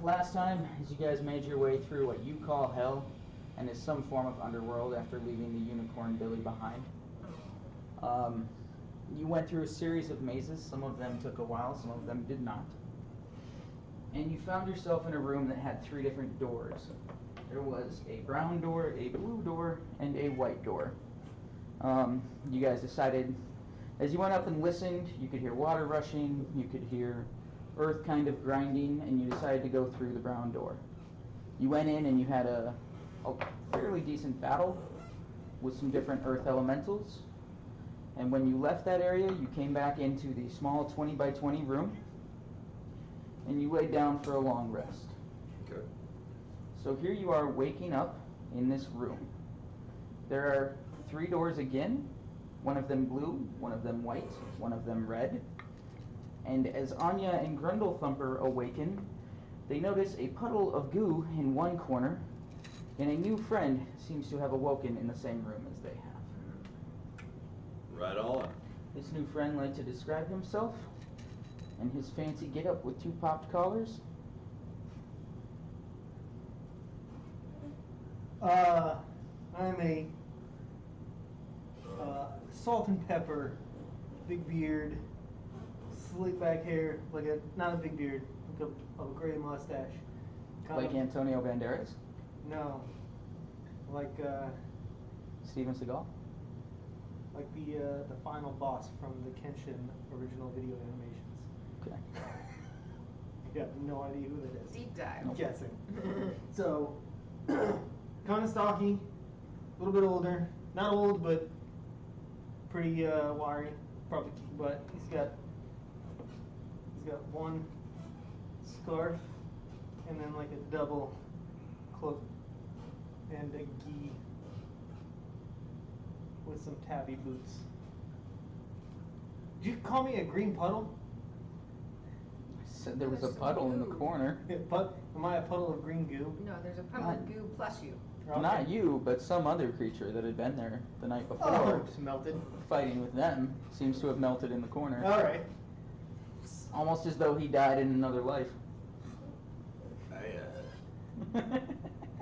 last time, as you guys made your way through what you call hell, and is some form of underworld after leaving the Unicorn Billy behind, you went through a series of mazes. Some of them took a while, some of them did not. And you found yourself in a room that had 3 different doors. There was a brown door, a blue door, and a white door. You guys decided, as you went up and listened, you could hear water rushing, you could hear earth kind of grinding, and you decided to go through the brown door. You went in and you had a fairly decent battle with some different earth elementals. And when you left that area, you came back into the small 20 by 20 room, and you laid down for a long rest. Okay. So here you are waking up in this room. There are 3 doors again, one of them blue, one of them white, one of them red. And as Anya and Grundle Thumper awaken, they notice a puddle of goo in one corner, and a new friend seems to have awoken in the same room as they have. Right on. This new friend liked to describe himself and his fancy get-up with 2 popped collars. I'm a salt and pepper, big beard, slick back hair, not a big beard, like a gray mustache. Like Antonio Banderas? No. Like Steven Seagal? like the final boss from the Kenshin original video animations. Okay. You have no idea who that is. Deep dive. I'm guessing. So, kind of stocky, a little bit older. Not old, but pretty wiry. Probably, but he's got one scarf and then like a double cloak and a gi with some tabby boots. Did you call me a green puddle? I said there was a puddle in the corner. Am I a puddle of green goo? No, there's a puddle of goo plus you. Okay. Not you, but some other creature that had been there the night before. Oh, it's melted. Fighting with them seems to have melted in the corner. All right. Almost as though he died in another life.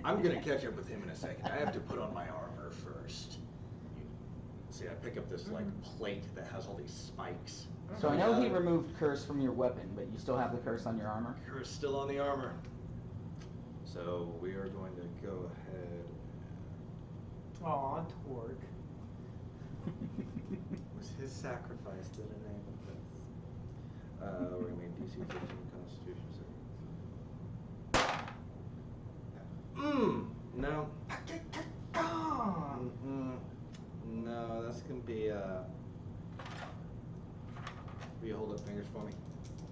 I'm gonna catch up with him in a second. I have to put on my armor first. See, I pick up this plate that has all these spikes. So I know he removed curse from your weapon, but you still have the curse on your armor? Curse still on the armor. So we are going to go ahead. Aw, Torque. Was his sacrifice the name of this? We're gonna make DC 15 Constitution saving. No. No, that's gonna be will you hold up fingers for me?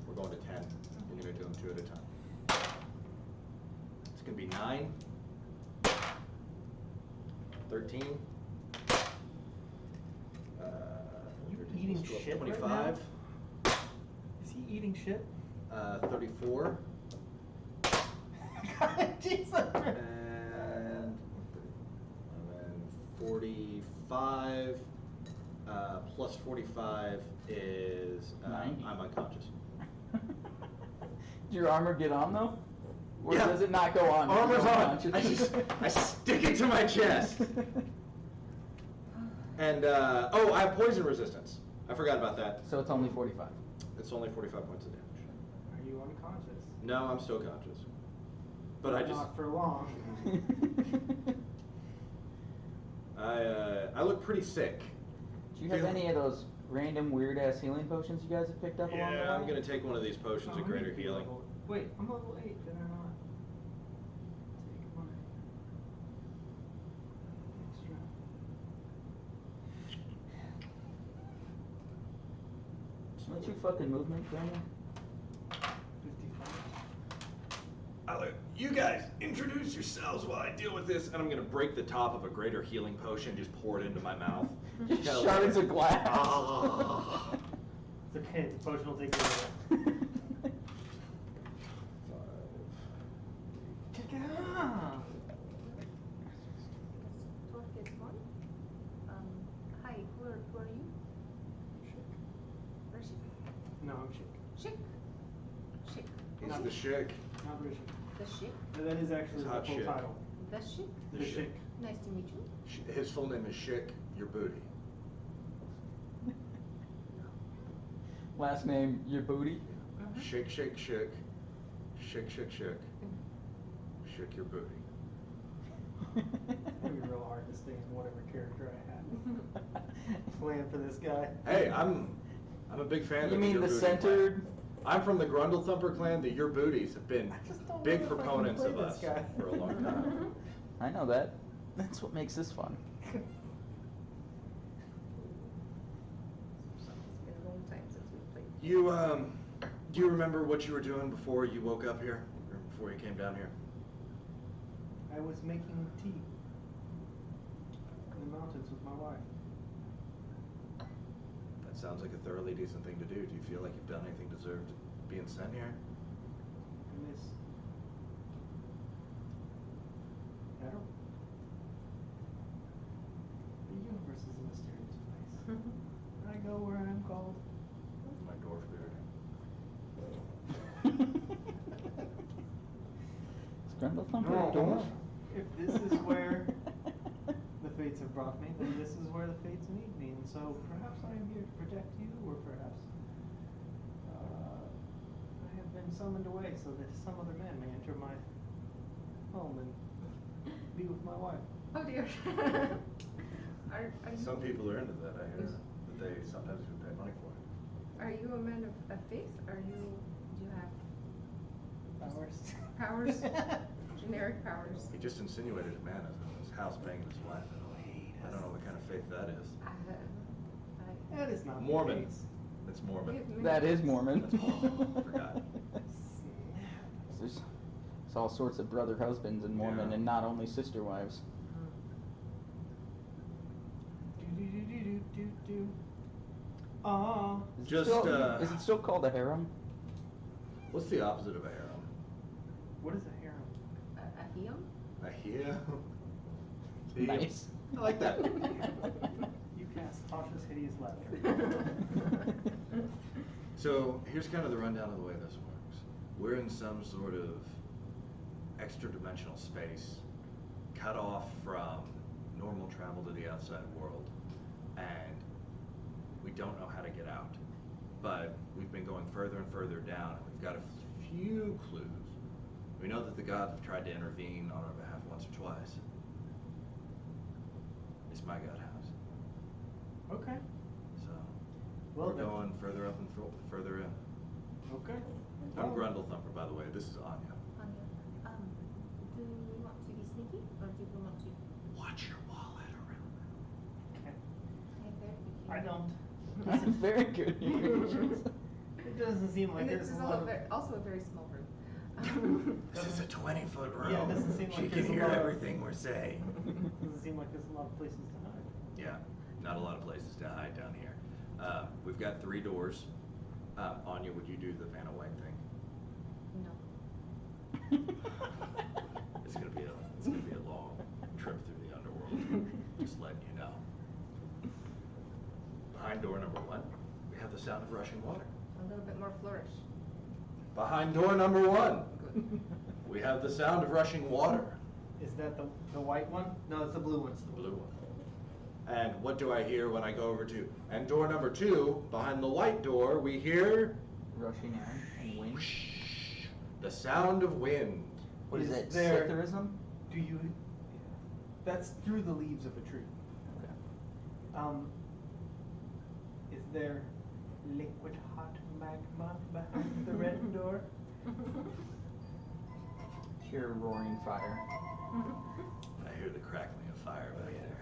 We're going to 10. We're gonna do them 2 at a time. It's gonna be 9, 13. You eating shit 25. right now? Is he eating shit? 34. Jesus. And 45. Plus 45 is 90. I'm unconscious. Did your armor get on though? Or Yeah. does it not go on? Armor's on. Unconscious? I stick it to my chest. And I have poison resistance. I forgot about that. So it's only 45. It's only 45 points of damage. Are you unconscious? No, I'm still conscious. But I just Not for long. I look pretty sick. Do you have any of those random weird ass healing potions you guys have picked up along the way? Yeah, I'm gonna take one of these potions of greater healing. Wait, I'm level 8, then I'm not. Take my extra. What's your fucking movement, Brandon? 55. You guys introduce yourselves while I deal with this, and I'm gonna break the top of a greater healing potion, just pour it into my mouth. Just shards of glass. It's okay, the potion will take care of it. 5. Check it out! Torque is one. Hi, who are you? Where's she? No, I'm Chick. Chick. He's Not the Shik. Apparition. The ship? And that is actually It's the hot full shit. title. The ship? The The Shik. Nice to meet you. His full name is Shik, your booty. Last name, your booty. Shik, shik, shik. Shik, shik, shik. Shik your booty. It's gonna be real hard to stay in whatever character I had. Playing for this guy. Hey, I'm a big fan You of mean Your the Booty centered? clan. I'm from the Grundle Thumper clan. The Your Booties have been I just don't big know if I can proponents play of this us guy. for a long time. I know that. That's what makes this fun. It's been a long time since we played. You do you remember what you were doing before you woke up here, or before you came down here? I was making tea in the mountains with my wife. That sounds like a thoroughly decent thing to do. Do you feel like you've done anything deserved being sent here? And this. I don't. The universe is a mysterious place. I go where I'm called. My dwarf beard. Is Grundle Thumper No. a dwarf? If this is where the fates have brought me, then this is where the fates need me. And so perhaps I am here to protect you, or perhaps I have been summoned away so that some other man may enter my home and be with my wife. Oh dear. Are you, Some people are into that. I hear that they sometimes even pay money for it. are you a man of faith? Do you have Powers. powers? Generic powers? He just insinuated a man is his house paying his wife. I don't know what kind of faith that is. That is not Mormon. the case. It's Mormon. That is Mormon. Oh, forgot. There's all sorts of brother husbands in Mormon, Yeah. and not only sister wives. Do. Ah. Is it Just, still, is it still called a harem? What's the opposite of a harem? What is a harem? A him? A hero? Nice. I like that. You cast Tasha's hideous laughter. So here's kind of the rundown of the way this works. We're in some sort of extra-dimensional space, cut off from normal travel to the outside world, and we don't know how to get out. But we've been going further and further down, and we've got a few clues. We know that the gods have tried to intervene on our behalf once or twice. It's my god house. Okay. So Well, we're then. going further up and further in. Okay. I'm Well, Grundle Thumper, by the way. This is Anya. Anya, do you want to be sneaky or do you want to? Watch your wallet around. I don't. I'm very good at your It doesn't seem like And there's this is a lot of. also a very small room. This is a 20-foot room. Yeah, it doesn't seem She like can there's a hear lot of- everything we're saying. Doesn't seem like there's a lot of places to hide. Yeah, not a lot of places to hide down here. We've got 3 doors. Anya, would you do the Vanna White thing? No. It's gonna be a long trip through the underworld. Just letting you know. Behind door number 1, we have the sound of rushing water. A little bit more flourish. Behind door number 1, Good. we have the sound of rushing water. Is that the white one? No, it's the blue one. It's the blue one. And what do I hear when I go over to? And door number 2, behind the white door, we hear Rushing air and wind. the sound of wind. What is Is it? there- Slytherism? Do you? That's through the leaves of a tree. Okay. Is there liquid hot magma behind the red door? Pure roaring fire. I hear the crackling of fire back there.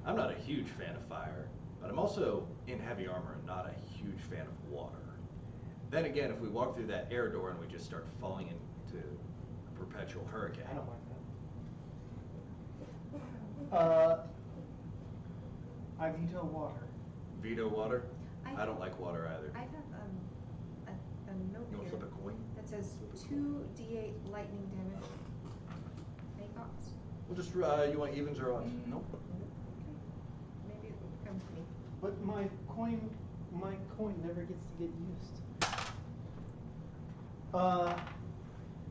I'm not a huge fan of fire, but I'm also in heavy armor and not a huge fan of water. Then again, if we walk through that air door and we just start falling into a perpetual hurricane. I don't mind that. I veto water. Veto water? I I don't like water either. I have a note You want to here flip a coin? that says 2d8 lightning damage. Any thoughts? We'll just, you want evens or odds? Nope. Maybe it will come to me. But my coin my coin never gets to get used.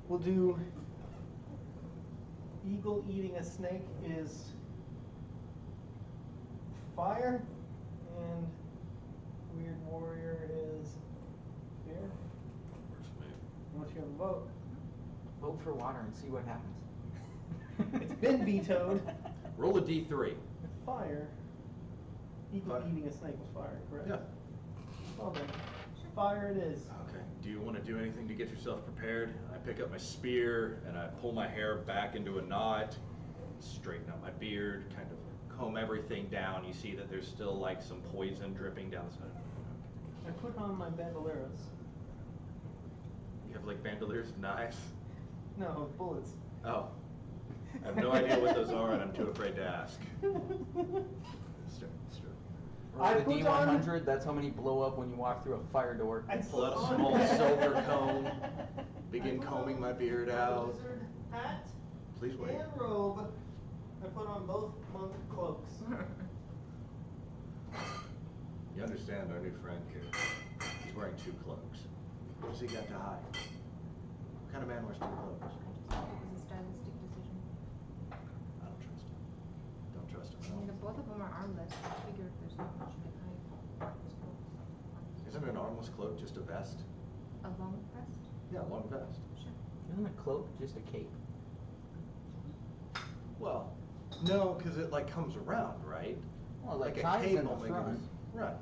We'll do eagle eating a snake is fire, and weird warrior is fear. Works for me. Unless you have a vote. Vote for water and see what happens. It's been vetoed. Roll a d3. Fire. Eagle Fire. eating a snake was fire, correct? Yeah. Well then, fire it is. Okay. Do you want to do anything to get yourself prepared? I pick up my spear and I pull my hair back into a knot, straighten up my beard, kind of comb everything down. You see that there's still like some poison dripping down the side. I put on my bandoleros. You have like bandoliers, knives? No, bullets. Oh. I have no idea what those are and I'm too afraid to ask. It's true. Roll I the put D100, that's how many blow up when you walk through a fire door. I Pull out a put small on- silver comb, begin I put combing on my beard my out. Wizard hat Please wait. and robe. I put on both monk cloaks. You understand our new friend here. He's wearing 2 cloaks. What's he got to hide? What kind of man wears 2 cloaks? I just thought it was a stylistic decision. I don't trust him. Don't trust him I at mean, all. both of them are armless. I figured there's not much to hide. Isn't an armless cloak just a vest? A long vest? Yeah, a long vest. Sure. Isn't a cloak just a cape? Well, no, because it like comes around, right? Well, like a ties cape in the only front. goes- Right.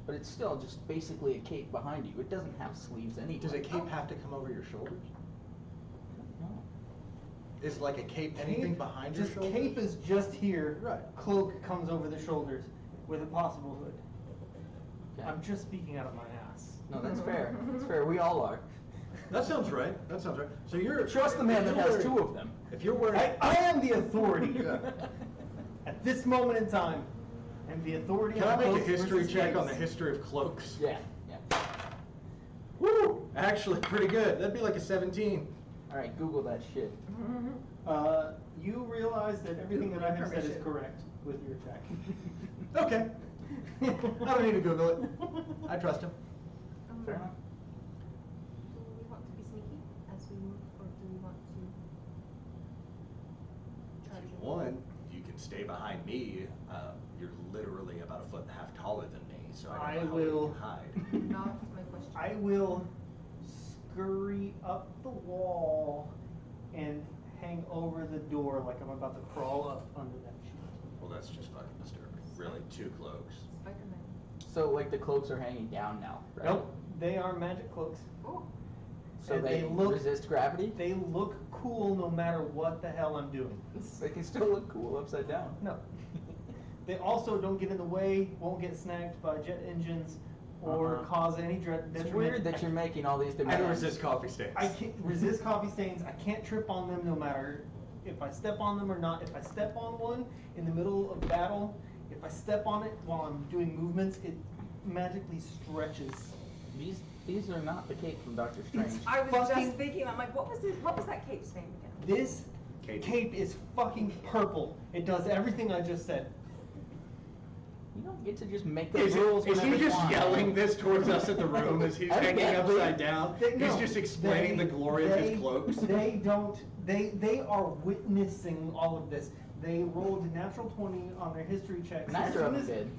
But it's still just basically a cape behind you. It doesn't have sleeves anyway. Does a cape have to come over your shoulders? No. Is like a cape anything behind your Just shoulders? cape is just here. Right. Cloak comes over the shoulders with a possible hood. Okay. I'm just speaking out of my ass. No, that's fair. That's fair. We all are. That sounds right. That sounds right. So you're Trust the man if that you're has wearing- 2 of them. If you're wearing, I am the authority. Yeah. At this moment in time, I'm the authority. Can I on make a cloaks history versus check on the capes. history of cloaks? Yeah. Yeah. Woo! Actually, pretty good. That'd be like a 17. All right, Google that shit. You realize that everything that I have said is Permission. correct with your check. Okay. I don't need to Google it. I trust him. Fair enough. Do we want to be sneaky as we move, or do we want to If charge you in? want, you can stay behind me. You're literally about 1.5 feet taller than me, so I don't know how you will- can hide. Not my question. I will scurry up the wall and hang over the door like I'm about to crawl up under that sheet. Well, that's just fucking disturbing. Really, 2 cloaks. Spider-Man. So, like, the cloaks are hanging down now, right? Nope, they are magic cloaks. Oh, So And they, they look- resist gravity? They look cool no matter what the hell I'm doing. They can still look cool upside down. No. They also don't get in the way, won't get snagged by jet engines, or Uh-huh. cause any detriment. It's weird that you're making all these I demands. don't resist coffee stains. I can't resist coffee stains. I can't trip on them no matter if I step on them or not. If I step on one in the middle of battle, if I step on it while I'm doing movements, it magically stretches. These are not the cape from Doctor Strange. I was Fucking- just thinking, I'm like, what was that cape's name again? This Cape. cape is fucking purple. It does everything I just said. You don't get to just make the Is rules he whenever you just want. yelling this towards us in the room as he's hanging Evidently. upside down? They- He's no, just explaining the glory of his cloaks. They don't. They are witnessing all of this. They rolled a natural 20 on their history checks. Neither of them did.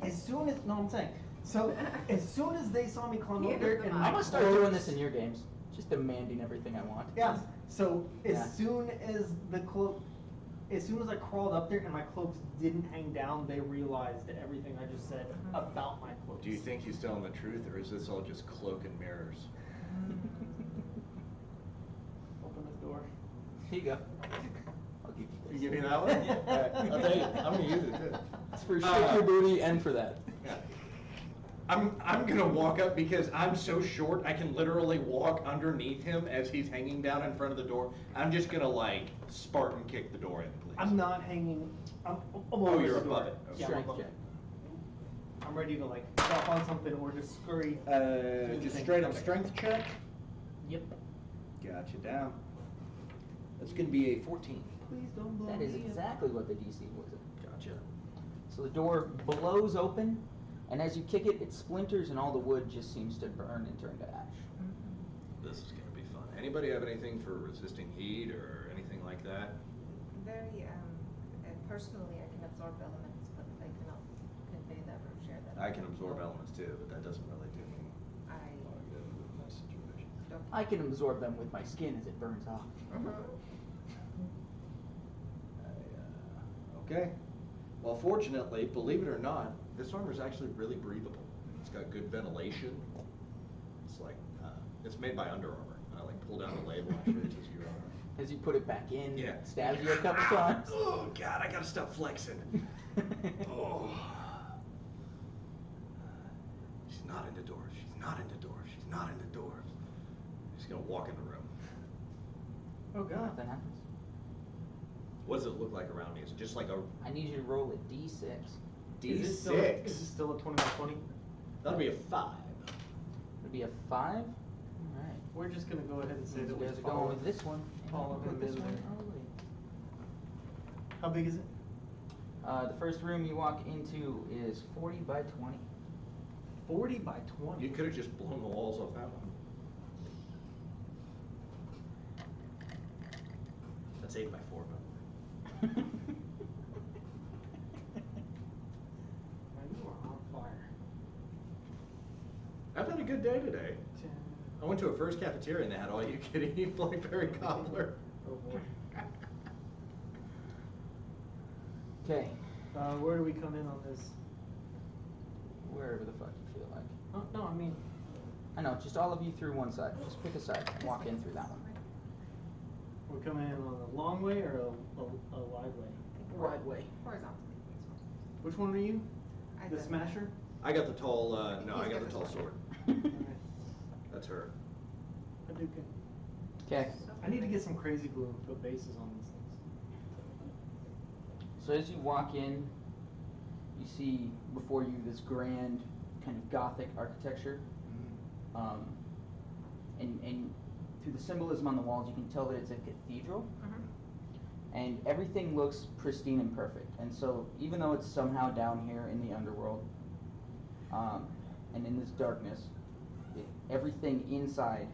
As soon as no, I'm saying. So as soon as they saw me climb Neither up there, of them and are. my I'm gonna start clothes- doing this in your games. Just demanding everything I want. Yeah. So as Yeah. soon as the cloak, as soon as I crawled up there and my cloaks didn't hang down, they realized everything I just said about my cloaks. Do you think he's telling the truth, or is this all just cloak and mirrors? Open this door. Here you go. I'll give you this. You give me that one? Yeah. Alright, I'll tell you, I'm gonna use it too. It's for shake your booty and for that. Yeah. I'm gonna walk up because I'm so short, I can literally walk underneath him as he's hanging down in front of the door. I'm just gonna like Spartan kick the door in, please. I'm not hanging. I'm Oh, over you're the door. above it. Yeah, I'm Strength above check. it. I'm ready to like stop on something or just scurry. Just straight up strength check. Yep. Got you down. That's gonna be a 14. Please don't blow That is me up. exactly what the DC was. Gotcha. So the door blows open, And as you kick it, it splinters and all the wood just seems to burn and turn to ash. This is gonna be fun. Anybody have anything for resisting heat or anything like that? Very, personally, I can absorb elements, but I cannot convey that or share that. I can absorb elements too, but that doesn't really do me I a lot of good with my situation. don't. I can absorb them with my skin as it burns off. Okay. Well, fortunately, believe it or not, this armor is actually really breathable. It's got good ventilation. It's like, it's made by Under Armour. And I like pull down the label and I show it to your armor. As you put it back in, Yeah. it stabs you a couple times. Oh God, I gotta stop flexing. Oh. She's not into doors. She's not into doors. She's not into doors. She's gonna walk in the room. Oh god. Nothing happens. What does it look like around me? Is it just like a I need you to roll a d6. Is it still, D6? is it still a 20 by 20? That'll be a 5. It'd be a 5. Alright. We're just gonna go ahead and say You that we guys are going follow with this one. follow Put him this in one there. away. How big is it? The first room you walk into is 40 by 20. 40 by 20. You could have just blown the walls off that one. That's 8 by 4, by the way. Man, you are on fire. I've had a good day today. 10. I went to a first cafeteria and they had all you could eat blackberry cobbler. Oh boy. Okay. Where do we come in on this? Wherever the fuck you feel like. Oh, no, I mean, I know, just all of you through one side. Just pick a side and walk in through that one. we're coming in on a long way or a wide way? Wide way. Horizontally. Which one are you? I The don't- smasher? I got the tall, no, I He's got got the tall the sword. Alright. That's her. Hadouken. Okay. I need to get some crazy glue and put bases on these things. So as you walk in, you see before you this grand kind of Gothic architecture. And through the symbolism on the walls, you can tell that it's a cathedral. And everything looks pristine and perfect. And so even though it's somehow down here in the underworld, and in this darkness, everything inside,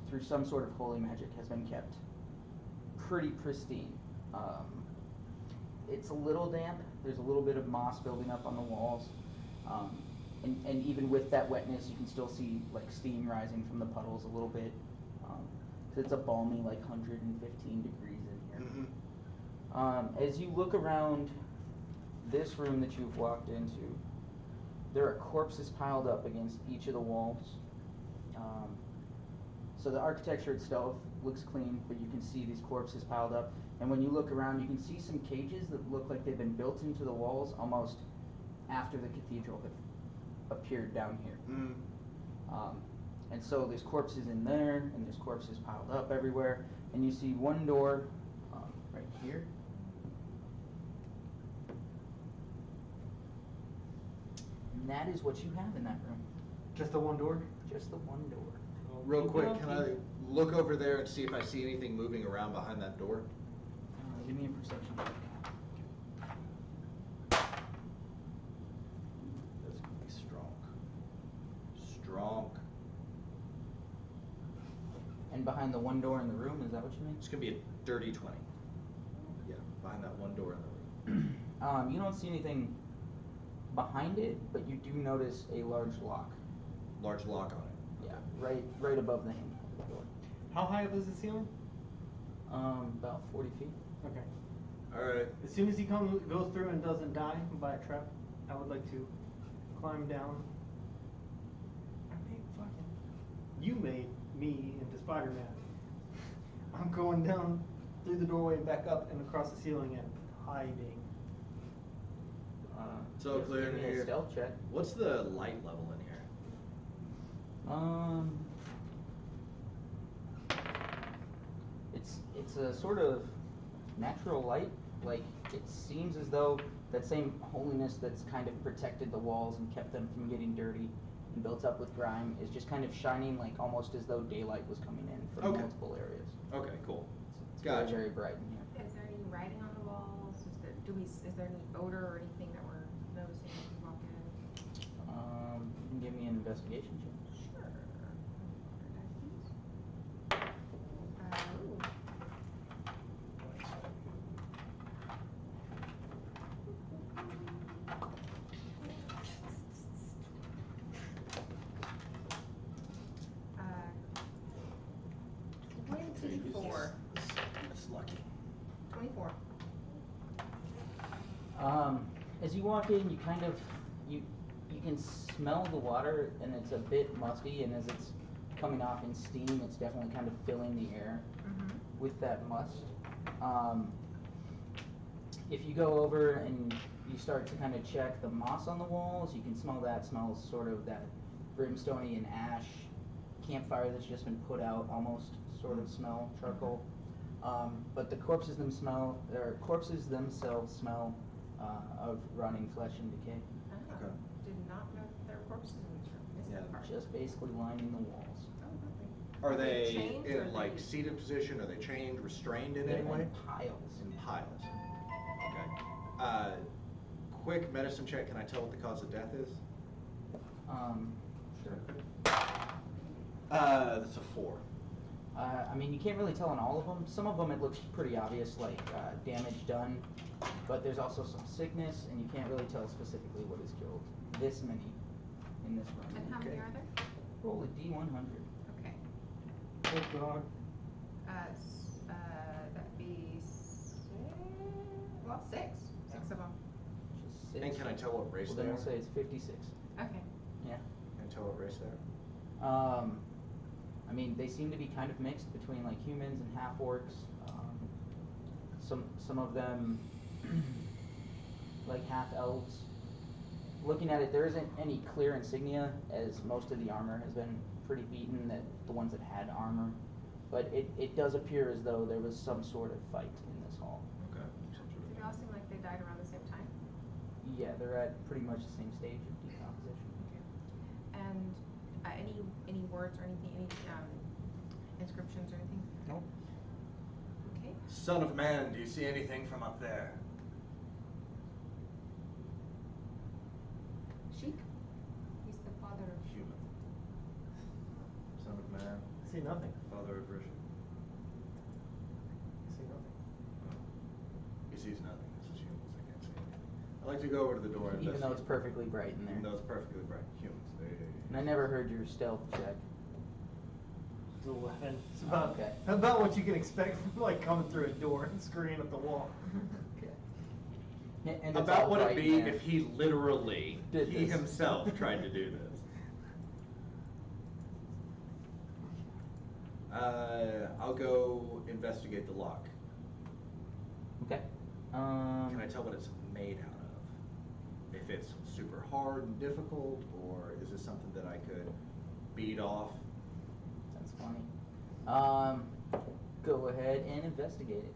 through some sort of holy magic, has been kept pretty pristine. It's a little damp. There's a little bit of moss building up on the walls. And even with that wetness, you can still see like steam rising from the puddles a little bit. So it's a balmy like 115 degrees in here. As you look around this room that you've walked into, there are corpses piled up against each of the walls. So the architecture itself looks clean, but you can see these corpses piled up. And when you look around, you can see some cages that look like they've been built into the walls almost after the cathedral had appeared down here. And so there's corpses in there, and there's corpses piled up everywhere. And you see one door right here. And that is what you have in that room. Just the one door? Just the one door. Real quick, can I look over there and see if I see anything moving around behind that door? Give me a perception check. That's gonna be strong. Strong. And behind the one door in the room, is that what you mean? It's gonna be a dirty 20. Yeah, behind that one door in the room. You don't see anything behind it, but you do notice a large lock. Large lock on it. Yeah, right above the handle of the door. How high up is the ceiling? About 40 feet. Okay. Alright. As soon as he goes through and doesn't die by a trap, I would like to climb down. You made me into Spider-Man. I'm going down through the doorway and back up and across the ceiling and hiding. So Yes, clear give in me a here. stealth check. What's the light level in here? It's a sort of natural light. Like it seems as though that same holiness that's kind of protected the walls and kept them from getting dirty and built up with grime is just kind of shining, like almost as though daylight was coming in from Okay. multiple areas. Okay, cool. It's Gotcha. very, very bright in here. Is there any writing on the walls? Is there any odor or anything that we're noticing as we walk in? give me an investigation check? Sure. Ooh. Uh, 24. It's lucky. 24. As you walk in, you kind of you can smell the water, and it's a bit musty. And as it's coming off in steam, it's definitely kind of filling the air Mm-hmm. with that must. If you go over and you start to kind of check the moss on the walls, you can smell that. Smells sort of that brimstony and ash campfire that's just been put out, almost sort of smell charcoal. But the corpses themselves smell of rotting flesh and decay, Oh, Okay. did not know that there were corpses in this room. Missed Yeah. that part. just basically lining the walls. Oh, lovely. Are they chained or in like they- seated position? Are they chained, restrained in They're any way? in piles. In piles. Okay. Quick medicine check. Can I tell what the cause of death is? Sure. That's a 4. I mean, you can't really tell on all of them. Some of them it looks pretty obvious, like damage done, but there's also some sickness, and you can't really tell specifically what is killed. This many in this room. And how many Okay. are there? Roll a D100. Okay. Oh, God. That'd be six. 6 of them. Just 6. And can I tell what race Well, they then are? we'll say it's 56. Okay. Yeah. Can I tell what race they are? I mean, they seem to be kind of mixed between like humans and half orcs. Some of them like half elves. Looking at it, there isn't any clear insignia, as most of the armor has been pretty beaten. That the ones that had armor, but it does appear as though there was some sort of fight in this hall. Okay. Do they all seem like they died around the same time? Yeah, they're at pretty much the same stage of decomposition. Okay. And any words or anything, any inscriptions or anything? Nope. Okay. Son of man, do you see anything from up there? Sheik. He's the father of. Human. Son of man, I see nothing. father of Rishi. I see nothing. He sees nothing. This is humans. I can't see anything. I like to go over to the door and Even though it's investigate. perfectly bright in Even though there. it's perfectly bright. Humans. And I never heard your stealth check. It's 11. It's about, Okay. about what you can expect from like coming through a door and screaming at the wall. Okay. And it's About all what it'd bright be in there. if he literally, Did he this. himself tried to do this. I'll go investigate the lock. Okay. Can I tell what it's made out of? If it's super hard and difficult, or is this something that I could beat off? That's funny. Go ahead and investigate it.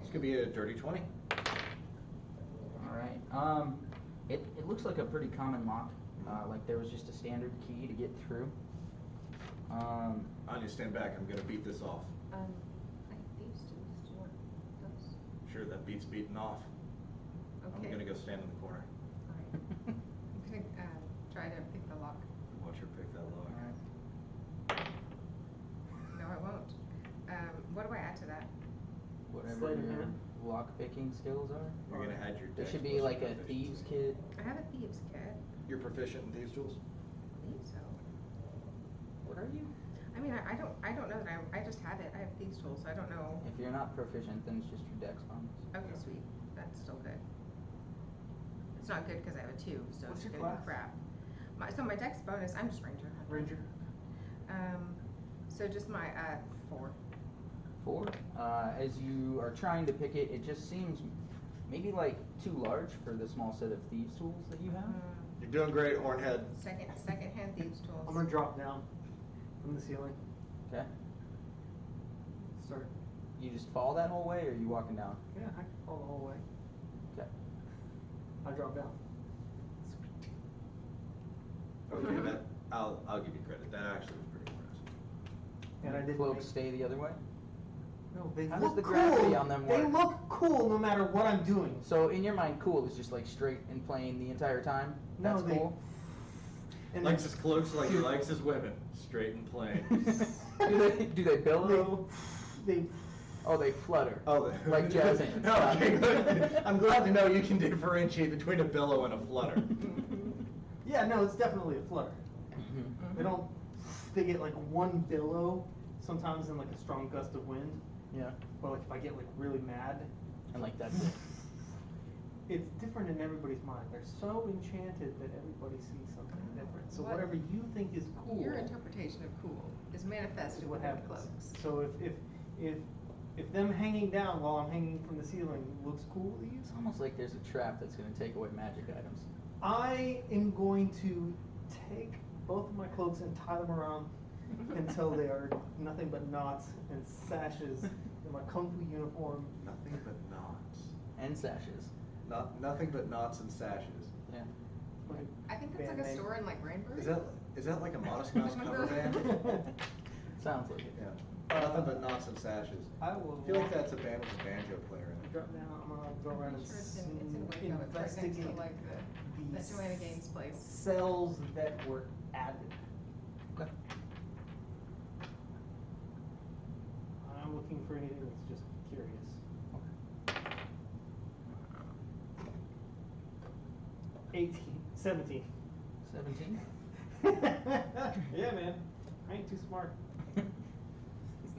This could be a dirty 20. All right. It looks like a pretty common lock. Like there was just a standard key to get through. Anya, stand back. I'm gonna beat this off. I think these two. Do you want those? Sure, that beats beating off. Okay. I'm gonna go stand in the corner. All right. I'm gonna try to pick the lock. Watch her pick that lock. No, I won't. What do I add to that? Whatever Sleight of your hand. lock picking skills are. You're gonna add your. There dex should plus be like your a proficiency. thieves kit. I have a thieves kit. You're proficient in these tools? I believe so. What are you? I mean, I don't know that I just have it. I have thieves tools. So I don't know. If you're not proficient, then it's just your dex bonus. Okay, sweet. That's still good. It's not good because I have a 2, so What's it's your gonna be class? crap. So my dex bonus, I'm just ranger. Ranger. So just my 4. 4. As you are trying to pick it, it just seems maybe like too large for the small set of thieves tools that you have. You're doing great, Hornhead. Second hand thieves tools. I'm gonna drop down from the ceiling. Okay. Start. You just fall that whole way, or are you walking down? Yeah, I can fall the whole way. Okay. I drop down. Okay, that I'll give you credit. That actually was pretty impressive. And I didn't Cloak make- stay the other way. No, they How look does the cool. gravity on them They work? look cool no matter what I'm doing. So in your mind, cool is just like straight and plain the entire time? No, That's they- cool? And Likes his clothes like he likes his women, straight and plain. do they billow? they Oh, they flutter. Oh, Like jazz hands. Okay, good. I'm glad to know you can differentiate between a billow and a flutter. yeah, no, it's definitely a flutter. Mhm. They don't. They get like one billow, sometimes in like a strong gust of wind. Yeah. Or like if I get like really mad, And like that's it. it's different in everybody's mind. They're so enchanted that everybody sees something different. So What- whatever you think is cool Your interpretation of cool is is manifested what within happens. cloaks. So if them hanging down while I'm hanging from the ceiling looks cool to you, It's almost like there's a trap that's going to take away magic items. I am going to take both of my cloaks and tie them around until they are nothing but knots and sashes in my kung fu uniform. Nothing but knots. And sashes. Nothing but knots and sashes. Yeah. Like I think that's band like a name. store in like Rainbury. Is that like a Modest Mouse cover band? Sounds like it. Yeah. Nothing but knots and sashes. I will I feel like that's a band with a banjo player in it. drop down. I'm gonna go around I'm and sure it's in Waco. It's right next to investigate like the the Joanna Gaines place. cells that were added. Okay. I'm looking for anything that's just curious. Okay. 17. 17? Yeah, man. I ain't too smart. He's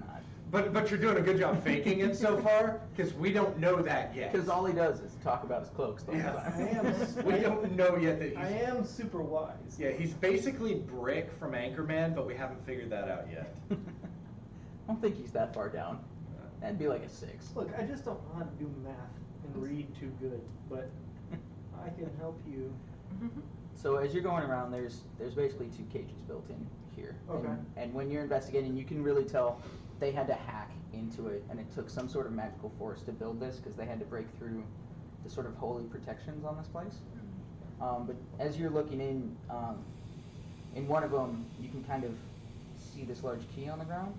not. But you're doing a good job faking it so far, because we don't know that yet. Because all he does is talk about his cloaks the whole Yeah. time. I am. We don't know yet that he's. I am super wise. Yeah, he's basically Brick from Anchorman, but we haven't figured that out yet. I don't think he's that far down. That'd be like a 6. Look, I just don't know how to do math and read too good, but I can help you. So as you're going around, there's basically 2 cages built in here. Okay. And when you're investigating, you can really tell they had to hack into it, and it took some sort of magical force to build this because they had to break through the sort of holy protections on this place. But as you're looking in one of them, you can kind of see this large key on the ground,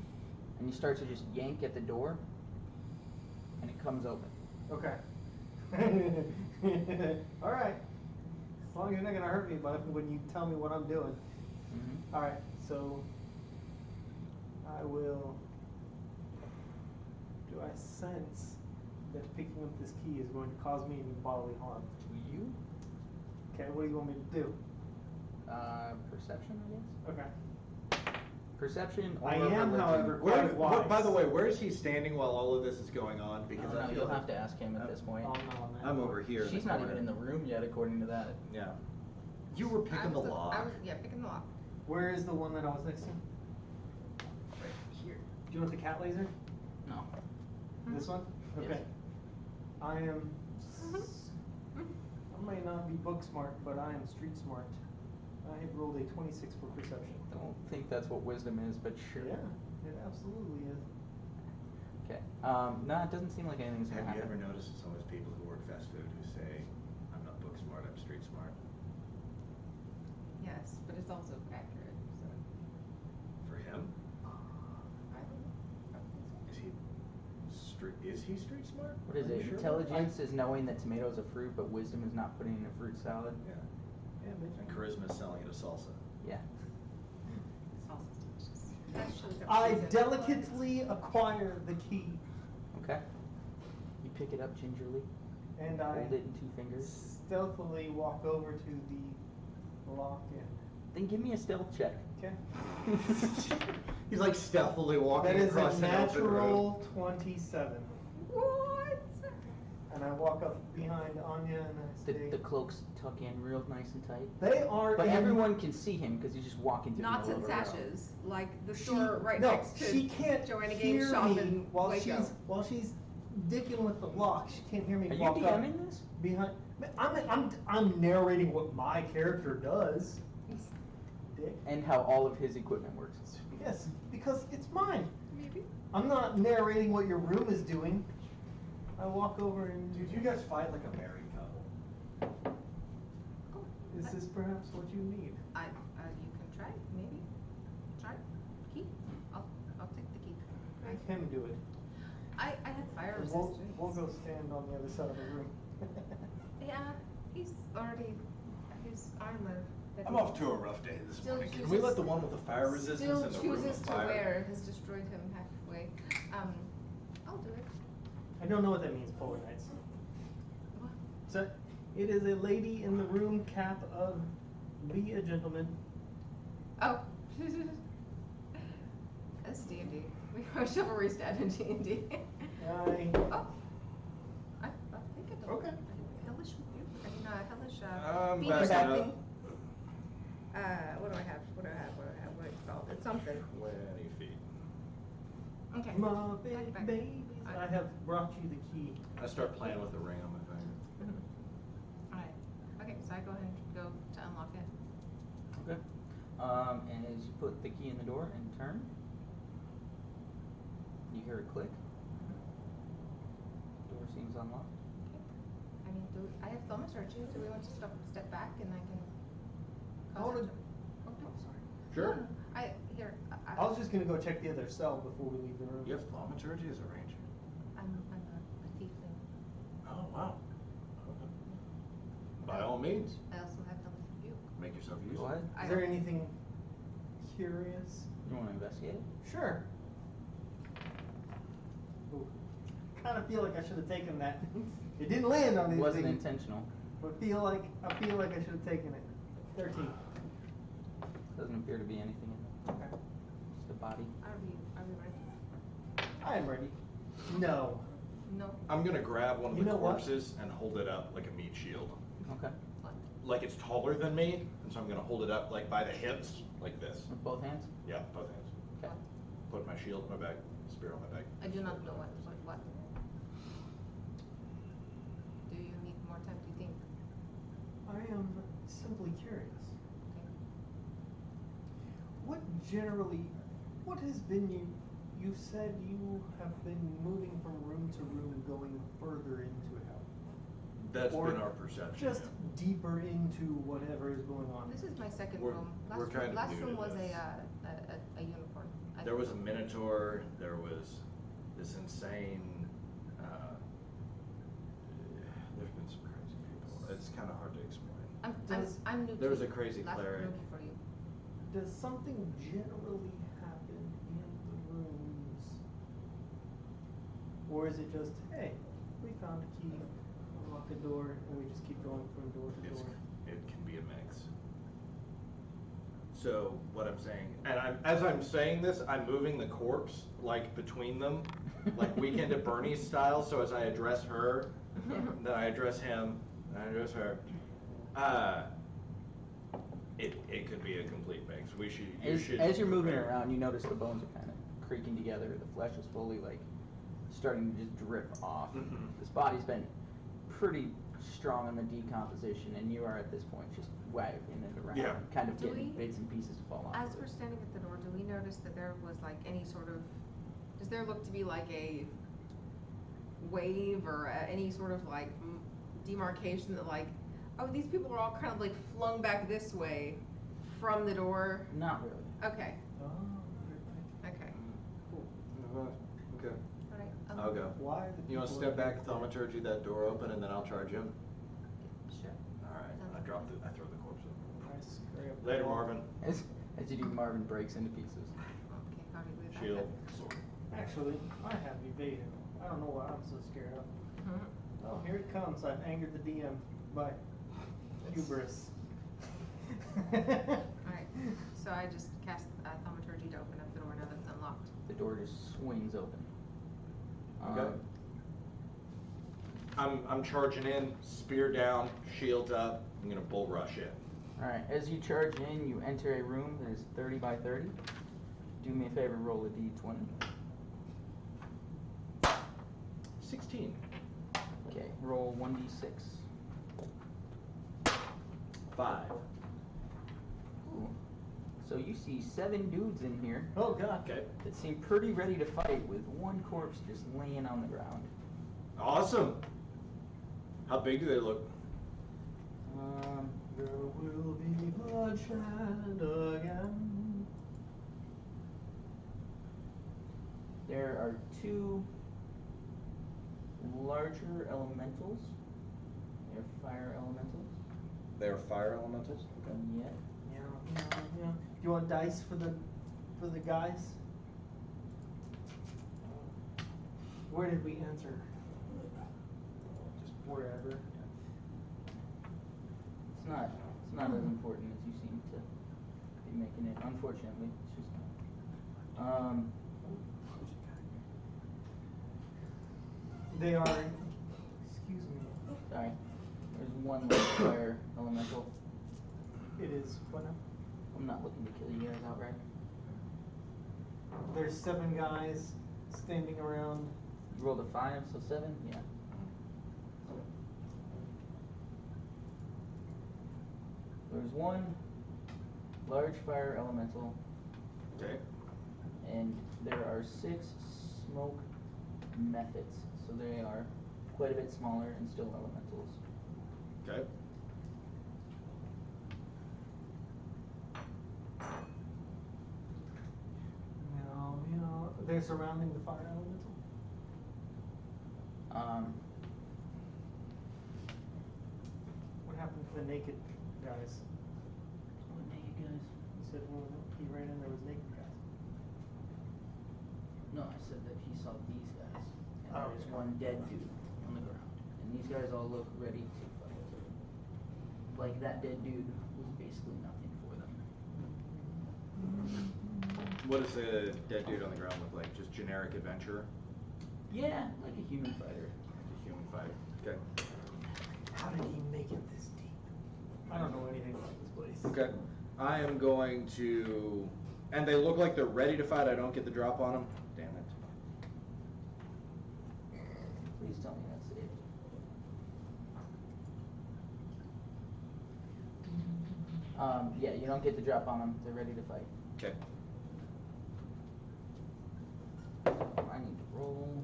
and you start to just yank at the door, and it comes open. Okay. All right. As long as you're not gonna hurt me, but when you tell me what I'm doing. Mm-hmm. All right. So I will. Do I sense that picking up this key is going to cause me any bodily harm? To you? Okay. What do you want me to do? Perception, I guess? Okay. Perception or I am, religion? however, Where, quite wise. by the way, where is he standing while all of this is going on? I Because don't know, I feel you'll like- have to ask him at this point. Oh, no, man. I'm over here. She's the not corner. even in the room yet, according to that. Yeah. You were picking the lock. Yeah, picking the lock. Where is the one that I was next to? Right here. Do you want the cat laser? No. This one? Yes. Okay. I am. I may not be book smart, but I am street smart. I have rolled a 26 for perception. I don't think that's what wisdom is, but sure. Yeah, it absolutely is. Okay. No, it doesn't seem like anything's gonna Have you happen. ever noticed some of those people who work fast food who say, I'm not book smart, I'm street smart? Yes, but it's also accurate. So For him, I don't know. is he street smart? What is Are you it? sure? Intelligence is knowing that tomatoes are fruit, but wisdom is not putting in a fruit salad. Yeah. Yeah, bitch. And charisma is selling it a salsa. Yeah. Salsa's delicious. That should've got I seasoned. delicately acquire the key, Okay. You pick it up gingerly, and I hold it in 2 fingers. stealthily walk over to the lock and. Then give me a stealth check. Okay. He's like stealthily walking That is across a an open road. natural 27. What? And I walk up behind Anya and I say, The cloaks tuck in real nice and tight. they are But in- everyone can see him because he's just walking through Knots the and middle of a row. sashes, like the She- store right no, next to she can't Joanna hear Gaines shop me in while Waco. she's dicking with the lock. She can't hear me Are you walk up DMing this? behind. I'm narrating what my character does. Dick. And how all of his equipment works. Yes, because it's mine. Maybe. I'm not narrating what your room is doing. I walk over and. Dude, you guys fight like a married couple. Is this perhaps what you need? You can try, maybe. Try. Key. I'll take the key. Make him do it. I had fire We'll, resistance. we'll go stand on the other side of the room. Yeah, his armor. that I'm he off to a rough day this still morning. Can we let the one with the fire resistance Still in the room of chooses to fire? wear has destroyed him halfway. I'll do it. I don't know what that means, Polar Knights. What? So, it is a lady in the room, cap of be a gentleman. Oh. That's D&D. We are chivalry's dead in D&D. I, Oh. I think I don't. Okay. Hellish rebuke. I mean, hellish. I'm Phoenix backing acting. up. What do I have? What is it called? It's something. 20 feet. Okay. Muppet Back. babies. I have brought you the key. I start playing with the ring on my finger. Alright. Okay, so I go ahead and go to unlock it. Okay. And as you put the key in the door and turn, you hear a click. Door seems unlocked. Okay. I mean, I have thaumaturgy. Do we want to step back and I can I cause wanna- it to? Oh, sorry. Sure. I was just gonna go check the other cell before we leave the room. You have thaumaturgy as a ranger? I'm a thiefling. Oh, wow. Okay. By all means, I also have hellish rebuke. make yourself Go useful. ahead. Is there anything curious? You want to investigate it? Sure. Kind of feel like I should have taken that. It didn't land on It anything. wasn't intentional. But I feel like I should have taken it. 13. Doesn't appear to be anything in there. Okay. Just a body. Are we ready? I am ready. No. No. I'm gonna grab one of You the know what? corpses and hold it up like a meat shield. Okay. What? Like it's taller than me, and so I'm gonna hold it up like by the hips, like this. With both hands? Yeah, both hands. Okay. Put my shield in my bag, spear on my back. I do not know what. Do you need more time to think? I am simply curious. Okay. What has been you said you have been moving from room to room, going further into hell. That's Or been our perception. Just yeah. deeper into whatever is going on. This is my second We're- room. we're kind of last new to room was this. a unicorn. There was a minotaur. There was this insane. There's been some crazy people. It's kind of hard to explain. I'm new. There was to a crazy last cleric. room for you. Does something generally happen in the rooms? Or is it just, hey, we found a key, unlock a door, and we just keep going from door to door? It can be a mix. So what I'm saying, and as I'm saying this, I'm moving the corpse like between them, like Weekend at Bernie's style. So as I address her, then I address him, and I address her. It could be a complete mix. As you're moving around, you notice the bones are kind of creaking together. The flesh is fully like starting to just drip off. Mhm. This body's been pretty strong on the decomposition, and you are at this point just wagging it around, Yeah. kind of Do getting we- bits and pieces to fall off. As of we're it. standing at the door, do we notice that there was like any sort of, does there look to be like a wave or any sort of like demarcation that like, oh, these people are all kind of like flung back this way from the door? Not really. Okay, Oh, okay. Okay. Alright. I'll go. why the You want to people step back, are- thaumaturgy that door open, and then I'll charge him. Sure. All right. Sounds I good. throw the corpse over. Nice, hurry up. Later, Marvin. As you do, Marvin breaks into pieces. Okay, how do we back Shield, up? sword. Actually, I have evaded. I don't know what I'm so scared of. Mhm. Oh, here it comes. I've angered the DM by hubris. Alright, so I just cast thaumaturgy to open up the door now that it's unlocked. The door just swings open. Okay. I'm charging in, spear down, shields up. I'm gonna bull rush in. Alright, as you charge in, you enter a room that is 30 by 30. Do me a favor, roll a d20. 16. Okay, roll 1d6. 5. Ooh. So you see 7 dudes in here Oh god. Okay. that seem pretty ready to fight with one corpse just laying on the ground. Awesome. How big do they look? There will be bloodshed again. There are 2 larger elementals. They're fire elementals. They're fire elementals? Okay. Yep. Yeah. Do you want dice for the guys? Where did we answer? Just Wherever. It's not as important as you seem to be making it. Unfortunately, it's just not. They are. Excuse me. Sorry. There's one large fire elemental. It is what now? I'm not looking to kill you guys outright. There's 7 guys standing around. You rolled a 5, so 7? Yeah. There's one large fire elemental, Okay. and there are 6 smoke methods, so they are quite a bit smaller and still elementals. Okay. Meow. They're surrounding the fire elemental. What happened to the naked guys? What naked guys? You said when he ran in there was naked guys. No, I said that he saw these guys, and Oh, there's okay. one dead dude on the ground, and these guys all look ready to fight. Like that dead dude was basically nothing for them. What does the dead dude on the ground look like? Just generic adventurer? Yeah, like a human fighter. Just a human fighter. Okay. How did he make it this deep? I don't know anything about this place. Okay. I am going to, and they look like they're ready to fight. I don't get the drop on them. Damn it. Please tell me that's it. Yeah, you don't get the drop on them. They're ready to fight. Okay. I need to roll.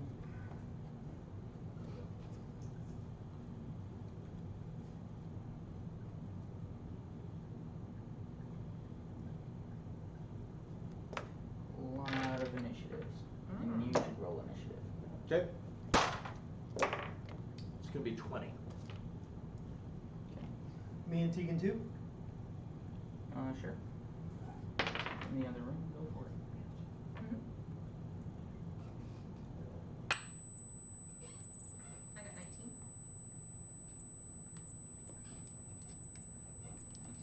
A lot of initiatives, and you should roll initiative. Okay. It's going to be 20. Okay. Me and Tegan too? Sure. In the other room, go for it. I got 19.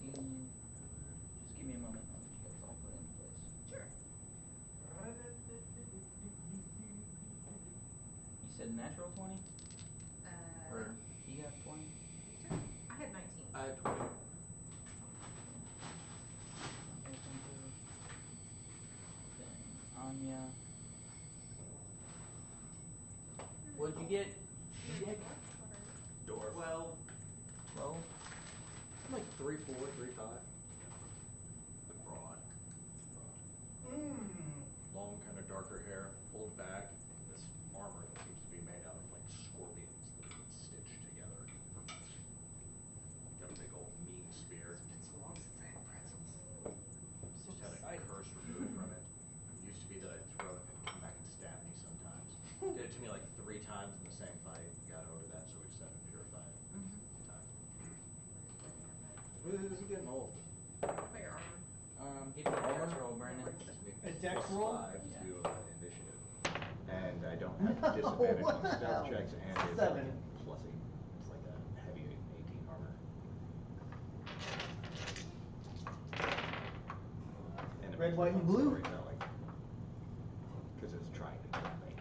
19. Just give me a moment. I'll let you guys all put it in place. Sure. You said natural 20? Or he got 20? Sure. I had 19. I had 20. Then Anya. What'd you get? Dick? Dwarf. 12. 12? I'm like 3'4", 3'5". But broad. Long, kind of darker hair, pulled back. This armor that seems to be made out of like scorpions that have been stitched together. Got a big old mean spear. It's been so long since I had pretzels. Just had a curse removed from it. It used to be that I'd throw it and it'd come back and stab me sometimes. Did it to me like 3 times in the same fight. Got over that, so we just had to purify it. Time. This is getting old. What about your armor? Give me a dex roll, Brandon. That's me. A dex Plus roll? 5 Yeah. to initiative. And I don't have disadvantage what on the stealth hell? checks and it's 7. like plus 8. It's like a heavy 18 armor. And it Red, makes white, fun and blue? storytelling. Because it's trying to kill me.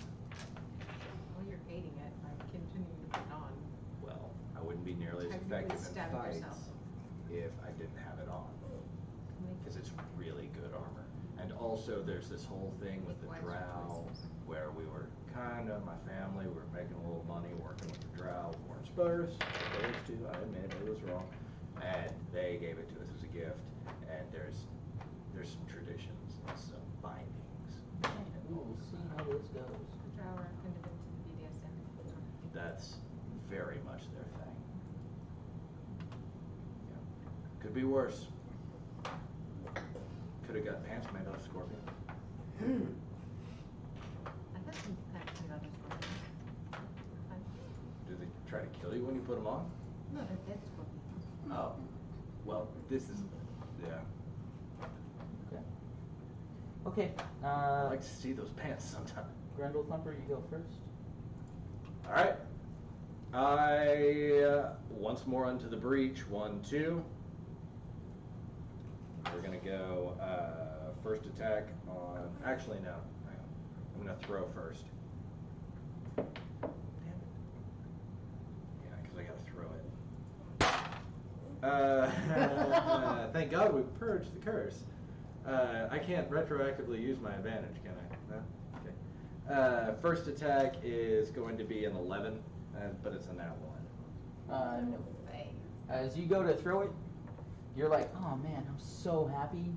Well, you're hating it by continuing to put it on. Well, I wouldn't be nearly as Technically effective in stabbing fights yourself. if I didn't have it on. Because it's really good armor. And also there's this whole thing with the Wise drow choices. where we were my family, we were making a little money working with the drow. We weren't supposed to, I admit it was wrong. And they gave it to us as a gift. And there's some traditions and some bindings. We will see how this goes. The drow are kind of into the BDSM. That's very much their thing. Yeah. Could be worse. Could have got pants made out of scorpion. I had some pets made out of scorpions. Fun. try to kill you when you put them on? No, that's what. Oh, well, this is, yeah. Okay. I'd like to see those pants sometime. Grendel Thumper, you go first. All right. I once more onto the breach. 1, 2. We're gonna go first attack on. Actually, no. Hang on. I'm gonna throw first. Damn it. Yeah, because I gotta throw it. Thank God we purged the curse. I can't retroactively use my advantage, can I? No? Okay. First attack is going to be an 11, but it's a nat 1. No. As you go to throw it, you're like, oh man, I'm so happy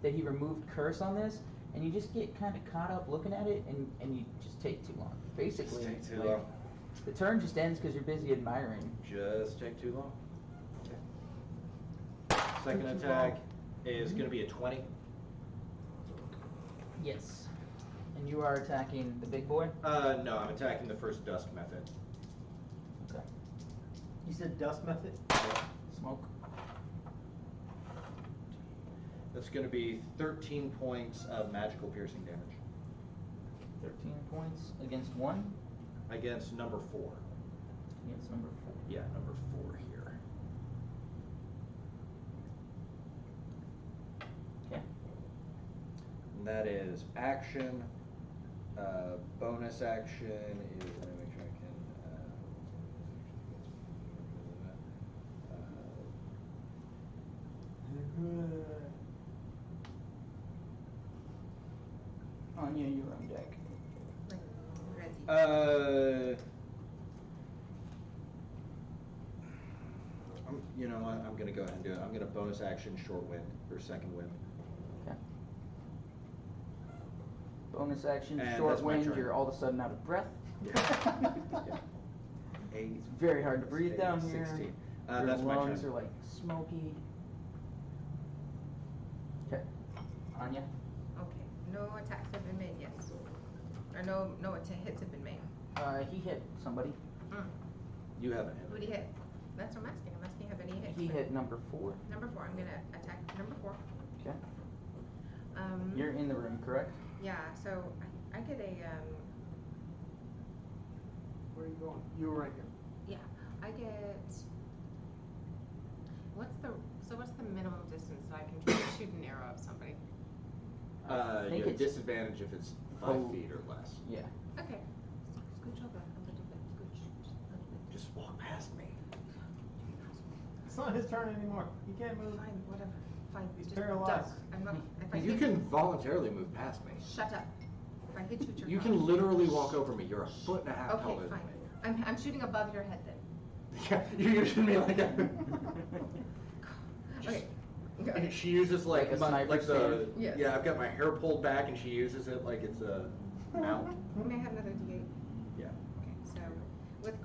that he removed curse on this, and you just get kind of caught up looking at it, and you just take too long. Basically, Just take too like, long. the turn just ends because you're busy admiring. Just take too long. Okay. Second attack is going to be a 20. Yes. And you are attacking the big boy? No, I'm attacking the first dust method. Okay. You said dust method? Smoke. That's going to be 13 points of magical piercing damage 13 points against 1? against number 4. Against number 4. Yeah, number 4 here. Okay. And that is action. Bonus action is. Let me make sure I can. Anya, you're on deck. Ready. You know what? I'm gonna go ahead and do it. I'm gonna bonus action short wind or second wind. Okay. Bonus action, And short that's my wind, turn. you're all of a sudden out of breath. Yeah. 8. It's very hard to breathe down here. 16. Your That's my lungs turn. are like smoky. Okay. Anya? Okay, no attacks have been made, yes. Or no hits have been made. He hit somebody. You haven't hit. Who did he hit? That's what I'm asking. I'm asking have any hits. He been- hit number 4. Number 4. I'm gonna attack number 4. Okay. You're in the room, correct? Yeah. So I get a Where are you going? You were right here. Yeah, I get. What's the minimum distance that I can try to shoot an arrow at somebody? I think You have it's- disadvantage if it's 5 Oh. feet or less. Yeah. Okay. Scooch over a little bit. Scooch. A little bit. Just walk past me. It's not his turn anymore. He can't move. Fine, whatever. Fine. He's just paralyzed. duck. I'm not. If I You hit can voluntarily move past me. Shut up. If I hit you, you're You gone. can literally walk over me. You're a foot and a half Okay, taller fine. than me. I'm shooting above your head then. Yeah, you're using me like that. Okay. And she uses like Like a sniper like the stand? Yes. yeah. I've got my hair pulled back, and she uses it like it's a mount. May I have another D8? Yeah. Okay, so with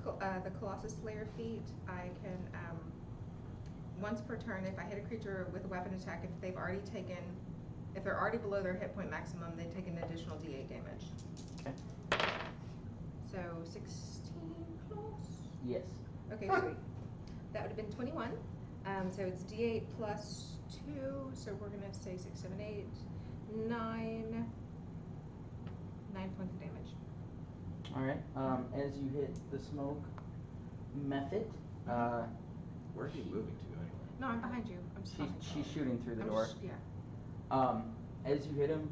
the Colossus Slayer feat, I can, once per turn, if I hit a creature with a weapon attack, if they're already below their hit point maximum, they take an additional D8 damage. Okay. So 16 plus? Yes. Okay, so that would have been 21. So it's D8 plus 2, so we're gonna say 6, 7, 8, 9 points of damage. All right. As you hit the smoke method, Where are you moving to anyway? No, I'm behind you. I'm just behind you. she's shooting through the I'm door. just- yeah. As you hit him,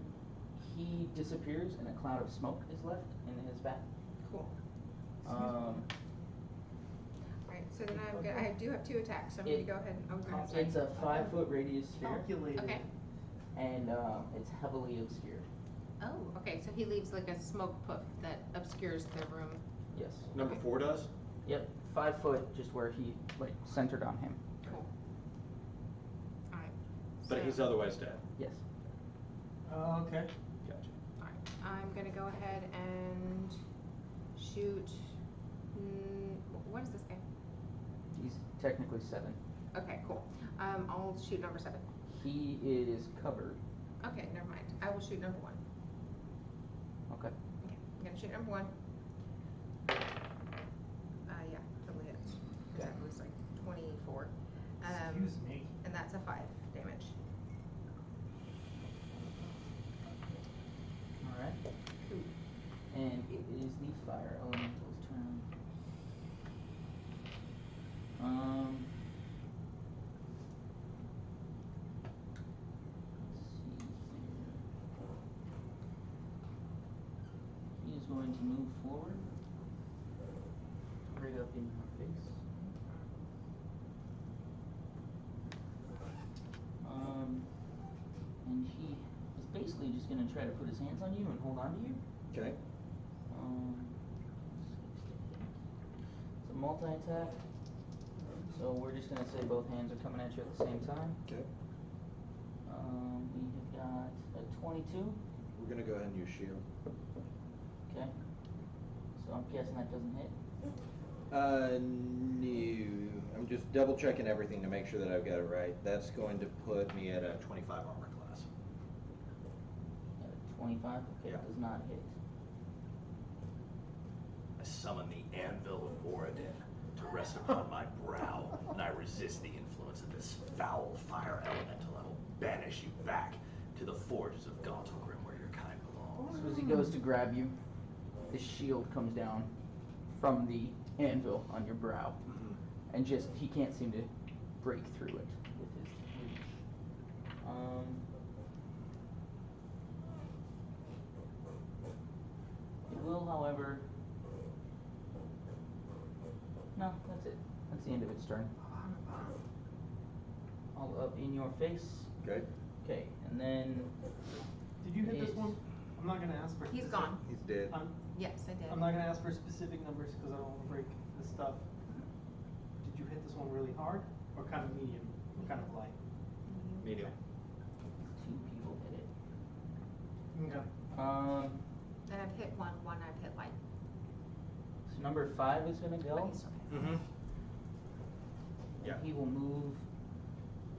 he disappears, and a cloud of smoke is left in his back. Cool. Alright, so then I do have 2 attacks, so I'm gonna It- go ahead. I was gonna say. It's a 5-foot radius sphere, Calculated. Okay. and it's heavily obscured. Oh, okay, so he leaves like a smoke puff that obscures the room. Yes. Number Okay. 4 does. Yep. 5 foot, just where he centered on him. Cool. Alright. But he's otherwise dead. Yes. Okay. Gotcha. Alright, I'm gonna go ahead and shoot. What is this guy? He's technically 7. Okay, cool. I'll shoot number 7. He is covered. Okay, never mind. I will shoot number 1. Okay. Okay, I'm gonna shoot number 1. Yeah, totally Excuse me. And that's a 5 damage. Alright. And it is the fire elemental's turn. Let's see here. He is going to move forward. Right up in your face. And he is basically just gonna try to put his hands on you and hold on to you. Okay. It's a multi-attack, so we're just gonna say both hands are coming at you at the same time. Okay. We have got a 22. We're gonna go ahead and use shield. Okay. So I'm guessing that doesn't hit. No. I'm just double checking everything to make sure that I've got it right. That's going to put me at a 25 armor class. At a 25. Okay, Yeah. it does not hit. I summon the anvil of Moradin to rest upon my brow, and I resist the influence of this foul fire elemental. I will banish you back to the forges of Gauntlgrim where your kind belongs. So as he goes to grab you, the shield comes down from the anvil on your brow, and just he can't seem to break through it with his reach. It will, however. No, that's it. That's the end of its turn. All up in your face. Okay. Okay, and then Did you hit this It's- one? I'm not gonna ask for. He's specific- gone. He's dead. Yes, I did. I'm not gonna ask for specific numbers because I don't want to break the stuff. Did you hit this one really hard, or kind of medium, or kind of light? Medium. 2 people hit it. Okay. And I've hit one I've hit light. So number 5 is gonna But go. he's okay. Mm-hmm. And Yeah. he will move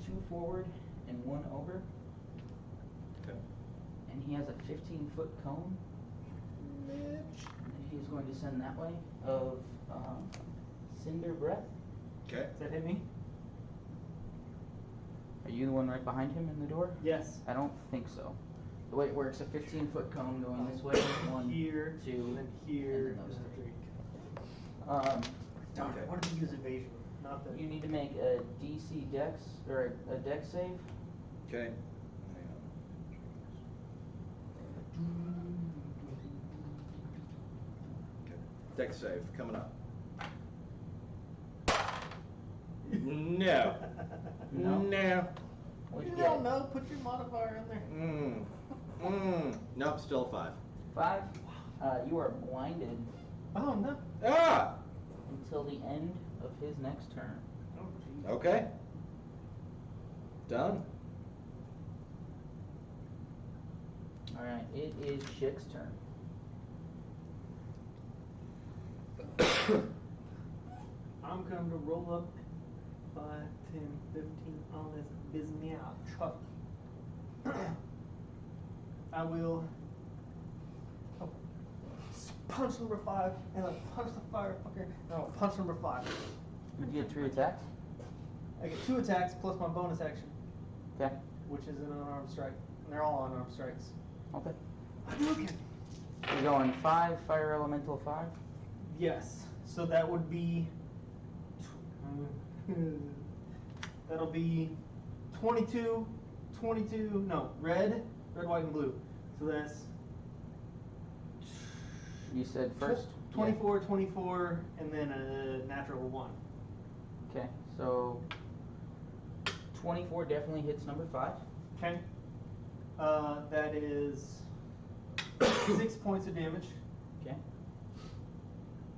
2 forward and 1 over, Okay. and he has a 15-foot cone. And he's going to send that way of Cinder Breath. Okay. Does that hit me? Are you the one right behind him in the door? Yes. I don't think so. The way it works, a 15-foot cone going this way, 1, Here, 2, and then here, and then those and then 3. 3. Darn it, what did we use evasion? Not the. You need to make a DC Dex or a Dex save. Okay. Okay. Deck save coming up. No. No? No. What'd You you don't get? know. Put your modifier in there. Nope, still a 5. 5. You are blinded Oh no. Ah! until the end of his next turn. Oh jeez. Okay. Done. Alright, it is Chick's turn. I'm going to roll up 5, 10, 15 on this business truck. I will punch number 5 and I'll punch the firefucker and I'll punch number 5. You get 3 attacks. I get 2 attacks plus my bonus action, Okay. which is an unarmed strike. And they're all unarmed strikes. Okay. Hadouken! You're going 5, fire elemental 5. Yes. So that would be. That'll be 22, 22. No, red, white, and blue. So that's You said first? 24, 24, and then a natural 1. Yeah. Okay, so 24 definitely hits number 5. Okay. That is 6 points of damage, Okay.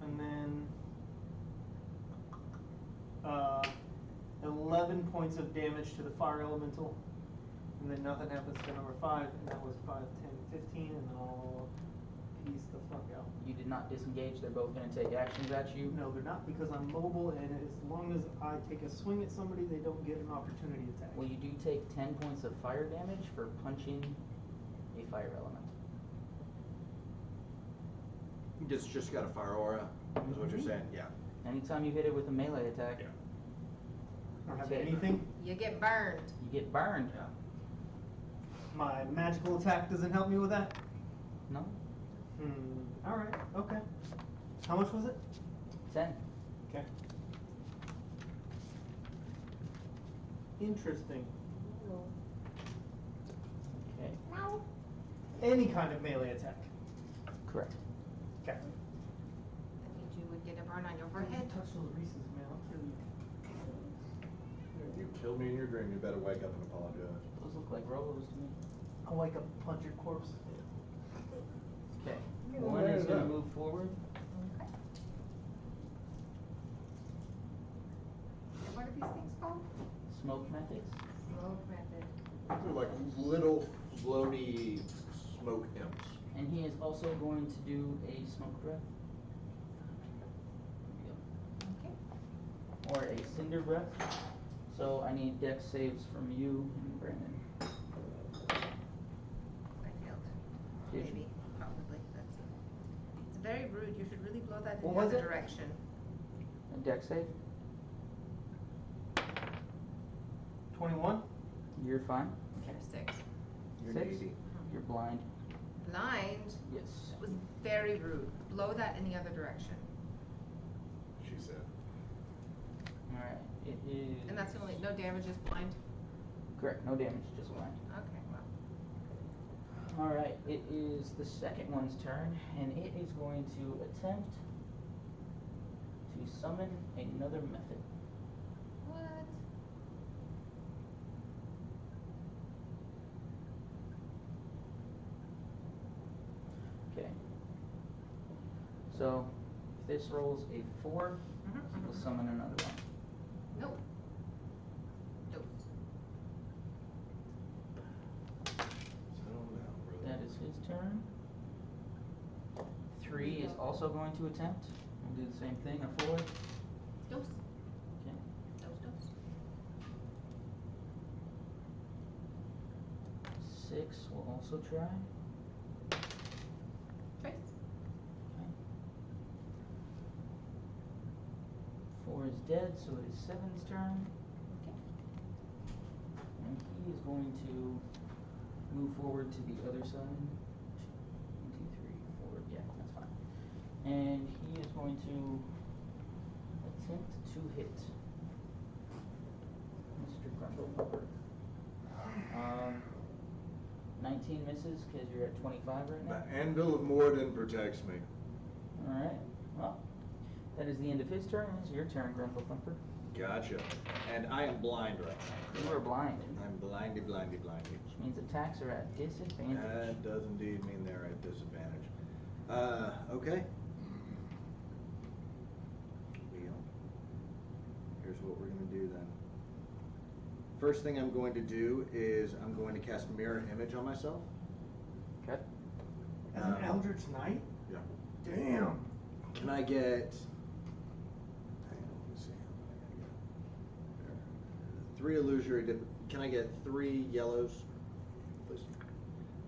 and then 11 points of damage to the fire elemental, and then nothing happens to number 5, and that was 5, 10, 15, and then I'll piece the fuck out. You did not disengage. They're both going to take actions at you. No, they're not, because I'm mobile, and as long as I take a swing at somebody, they don't get an opportunity attack. Well, you do take 10 points of fire damage for punching a fire element. It's just got a fire aura, is what you're saying? Yeah. Anytime you hit it with a melee attack, Yeah. I don't have Okay. anything. You get burned. You get burned. Yeah. My magical attack doesn't help me with that. No? Alright, okay. How much was it? 10. Okay. Interesting. Okay. Any kind of melee attack. Correct. Okay. That means you would get a burn on your forehead. Touch those Reese's, man. I'll kill you. If you kill me in your dream, you better wake up and apologize. Those look like Rolos to me. I'll wake up and punch your corpse. Okay. Yeah, One where is is going to that? move forward. Okay. And what are these things called? Smoke methods. Smoke method. They're like little floaty smoke imps. And he is also going to do a smoke breath. Okay. Or a cinder breath. So I need dex saves from you and Brandon. I failed. Did you? Maybe. Probably. Let's see. It's very rude. You should really blow that in What the was other it? direction. A dex save. 21? You're fine. Okay. 6. You're 6. needy. You're blind. Blind. Yes. That was very rude. Blow that in the other direction. She said. Alright. It is. And that's the only, no damage, just blind? Correct. No damage, just blind. Okay, well. Alright. It is the second one's turn, and it is going to attempt to summon another method. What? Okay. So, if this rolls a 4, he will summon another one. No. No. Settle down, brother. That is his turn. 3 is also going to attempt. We'll do the same thing, a 4. Okay. Dose. Dose. 6 will also try. Trace. Okay. 4 is dead, so it is 7's turn. Okay. And he is going to move forward to the other side. 1, 2, 3, 4. Yeah, that's fine. And he is going to attempt to hit Mr. Grumblepepper. 19 misses because you're at 25 right now. The Anvil of Morden protects me. Alright, well, that is the end of his turn. It's your turn, Grumblepepper. Gotcha. And I am blind right now. You are blind, I'm blindy. which means attacks are at disadvantage. That does indeed mean they're at disadvantage. Okay. Well, here's what we're gonna do then. First thing I'm going to do is I'm going to cast Mirror Image on myself. Okay. As an Eldritch Knight? Yeah. Damn. Can I get? Hang on, let me see. There. 3 illusory. Can I get 3 yellows, please?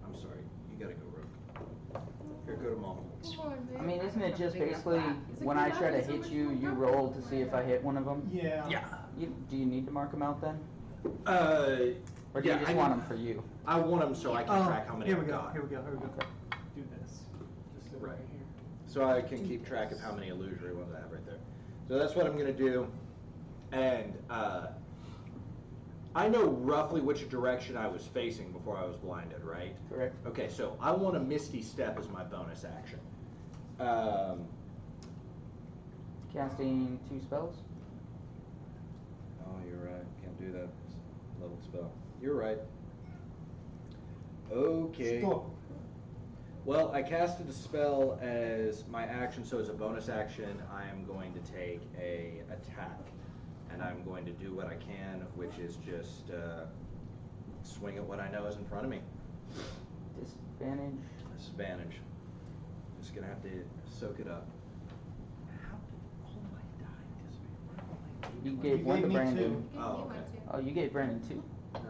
I'm sorry. You gotta go, Rook. Here, go to mom. Come on, man. I mean, isn't don't it have a just big enough basically lap. It's like when your I lap try to is so hit much you, more you comfortable roll to than see if I mine. hit one of them? Yeah. Do you need to mark them out then? Or do Yeah, you just I want need- them for you? I want them so I can track how many Here we I've go. got. Here we go. Okay. Do this. Just sit Right. right here. So I can keep track of how many illusory ones I have right there. So that's what I'm gonna do. And I know roughly which direction I was facing before I was blinded, right? Correct. Okay, so I want a Misty Step as my bonus action. Casting 2 spells? Oh, you're right. Can't do that. It's a leveled spell. You're right. Okay. Stop. Well, I casted a spell as my action, so as a bonus action, I am going to take a attack, and I'm going to do what I can, which is just swing at what I know is in front of me. Disadvantage. Disadvantage. Just gonna have to soak it up. How did all my die disadvantage? You You gave one to gave me Brandon. Give me Oh, one okay. too. Oh, you gave Brandon 2? No.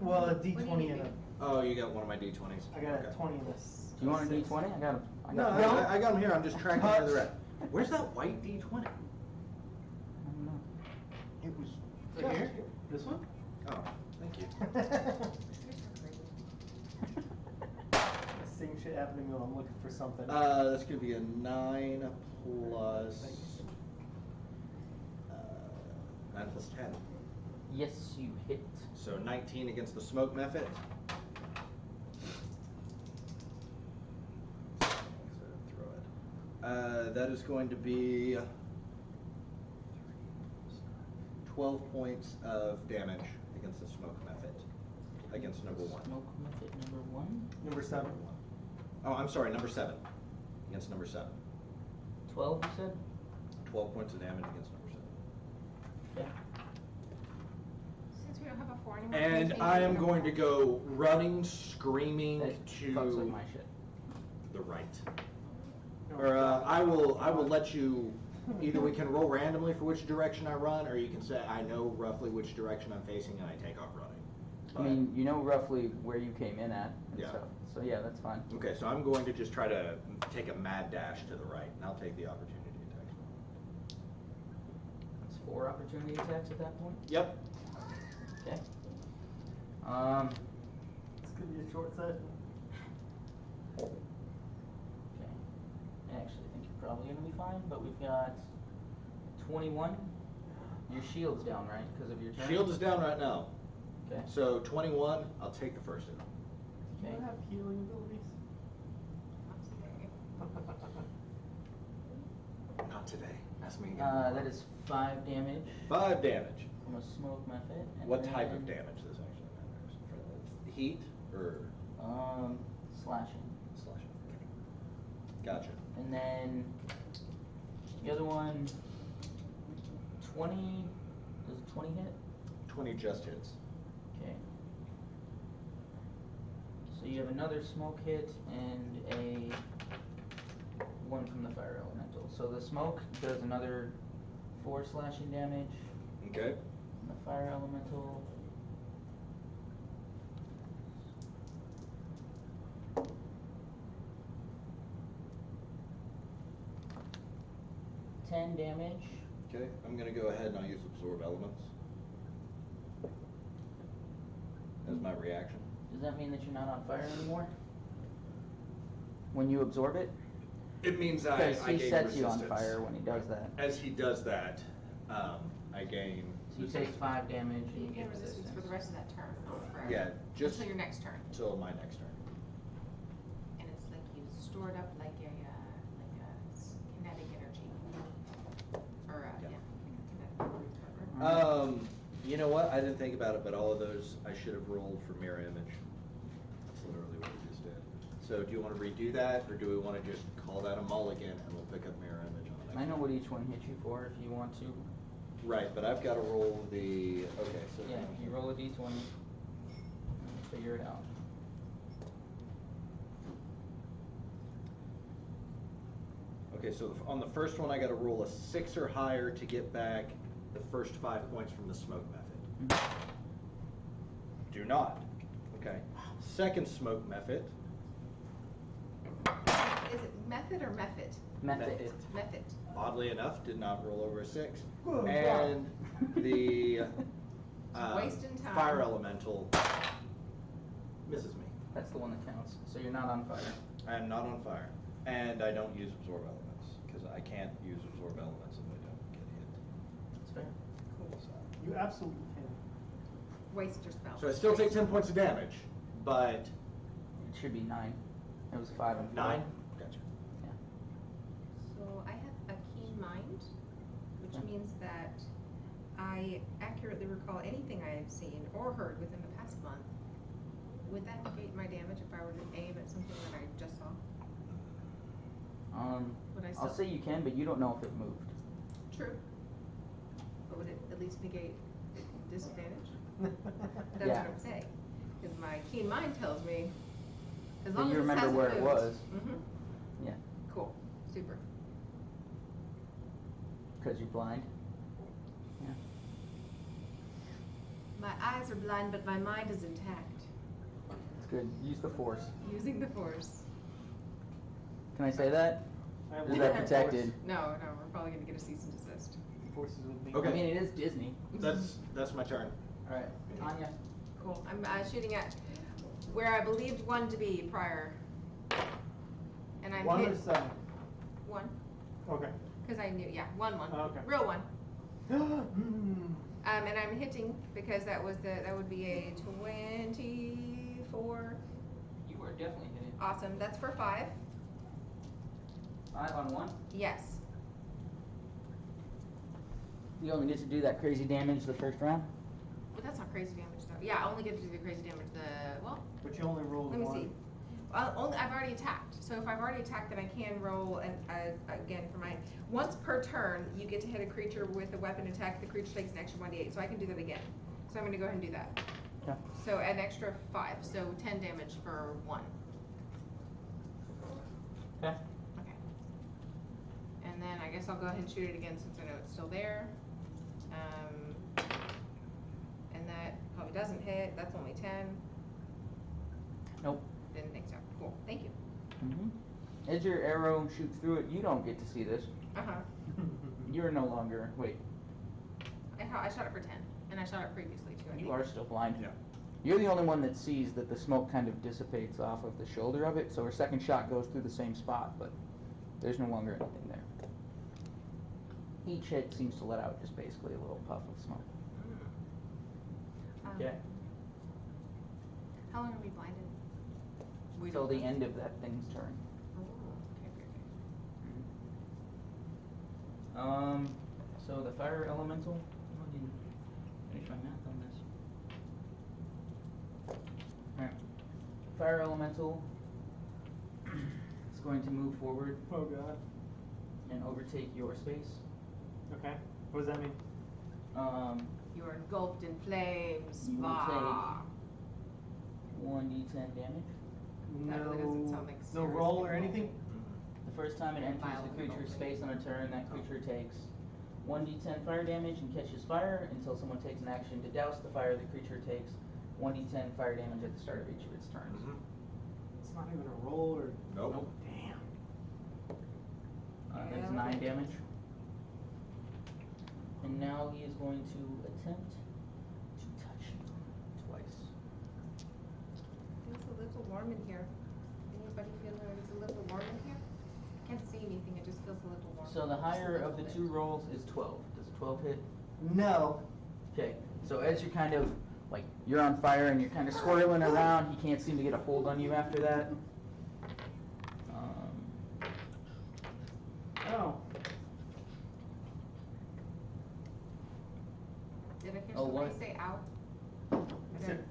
Well, a What do you D20 give and me? a. Oh, you got one of my D20s. I got Okay. a 20 and a. s- Do you want a 6. D20? I got 'em. No, got I got them here. I'm just tracking where Touch. they're at. Where's that white D20? I don't know. It was Right here? Same shit happened to me when I'm looking for something. That's gonna be a 9 plus. 9 plus 10. Yes, you hit. So 19 against the smoke method. So throw it. That is going to be 12 points of damage against the smoke method. Against number 1. Smoke method number 1. Number 7. Oh, I'm sorry, number 7. Against number 7. 12, you said? 12 points of damage against number 7. Okay. Since we don't have a 4 anymore. And can you I change am it? going to go running, screaming That fucks with to my shit. the right. No, Or I will let you, either we can roll randomly for which direction I run, or you can say I know roughly which direction I'm facing and I take off running. I mean, you know roughly where you came in at and Yeah. stuff. So yeah, that's fine. Okay, so I'm going to just try to take a mad dash to the right, and I'll take the opportunity attack. That's 4 opportunity attacks at that point. Yep. Okay. This could be a short session. Okay. I actually think you're probably gonna be fine, but we've got 21. Your shield's down, right? Because of your turn. Shield is down right now. Okay. So 21, I'll take the first hit. Do Okay. you have healing abilities? Not today. Ask me again. That is 5 damage 5 damage. from a smoke method. And What type of then, damage this actually matters? For the heat or Slashing. slashing? Gotcha. And then the other one, 20. Does a 20 hit? 20 just hits. Okay. So you have another smoke hit and a 1 from the fire elemental. So the smoke does another 4 slashing damage. Okay. And the fire elemental. $10 damage. Okay. I'm gonna go ahead and I'll use absorb elements as my reaction. Does that mean that you're not on fire anymore? When you absorb it? It means Because I he gain sets you on resistance. fire when he does that. As he does that, I gain. So you take 5 damage and You you get get resistance for the rest of that turn, not forever. Yeah, just Until your next turn. till my next turn. And it's like you stored up like a kinetic energy. Or, Yeah. kinetic whatever. You know what? I didn't think about it, but all of those I should have rolled for mirror image. That's literally what we just did. So do you want to redo that, or do we want to just call that a mulligan and we'll pick up mirror image on the next I know one? what each one hit you for if you want to. Right, but I've got to roll the, okay, so. Yeah, you roll a d20 and figure it out. Okay, so on the first one, I got to roll a 6 or higher to get back the first 5 points from the smoke method. Mhm. Do not. Okay. Second smoke method. Is it method or method? Method. Method. Oddly enough, did not roll over a 6. Good And the Wasting time. fire elemental misses me. That's the one that counts. So you're not on fire. I am not on fire, and I don't use absorb elements because I can't use absorb elements if I don't get hit. That's fair. Cool. So, You absolutely can. Waste your spell. so I still take 10 points of damage, but It should be 9. It was 5 and 4. 9. Gotcha. Yeah. So I have a keen mind, which Okay. means that I accurately recall anything I have seen or heard within the past month. Would that negate my damage if I were to aim at something that I just saw? Would I I'll still- say you can, but you don't know if it moved. True. But would it at least negate disadvantage? That's Yeah. what I'm saying. Because my keen mind tells me, as But long you as remember where it was. Mm-hmm. Yeah. Cool. Super. Because you're blind. Yeah. My eyes are blind, but my mind is intact. It's good. Use the force. Using the force. Can I say that? I have Is one that more protected? No, we're probably gonna get a cease and desist. Forces with me. Okay. I mean, it is Disney. That's my turn. All right, Tanya. cool. I'm shooting at where I believed one to be prior. And I'm One hit or 7? one. Okay. Because I knew, yeah, one. Okay. Real one. Hmm. And I'm hitting because that would be a 24. You are definitely hitting. Awesome. That's for 5. 5 on 1. Yes. You only get to do that crazy damage the first round. But that's not crazy damage though. Yeah, I only get to do the crazy damage But you only rolled let me 1. see. I've already attacked. So if I've already attacked, then I can roll again for my once per turn. You get to hit a creature with a weapon attack. The creature takes an extra 1d8, so I can do that again. So I'm going to go ahead and do that. Okay. So an extra 5, so 10 damage for 1. Okay. Okay. And then I guess I'll go ahead and shoot it again since I know it's still there. And that probably doesn't hit. That's only 10. Nope. Didn't think so. Cool. Thank you. As your arrow shoots through it, you don't get to see this. Uh-huh. You're no longer. Wait. I shot it for 10, and I shot it previously too. I You think. are still blind. Yeah. You're the only one that sees that the smoke kind of dissipates off of the shoulder of it, so her second shot goes through the same spot, but there's no longer anything there. Each hit seems to let out just basically a little puff of smoke. Okay. How long are we blinded? Until the end of that thing's turn. Oh, okay, So the fire elemental. Let me finish my math on this. Alright. Fire elemental is going to move forward Oh god. and overtake your space. Okay. What does that mean? You are engulfed in flames. You will Bah. 1d10 damage. That really doesn't sound like No serious roll or involvement. anything? The first time it enters the Violent creature's involvement. space on a turn, that creature takes 1d10 fire damage and catches fire until someone takes an action to douse the fire. The creature takes 1d10 fire damage at the start of each of its turns. It's not even a roll or. Nope. Damn. That's 9 damage. And now he is going to attempt to touch you twice. Feels a little warm in here. Anybody feel that it's a little warm in here? Can't see anything. It just feels a little warm. So the Just a higher little of the bit. 2 rolls is 12. Does 12 hit? No. Okay. So as you're kind of like you're on fire and you're kind of swirling around, he can't seem to get a hold on you after that. Oh. Did I hear Oh, somebody what? say ow? That's it.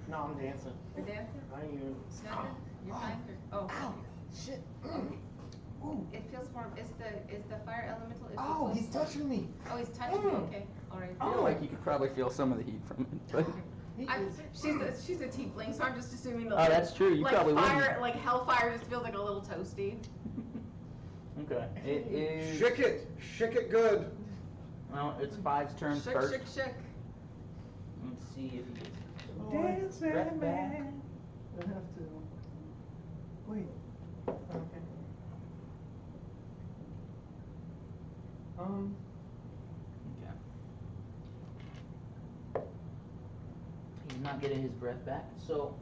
No, I'm dancing. You're dancing? I ain't even. Nothing? You're fine? Oh. Shit. It feels warm. Is the fire elemental? Is Oh, it he's close? touching me. Oh, he's touching me. Okay. All right. I feel like you could probably feel some of the heat from it. But She's a tiefling, so I'm just assuming that. Oh, that's true. You like probably fire, wouldn't. like hellfire, just feels like a little toasty. Okay. It is. Shick it! Shick it good! Well, it's 5's turn Shook, first. shook, shook. Let's see if he gets. Dancing Breath back. man. I have to. Wait. Okay. Okay. He's not getting his breath back, so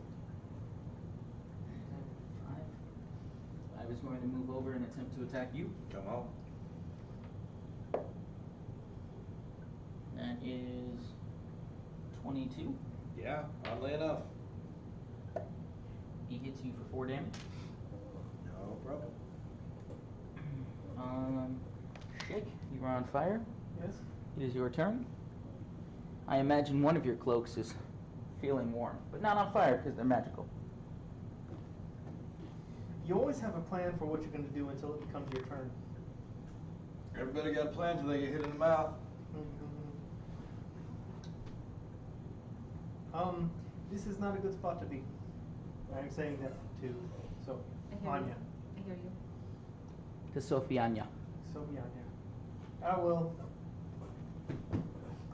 5 is going to move over and attempt to attack you. Come on. That is 22. Yeah, oddly enough. He hits you for 4 damage. No problem. Shake, you are on fire. Yes. It is your turn. I imagine one of your cloaks is feeling warm, but not on fire because they're magical. You always have a plan for what you're going to do until it becomes your turn. Everybody got a plan till they get hit in the mouth. This is not a good spot to be. I'm saying that to I hear Anya. you. I hear you. To Sofianya. Anya. I will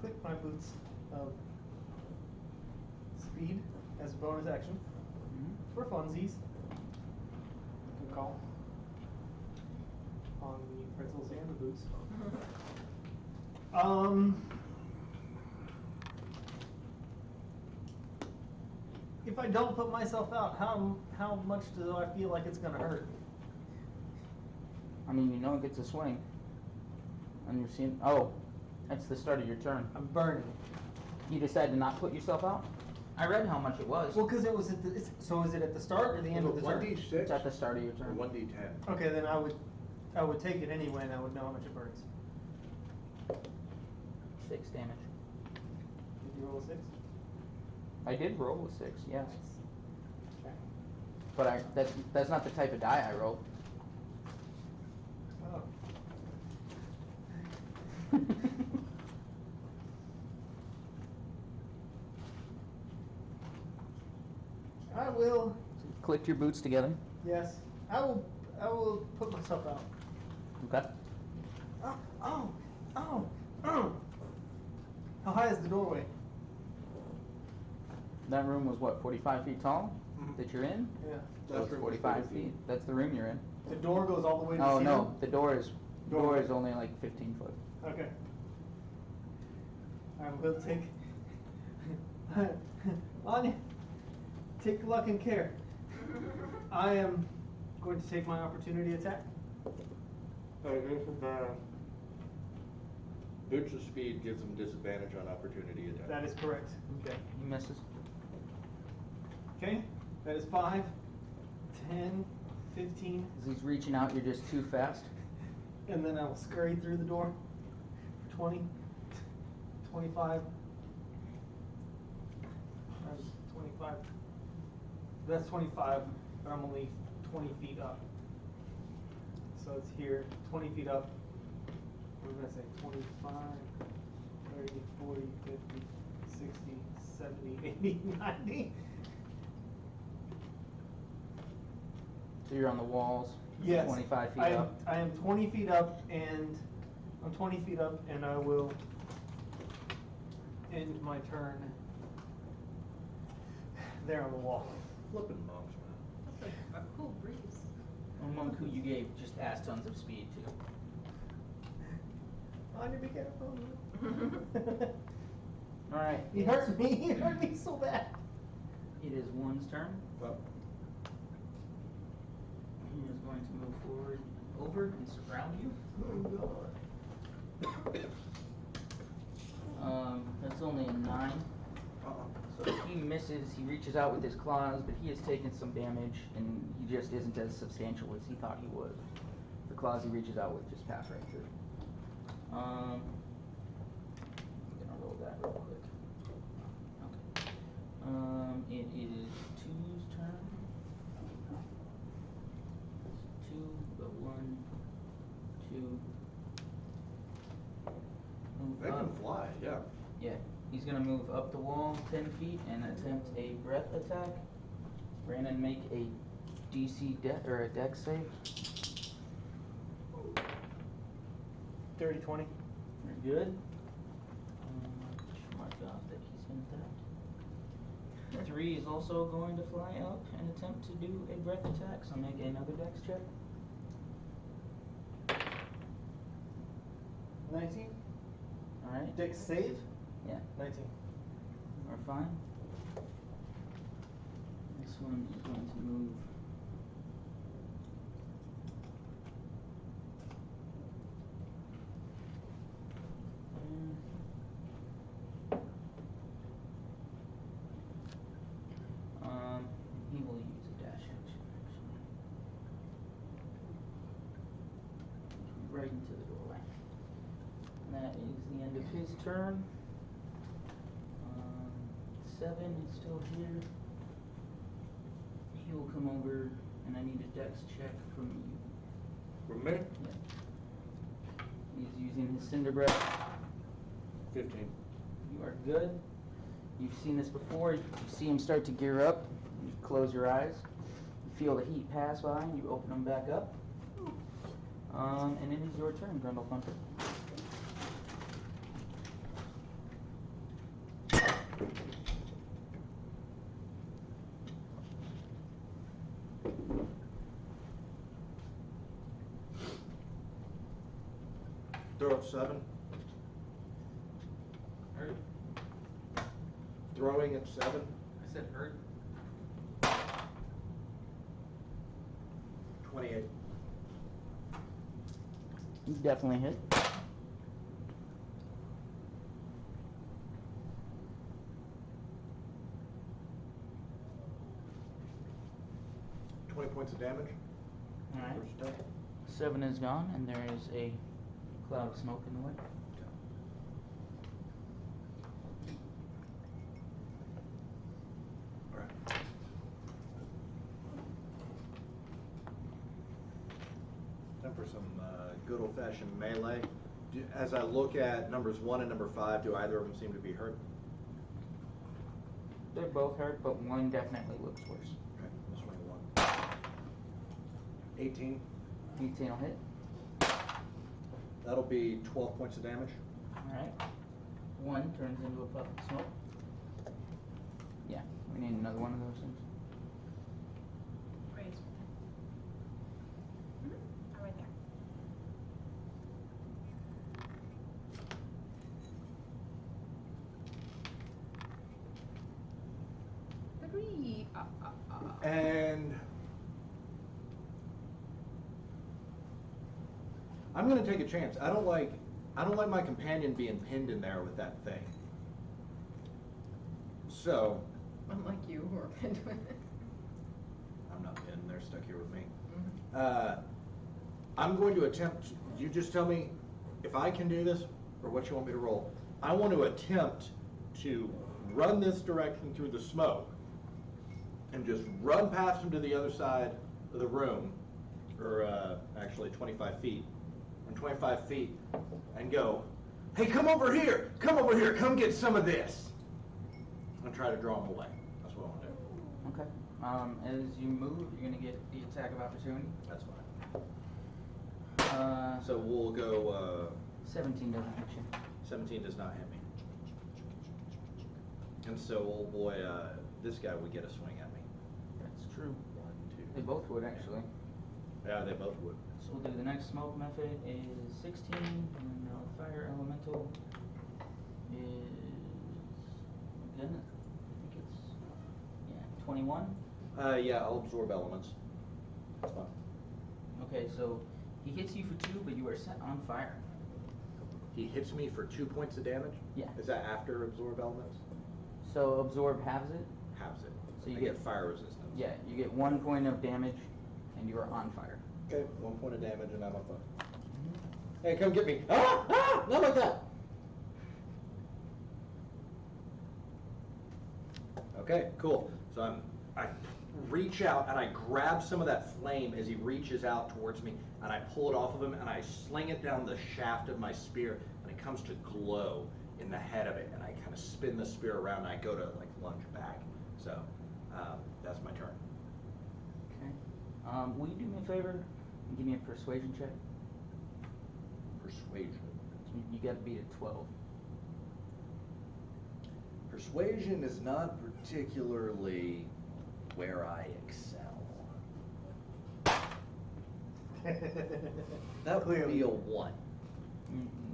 click my boots of speed as a bonus action for funsies. Good call. On the pretzels and the boots. If I don't put myself out, how much do I feel like it's gonna hurt? I mean, you know it gets a swing. And you're seeing, oh, that's the start of your turn. I'm burning. You decide to not put yourself out? I read how much it was. Well, because it was so is it at the start or the end of the turn? 1d6 It's at the start of your or turn. 1d10? Okay, then I would take it anyway, and I would know how much it burns. 6 damage. Did you roll a 6? I did roll a 6, yes. But that's not the type of die I rolled. Oh. I will. Clicked your boots together. Yes, I will put myself out. Okay. Oh, oh, oh, oh. How high is the doorway? That room was what, 45 feet tall that you're in? Yeah. So it's 45 feet. That's the room you're in. The door goes all the way to the Oh ceiling? no, the door is Doorway. only like 15 foot. Okay. I will take. Anya, take luck and care. I am going to take my opportunity attack. Boots of speed gives him disadvantage on opportunity attack. That is correct. Okay. He misses. Okay, that is 5, 10, 15, As he's reaching out, you're just too fast. and then I will scurry through the door for 20, 25. That's 25. That's 25, but I'm only 20 feet up. So it's here, 20 feet up. What was I say? 25, 30, 40, 50, 60, 70, 80, 90. So you're on the walls. Yes. 25 feet I am, up. I am 20 feet up, and I'm 20 feet up, and I will end my turn there on the wall. Flippin' monks, man. That's a cool breeze. A monk who you gave just ass tons of speed to. Anya, be careful. All right. He hurt me. He hurt me so bad. It is one's turn. Well, He is going to move forward over and surround you. Oh God. That's only a 9. So if he misses, he reaches out with his claws, but he has taken some damage, and he just isn't as substantial as he thought he was. The claws he reaches out with just pass right through. I'm gonna roll that real quick. Okay. It is 2's turn. 2, but 1, 2. Move They can up. fly, yeah. Yeah, he's gonna move up the wall 10 feet and attempt a breath attack. Brandon, make a DC or a dex save. 30, 20. Very good. Mark off that he's gonna attack. 3 is also going to fly up and attempt to do a breath attack, so make another dex check. 19. Alright. Dex save. Yeah, 19. you are fine. This one is going to move. He will use a dash action, actually. Right into the doorway. That is the end of his turn. 7 is still here. He will come over, and I need a dex check from you. from me, Yeah. He's using his Cinder Breath. 15. You are good. You've seen this before. You see him start to gear up. You close your eyes. You feel the heat pass by, and you open them back up. And it is your turn, Grundle Hunter. Throw up 7. Hurt? Throwing at 7. I said hurt. 28. You definitely hit. Points of damage. Alright. First attack. 7 is gone, and there is a cloud of smoke in the way. Alright. Time for some good old-fashioned melee. As I look at numbers 1 and number 5, do either of them seem to be hurt? They're both hurt, but one definitely looks worse. Okay, I'll swing 1. 18. 18 will hit. That'll be 12 points of damage. Alright. One turns into a puff of smoke. Yeah, we need another one of those things. Raise. Oh, right there. Agree. And I'm gonna take a chance. I don't like my companion being pinned in there with that thing. So Unlike you, who are pinned with it. I'm not pinned, they're stuck here with me. Mhm. I'm going to attempt, you just tell me if I can do this or what you want me to roll. I want to attempt to run this direction through the smoke and just run past him to the other side of the room, or actually 25 feet. And 25 feet and go, hey, come over here, come get some of this. And try to draw him away. That's what I want to do. Okay. As you move, you're gonna get the attack of opportunity. That's fine. So So we'll go, 17 doesn't hit you. 17 does not hit me. And so, old boy, this guy would get a swing at me. That's true. 1, 2. They both would actually. Yeah, they both would. So we'll do the next smoke method is 16, and then the fire elemental is again. I think it's 21. Yeah, I'll absorb elements. That's fine. Okay, so he hits you for 2, but you are set on fire. He hits me for 2 points of damage? Yeah. Is that after absorb elements? So absorb halves it. Halves it. So you I get fire resistance. Yeah, you get 1 point of damage, and you are on fire. Okay, 1 point of damage and I'm on fire. Hey, come get me. Ah! Ah! Not like that! Okay, cool. So I reach out and I grab some of that flame as he reaches out towards me, and I pull it off of him and I sling it down the shaft of my spear, and it comes to glow in the head of it, and I kind of spin the spear around and I go to like lunge back. So that's my turn. Okay. Will you do me a favor and give me a persuasion check? Persuasion. You got to beat a 12. Persuasion is not particularly where I excel. That would be a 1.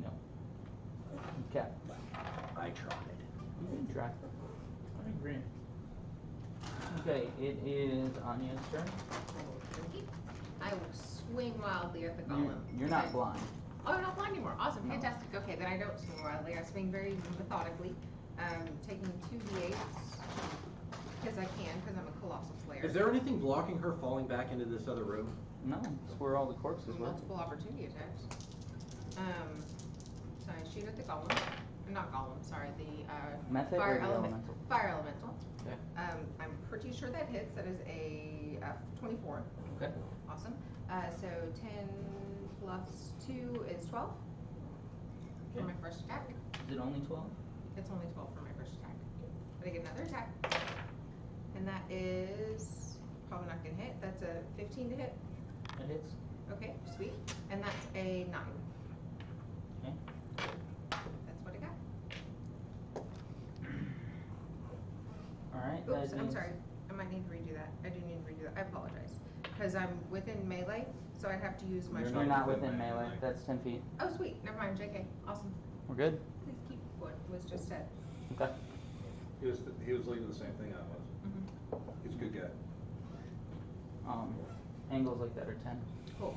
No. Okay. I tried. You can try. I agree. Okay, it is Anya's turn. I will swing wildly at the golem. You're not blind. Oh, you're not blind anymore. Awesome, No. fantastic. Okay, then I don't swing wildly. I swing very methodically, taking 2d8s because I can, because I'm a colossal slayer. Is there anything blocking her falling back into this other room? No, that's where all the corpses were. Multiple opportunity attacks. So I shoot at the golem. Not golem, sorry, the Method or the elemental? Fire elemental. Okay. I'm pretty sure that hits. That is a 24. Okay. Awesome. So 10 plus 2 is 12 for Okay. my first attack. Is it only 12? It's only 12 for my first attack. But I get another attack. And that is probably not going to hit. That's a 15 to hit. It hits. Okay, sweet. And that's a 9. Okay. That's what I got. Alright. Oops, I'm sorry. I might need to redo that. I do need to redo that. I apologize. Because I'm within melee, so I'd have to use my You're short- not within melee. That's 10 feet. Oh, sweet. Never mind. JK. Awesome. We're good? Please keep what was just said. Okay. He was leading the same thing I was. Mm-hmm. He's a good guy. angles like that are 10. Cool.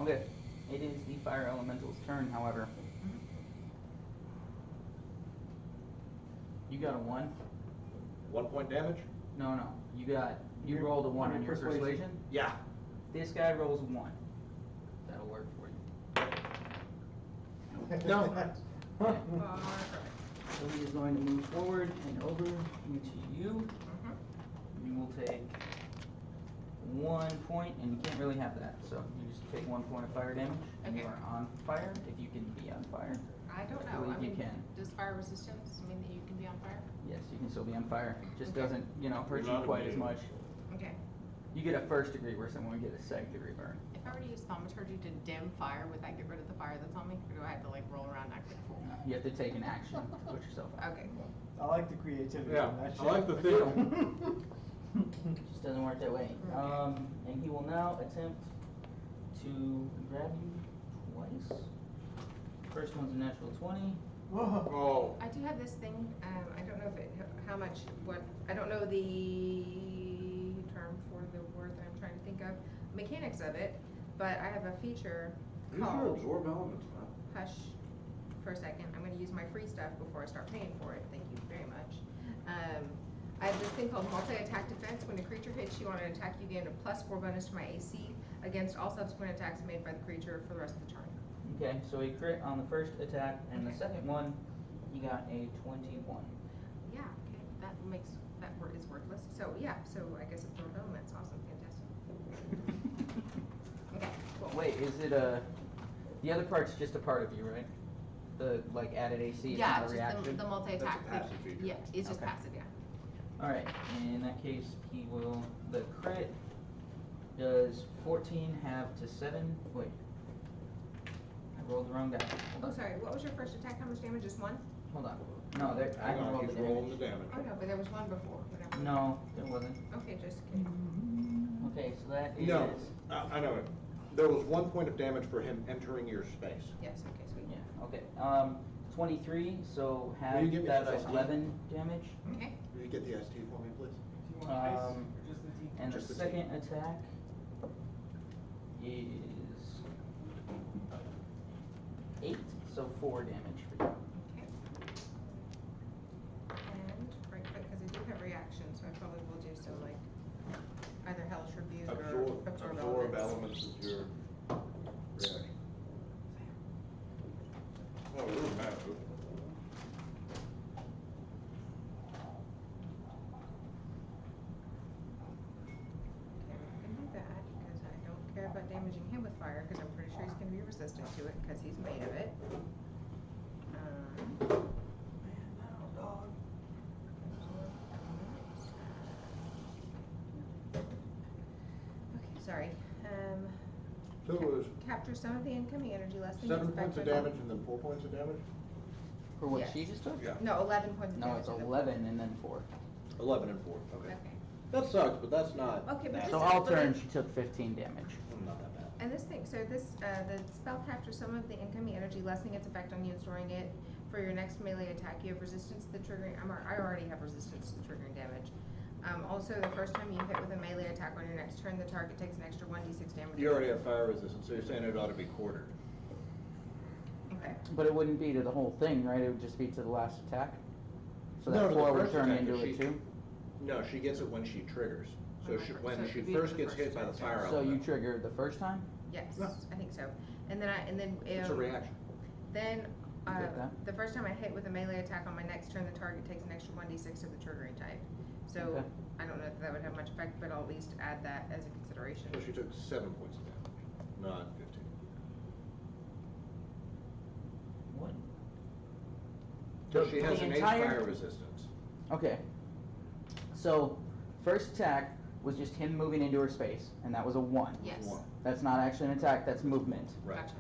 Okay, it is the fire elemental's turn, however. Mhm. You got a 1? 1 point damage? No, you Your- rolled a 1 on on your your persuasion. persuasion. Yeah. This guy rolls a 1. That'll work for you. No. Okay. Alright. So he is going to move forward and over into you. Mhm. You will take 1 point, and you can't really have that, so you just take 1 point of fire damage. And you Okay. are on fire, if you can be on fire. I don't I know, believe I you mean, can. does fire resistance mean that you can be on fire? Yes, you can still be on fire. Just Okay. doesn't, hurt you Not quite as immune. much. Okay. You get a first degree where someone would get a second degree burn. If I were to use thaumaturgy to dim fire, would that get rid of the fire that's on me? Or do I have to like roll around and act like a fool? You have to take an action to put yourself out. Okay, cool. I like the creativity Yeah, in that I like the shit. theater. It just doesn't work that way. Okay. And he will now attempt to grab you twice. First one's a natural 20. Whoa. Oh. I do have this thing, I don't know if it, how much, I don't know the term for the word that I'm trying to think of, mechanics of it, but I have a feature Use your called absorb elements, man. Hush for a second. I'm gonna use my free stuff before I start paying for it. Thank you very much. I have this thing called multi-attack defense. When a creature hits you on an attack, you gain a +4 bonus to my AC against all subsequent attacks made by the creature for the rest of the turn. Okay, so he crit on the first attack, and the Okay. second one, he got a 21. Yeah, okay, that makes, that word is worthless. So yeah, so I guess it's thrown elements. Awesome, fantastic. Okay, cool. Wait, is it the other part's just a part of you, right? The, like, added AC, it's Yeah, not a it's just reaction? the multi-attack. That's a passive feature. Yeah, it's just Okay. passive, yeah. Alright, in that case, he will, the crit does 14 half to 7, wait. I rolled the wrong die. Hold Oh, on. sorry, what was your first attack? How much damage? Just one? Hold on. No, there, I Hang haven't on, rolled he's the rolling the damage. damage. Oh, no, but there was one before, whatever. No, there wasn't. Okay, just kidding. Okay, so that is. No, I know it. There was 1 point of damage for him entering your space. Yes, okay, sweet. Yeah, okay. 23, so Will have you give me that his SD? 11 damage. Okay. Will you get the ST for me, please? Do you want ice or just the tea? And the Just the second attack is 8, so 4 damage for you. Okay. And, right quick, because I do have reactions, so I probably will do so, like, either Hellish Rebuke or Absorb elements is your reaction. Oh, it doesn't matter. Okay, we can do that, because I don't care about damaging him with fire, because I'm pretty sure he's gonna be resistant to it, because he's made of it. Okay, sorry. So it was Capture some of the incoming energy less than 7 you points of expected. damage and then 4 points of damage? For what Yes. she just took? Yeah. No, 11 points of No, damage. it's and then 11 and then 4. 11 and 4, okay. Okay. That sucks, but that's not. Okay, but that this So is- bad. all but turn, it- she took 15 damage. Not that bad. And this thing, so this, the spell captures some of the incoming energy, lessening its effect on you and storing it for your next melee attack. You have resistance to the triggering, I already have resistance to the triggering damage. Also, the first time you hit with a melee attack on your next turn, the target takes an extra 1d6 damage. You already have fire resistance, so you're saying it ought to be quartered. Okay. But it wouldn't be to the whole thing, right? It would just be to the last attack? So No, that to the 4 would first turn attack, into but a she- 2? No, she gets it when she triggers. So Oh, she, so when it she could be first the gets first hit by the attack. fire So you element. trigger the first time? Yes, No. I think so. And then, It's a reaction. Then, get that? the first time I hit with a melee attack on my next turn, the target takes an extra 1d6 of the triggering type. So, Okay. I don't know if that would have much effect, but I'll at least add that as a consideration. So she took 7 points of damage, not 15. What? So she has the an 8 entire- fire resistance. Okay. So, first attack was just him moving into her space, and that was a 1. Yes. 1. That's not actually an attack, that's movement. Right. Gotcha.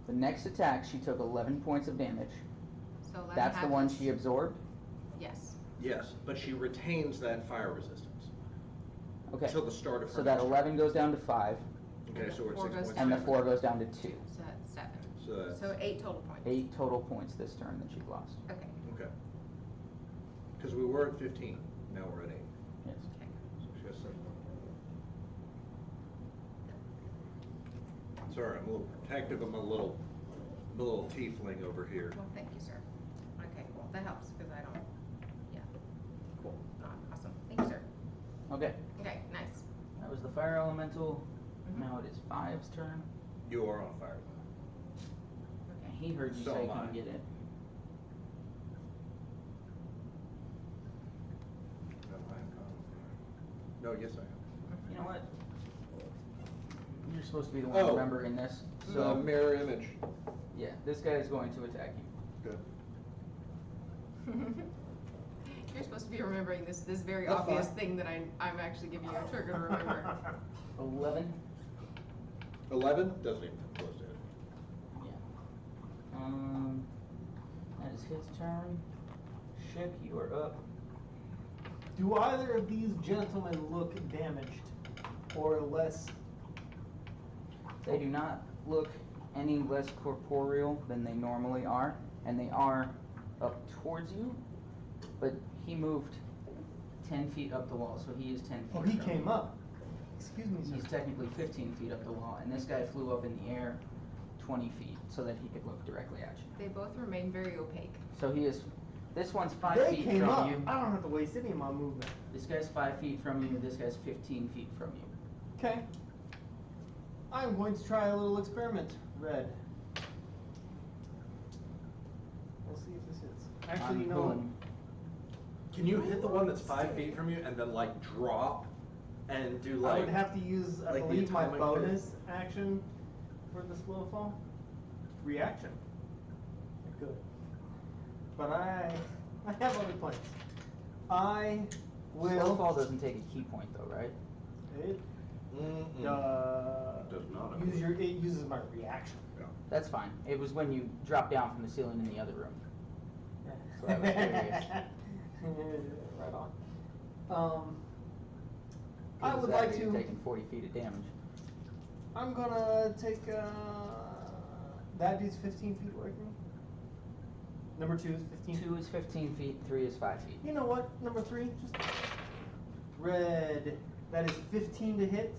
The next attack, she took 11 points of damage. So 11 That's the one happens- she absorbed? Yes. Yes, but she retains that fire resistance. Okay. Until the start of her So that next turn. 11 goes down to 5, Okay, so we're at Four 6 goes points. down and the to 4 goes down to 2. So that's 7. So that's- So 8 total points. 8 total points this turn that she lost. Okay. Okay. Because we were at 15, now we're at 8. Yes. Okay. So she has 7. Sorry, I'm a little protective. I'm a little tiefling over here. Well, thank you, sir. Okay, cool, that helps, because I don't, yeah. Cool, awesome, thank you, sir. Okay, Okay, nice. that was the fire elemental. Mhm. Now it is Five's turn. You are on fire. And he heard you So say am I. come get it. No, I am not on fire. No, yes, I am. You know what? You're supposed to be the one Oh. remembering this. So So, mirror image. yeah, this guy is going to attack you. Good. You're supposed to be remembering this very That's obvious fine. thing that I'm actually giving you a trigger to remember. 11. 11 doesn't even come close to it. Yeah. That is his turn. Shik, you are up. Do either of these gentlemen look damaged or less? They do not look any less corporeal than they normally are, and they are up towards you, but he moved 10 feet up the wall, so he is 10 feet. Oh, he from came you. up. Excuse me, He's sir. technically 15 feet up the wall, and this guy flew up in the air 20 feet so that he could look directly at you. They both remain very opaque. So he is, this one's 5 They feet came from up. you. I don't have to waste any of my movement. This guy's 5 feet from you, this guy's 15 feet from you. Okay. I'm going to try a little experiment. Red. We'll see if this hits. Actually, I'm you know. pulling. Can you hit the one that's 5 feet from you and then like drop and do I like? would have to use, I like the believe, my atomic bonus action for the slow fall. Reaction. Good. But I have other plans. I Slow fall will. doesn't take a key point though, right? It Mm-mm. does not, I use believe. it uses my reaction. Yeah. That's fine. It was when you dropped down from the ceiling in the other room. So I was curious. Right on. I Because would that like way you're to. taking 40 feet of damage. I'm gonna take that dude's 15 feet away from me. Number 2 is 15. 2 is 15 feet, 3 is 5 feet. You know what? Number 3, just red. That is 15 to hit.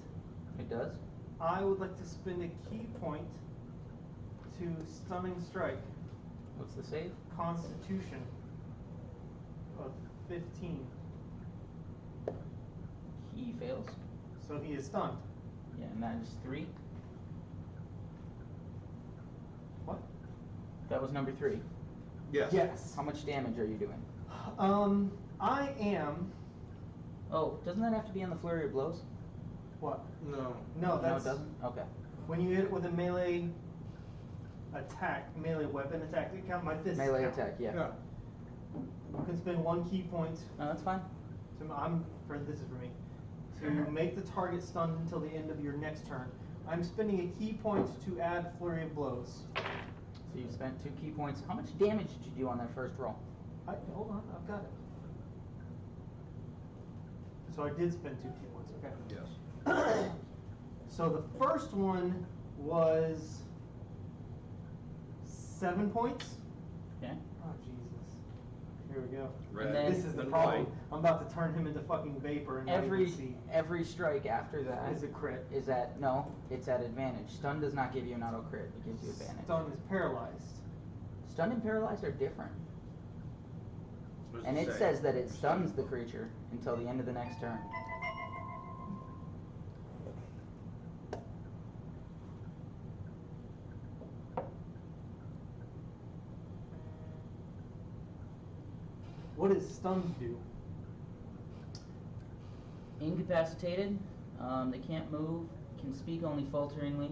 It does. I would like to spend a key point to stunning strike. What's the save? Constitution of 15. He fails. So he is stunned. Yeah, and that is 3. What? That was number 3. Yes. Yes. How much damage are you doing? I am. Oh, doesn't that have to be on the flurry of blows? What? No. No, No, that's it doesn't? Okay. when you hit it with a melee attack, melee weapon attack. It count my fist. Melee attack, yeah. Yeah. You can spend 1 key point. No, that's fine. This is for me. To make the target stunned until the end of your next turn. I'm spending a key point to add flurry of blows. So you spent 2 key points. How much damage did you do on that first roll? Hold on, I've got it. So I did spend 2 key points. Okay. Yes. So the first one was 7 points. Okay. Oh Jesus! Here we go. Red. then- This is the and problem. white. I'm about to turn him into fucking vapor and not even see. Every strike after that Is a crit. is at, no, it's at advantage. Stun does not give you an auto crit, it gives you advantage. Stun is paralyzed. Stun and paralyzed are different. What does And it say? says that it stuns the creature until the end of the next turn. What does stuns do? Incapacitated, they can't move, can speak only falteringly,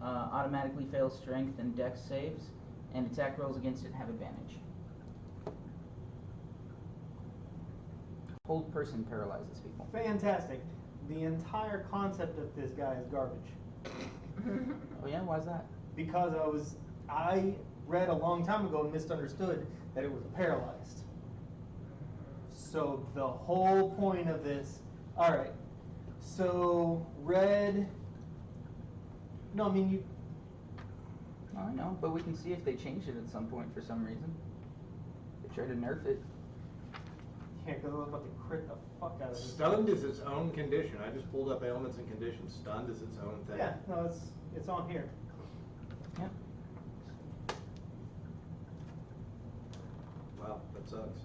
automatically fails strength and dex saves, and attack rolls against it have advantage. Hold person paralyzes people. Fantastic. The entire concept of this guy is garbage. Oh yeah, why's that? Because I read a long time ago and misunderstood that it was paralyzed. So the whole point of this, alright, so red, no, I mean you, I know, but we can see if they changed it at some point for some reason. They tried to nerf it. yeah, because I was about to crit the fuck out of this. Stunned is its own condition. I just pulled up ailments and conditions. Stunned is its own thing. Yeah, no, It's on here. Yep. Wow, that sucks.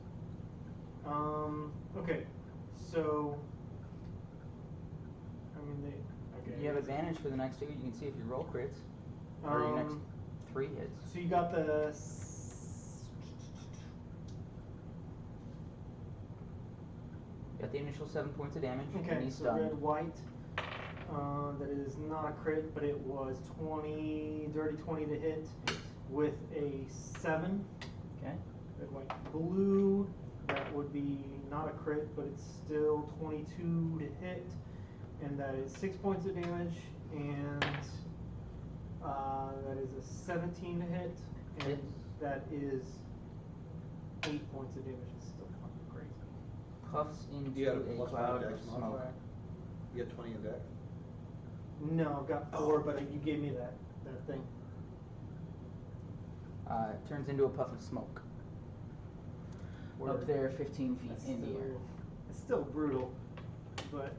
Okay, so, I mean, okay. You have advantage for the next two. You can see if you roll crits. Or your next 3 hits. So you got the Got the initial 7 points of damage. okay, And he's so stunned. red, white. That is not a crit, but it was 20, dirty 20 to hit with a 7. Okay. Red, white, blue. That would be not a crit, but it's still 22 to hit, and that is 6 points of damage, and that is a 17 to hit, and Hits. that is 8 points of damage. It's still fucking crazy. Puffs into You got a a plus cloud 5 of dex smoke. modifier? You get 20 in dex? No, I've got 4, but you gave me that thing. It turns into a puff of smoke. Up Word. there, 15 feet That's in the air. It's still brutal, but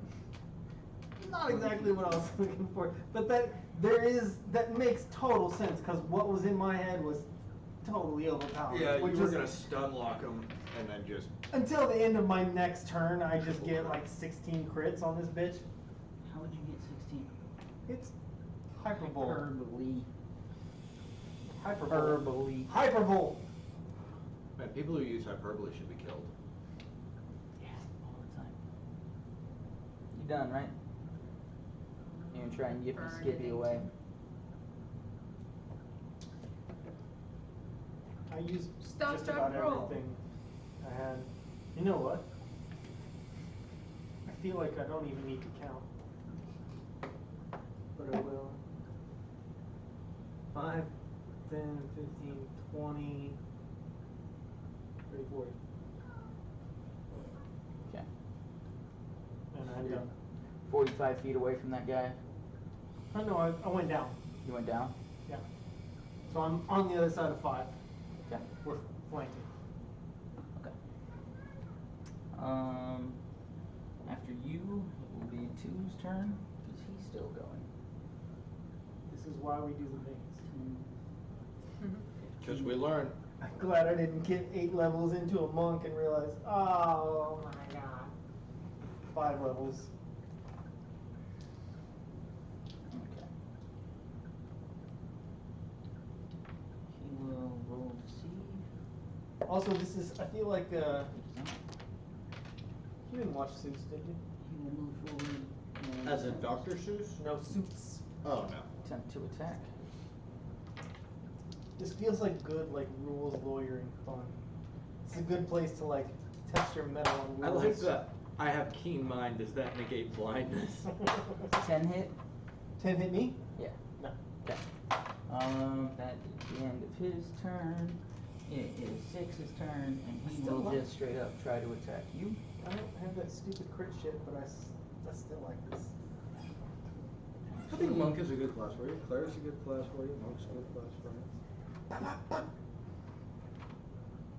not exactly what I was looking for. But that makes total sense, because what was in my head was totally overpowered. Yeah, you which were is- gonna stun lock him and then just. Until the end of my next turn, I just get like 16 crits on this bitch. How would you get 16? It's hyperbole. Hyperbole. Hyperbole. Hyperbole. Man, people who use hyperbole should be killed. Yeah, all the time. You done, right? You gonna try and yippee Burn skippy it away? I used Stop, just stop, about roll. everything I had. You know what? I feel like I don't even need to count. But I will. 5, 10, 15, 20, 30, 40. Okay. And I'm done. 45 feet away from that guy. Oh no, I went down. You went down? Yeah. So I'm on the other side of 5. Okay. We're flanking. Okay. After you, it will be 2's turn, because he's still going. This is why we do the things. 10, Because we learn. I'm glad I didn't get 8 levels into a monk and realize, oh my god. 5 levels. Okay. He will roll to see. Also, this is, I feel like, He does not. you didn't watch Suits, did you? He will move forward. and As in Dr. Seuss? No, Suits. Oh, no. Attempt to attack. This feels like good, like, rules lawyering fun. It's a good place to, like, test your metal on rules. I like that. I have keen mind. Does that negate blindness? 10 hit? 10 hit me? Yeah. No. Okay. That is the end of his turn. It is 6's turn, and he Still will like- just straight up try to attack you. I don't have that stupid crit shit, but I still like this. I think Monk is a good class for you. Cleric's a good class for you. Monk's a good class for you.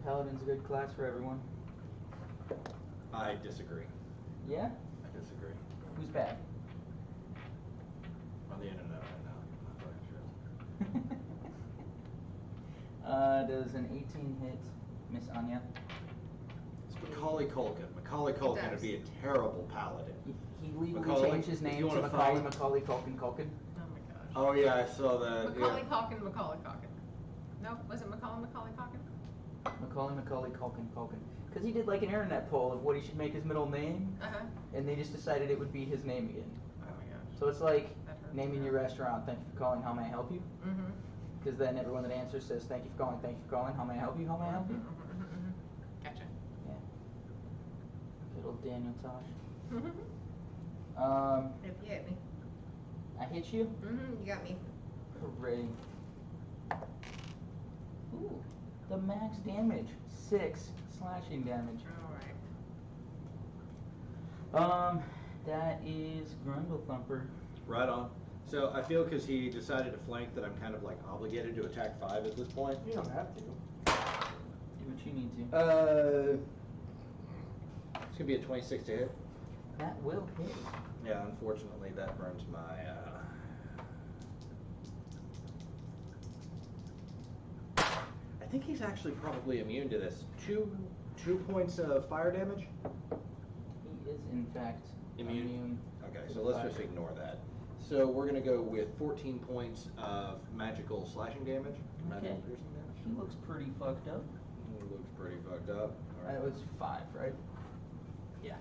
Paladin's a good class for everyone. I disagree. Yeah? I disagree. Who's bad? On the internet right now. I'm not fucking sure. Does an 18 hit Miss Anya? It's Macaulay Culkin. Macaulay Culkin would be a terrible paladin. He legally Macaulay, changed his if name you to wanna Macaulay follow- Macaulay Culkin Culkin. Oh my gosh. Oh yeah, I saw that. Macaulay Yeah. Culkin, Macaulay Culkin. No, was it Macaulay Culkin? Macaulay Macaulay Culkin Culkin. Because he did like an internet poll of what he should make his middle name, Uh-huh. and they just decided it would be his name again. Oh my gosh. So it's like That hurts. naming your restaurant, thank you for calling, how may I help you? Mm-hmm. Because then everyone that answers says, thank you for calling, how may I help you, how may I help you? Gotcha. Yeah. Good old Daniel Tosh. If you hit me. I hit you? Mm-hmm, you got me. Hooray. Ooh, the max damage, 6 slashing damage. Alright. That is Grundle Thumper. Right on. So I feel because he decided to flank that I'm kind of like obligated to attack 5 at this point. You don't have to. Do what you need to. It's gonna be a 26 to hit. That will hit. Yeah, unfortunately that burns my think he's actually probably immune to this. Two points of fire damage? He is in fact Immune? immune. Okay, to so the let's fire. just ignore that. So we're gonna go with 14 points of magical slashing damage. Magical Okay. piercing damage. He looks pretty fucked up. He looks pretty fucked up. All right. It was 5, right? Yeah.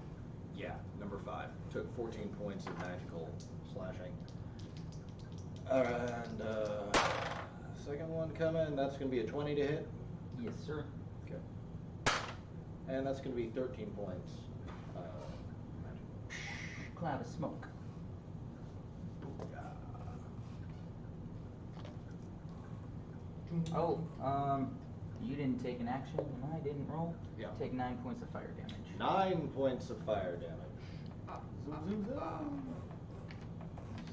Yeah, number 5. Took 14 points of magical slashing. And second one coming, that's gonna be a 20 to hit. Yes, sir. Okay. And that's gonna be 13 points. Magical. Cloud of smoke. Oh, you didn't take an action and I didn't roll. Yeah. Take 9 points of fire damage. 9 points of fire damage. Yes,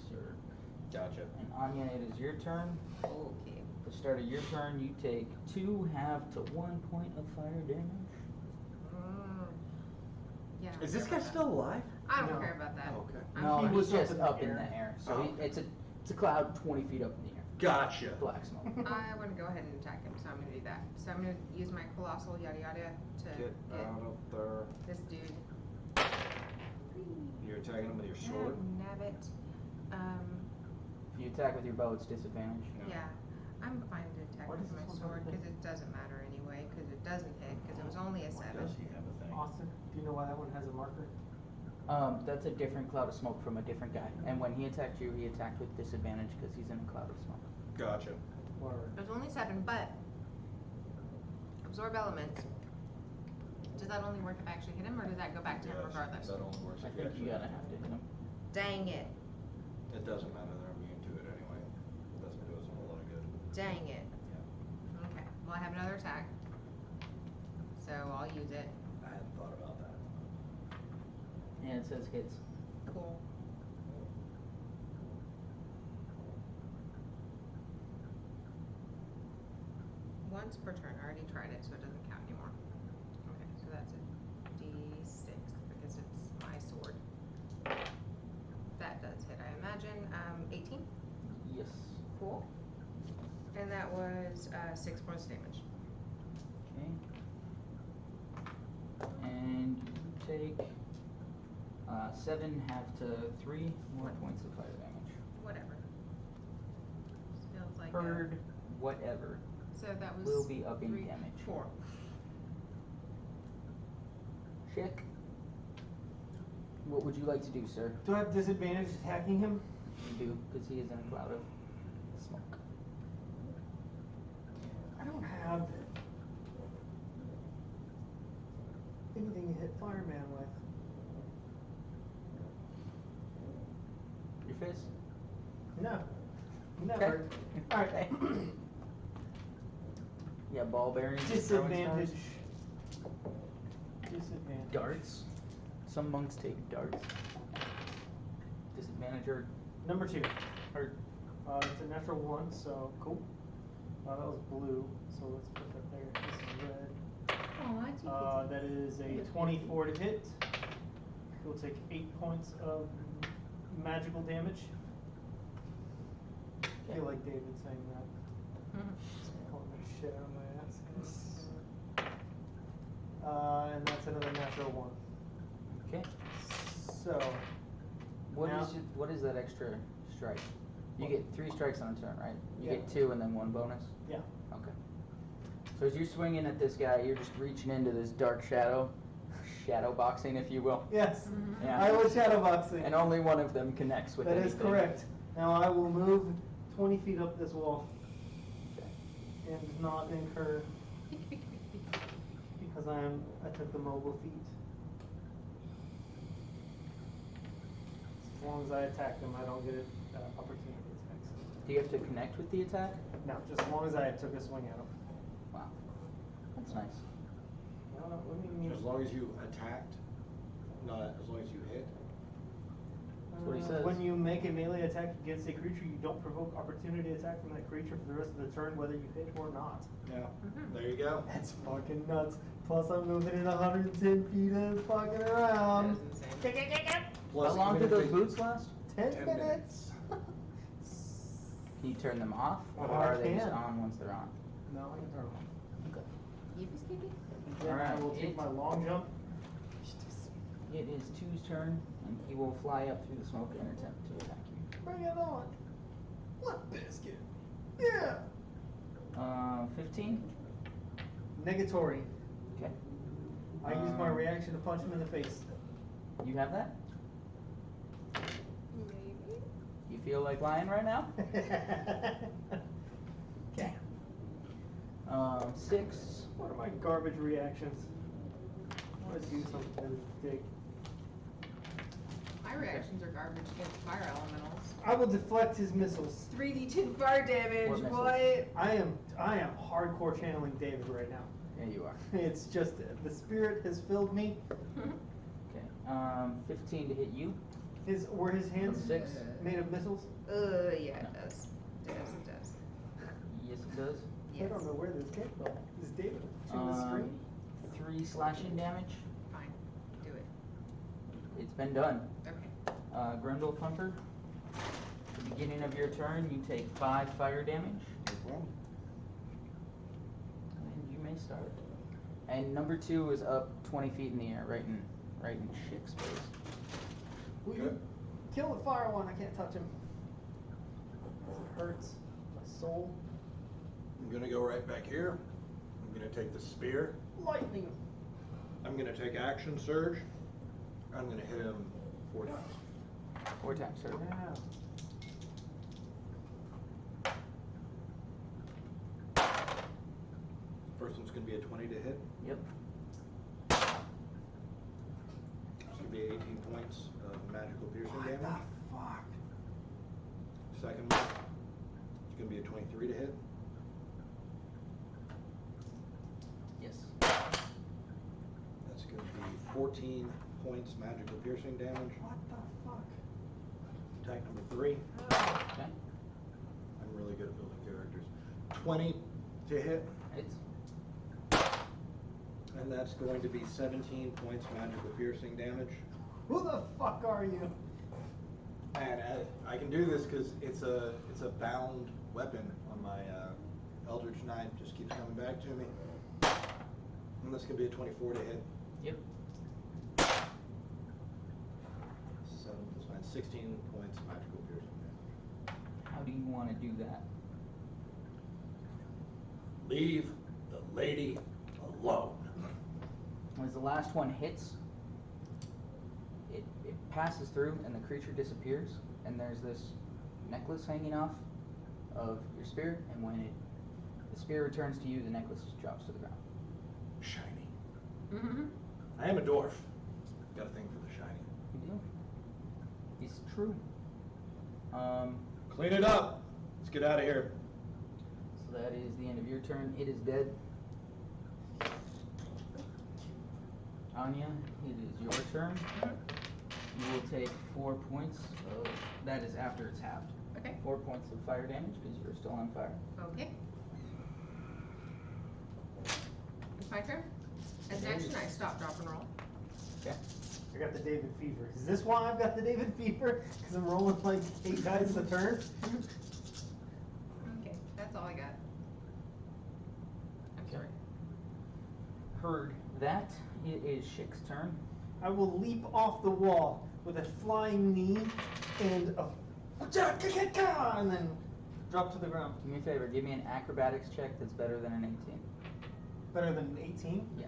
sir. Gotcha. And Anya, it is your turn. Okay. At the start of your turn, you take 2 half to 1 point of fire damage. Yeah. I Is this care guy about still that. alive? I don't No. care about that. Oh, okay. No, He he's was up just in the up in air. the air. So Oh, he, okay. it's a cloud 20 feet up in the air. Gotcha. Black smoke. I want to go ahead and attack him, so I'm going to do that. So I'm going to use my colossal yada yada to Get hit out of there. this dude. You're attacking him with your sword? Nabbit. If you attack with your bow, it's disadvantage. Yeah. I'm fine to attack What with does my this one sword have to because it doesn't matter anyway, because it doesn't hit, because it was only a 7. Does he have a thing? Austin, do you know why that one has a marker? That's a different cloud of smoke from a different guy. And when he attacked you, he attacked with disadvantage because he's in a cloud of smoke. Gotcha. Word. It was only 7, but absorb elements. Does that only work if I actually hit him, or does that go back to him Yes, regardless? That only works I if you think you actually. gotta have to hit him. Dang it. It doesn't matter, they're immune to it anyway. It doesn't do us a whole lot of good. Dang it. Yeah. Okay. Well, I have another attack, so I'll use it. I hadn't thought about that. And it says hits. Cool. Once per turn. I already tried it, so it doesn't count anymore. Okay, so that's a D6 because it's my sword. That does hit, I imagine. 18. Yes. Cool. And that was 6 points damage. Okay. And you take 7 half to 3 more points of fire damage. Whatever. Just feels like Heard whatever. so that was will be up in 3, damage. 4. Check. What would you like to do, sir? Do I have disadvantage attacking him? You do, because he is in a cloud of smoke. I don't have anything to hit Fireman with. Your fist? No. Never. Okay. Alright. Yeah, ball bearings. and throwing Disadvantage. stars. Disadvantage. Darts. Some monks take darts. Disadvantage or Number 2. or It's a natural 1, so cool. That was blue, so let's put that there. This is red. Oh, That is a 24 to hit. He'll take 8 points of magical damage. I feel like David saying that. Just pulling that shit out of my ass. And that's another natural 1. okay. So, Now- What is that extra strike? You What? get 3 strikes on a turn, right? You Yeah. get 2 and then 1 bonus. yeah. Okay. So as you're swinging at this guy, you're just reaching into this dark shadow boxing, if you will. Yes. Yeah. I was shadowboxing. And only one of them connects with That anything. is correct. Now I will move 20 feet up this wall and not incur because I took the mobile feat. As long as I attack them, I don't get opportunity attacks. Do you have to connect with the attack? No, just as long as I took a swing at them. Wow. That's nice. What do you mean? As long as you attacked, not as long as you hit. That's what he says. When you make a melee attack against a creature, you don't provoke opportunity attack from that creature for the rest of the turn, whether you hit or not. Yeah. Mhm. There you go. That's fucking nuts. Plus, I'm moving in 110 feet and fucking around. That is insane. Plus, How long even do if those it- boots last? 10 10 minutes. Can you turn them off? Or I are they just can. on once they're on? No, I can turn them off. will take It- my long jump. It is 2's turn, and he will fly up through the smoke and attempt to attack you. Bring it on. What biscuit? Yeah. 15. Negatory. Okay. I use my reaction to punch him in the face. You have that? Maybe. You feel like lying right now? Okay. 6. What are my garbage reactions? I want to do something to this dick. My reactions are garbage against fire elementals. I will deflect his missiles. 3d10 fire damage, What missiles? what? I am hardcore channeling David right now. Yeah, you are. It's just the spirit has filled me. Okay. 15 to hit you. Were his hands 6. made of missiles? Yeah, it No. does. It does, it does. Yes, it does. I don't know where this came from. Is David to the screen? 3 slashing damage. Fine, do it. It's been done. Okay. Grundle Thumper. At the beginning of your turn, you take 5 fire damage. And you may start. And number 2 is up 20 feet in the air, right in Schick's face. Will you kill the fire one? I can't touch him. It hurts my soul. I'm gonna go right back here. I'm gonna take the spear. Lightning. I'm gonna take action surge. I'm gonna hit him 4 times. 4 times, sir. Yeah. First one's gonna be a 20 to hit. Yep. It's gonna be 18 points of magical piercing What damage. the fuck? Second one, it's gonna be a 23 to hit. Yes. That's gonna be 14 points magical piercing damage. What the fuck? Attack number 3. Okay. I'm really good at building characters. 20 to hit, Hits. and that's going to be 17 points magical piercing damage. Who the fuck are you? And I can do this because it's a bound weapon on my Eldritch Knight. Just keeps coming back to me. And that's gonna be a 24 to hit. Yep. 7 plus 9, 16 points magical piercing damage. How do you want to do that? Leave the lady alone. As the last one hits, it passes through and the creature disappears, and there's this necklace hanging off of your spear, and when the spear returns to you, the necklace drops to the ground. Shiny. Mm-hmm. I am a dwarf. Got a thing for the shiny. You do? It's true. Clean it up. Let's get out of here. So that is the end of your turn. It is dead. Anya, it is your turn. You will take 4 points of, that is after it's halved. Okay. 4 points of fire damage because you're still on fire. Okay. It's my turn. As an action, I stop, drop, and roll. Okay. I got the David fever. Is this why I've got the David fever? Because I'm rolling like 8 dice a turn? Okay, that's all I got. I'm sorry. Heard that. It is Schick's turn. I will leap off the wall with a flying knee and a and then drop to the ground. Do me a favor, give me an acrobatics check that's better than an 18. Better than 18? Yeah.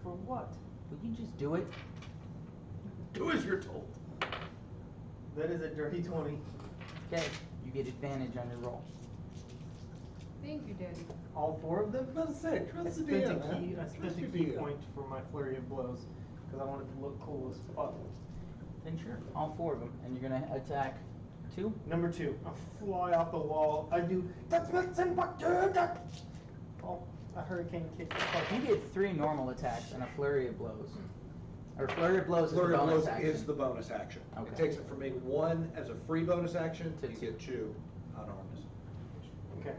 For what? Will you just do it? Do as you're told. That is a dirty 20. Okay. You get advantage on your roll. Thank you, Daddy. All 4 of them? Let's say, I trust the spent DM, a key, man. I spent Trust a your key DM. point for my flurry of blows because I wanted to look cool as fuck. Then sure. All 4 of them. And you're going to attack 2. Number 2, I fly off the wall. I do. Oh, a hurricane kick. You get 3 normal attacks and a flurry of blows. Or flurry of blows Flurry is of the bonus blows action. is the bonus action. Okay. It takes it from being 1 as a free bonus action To to two. get 2 unarmed. Okay.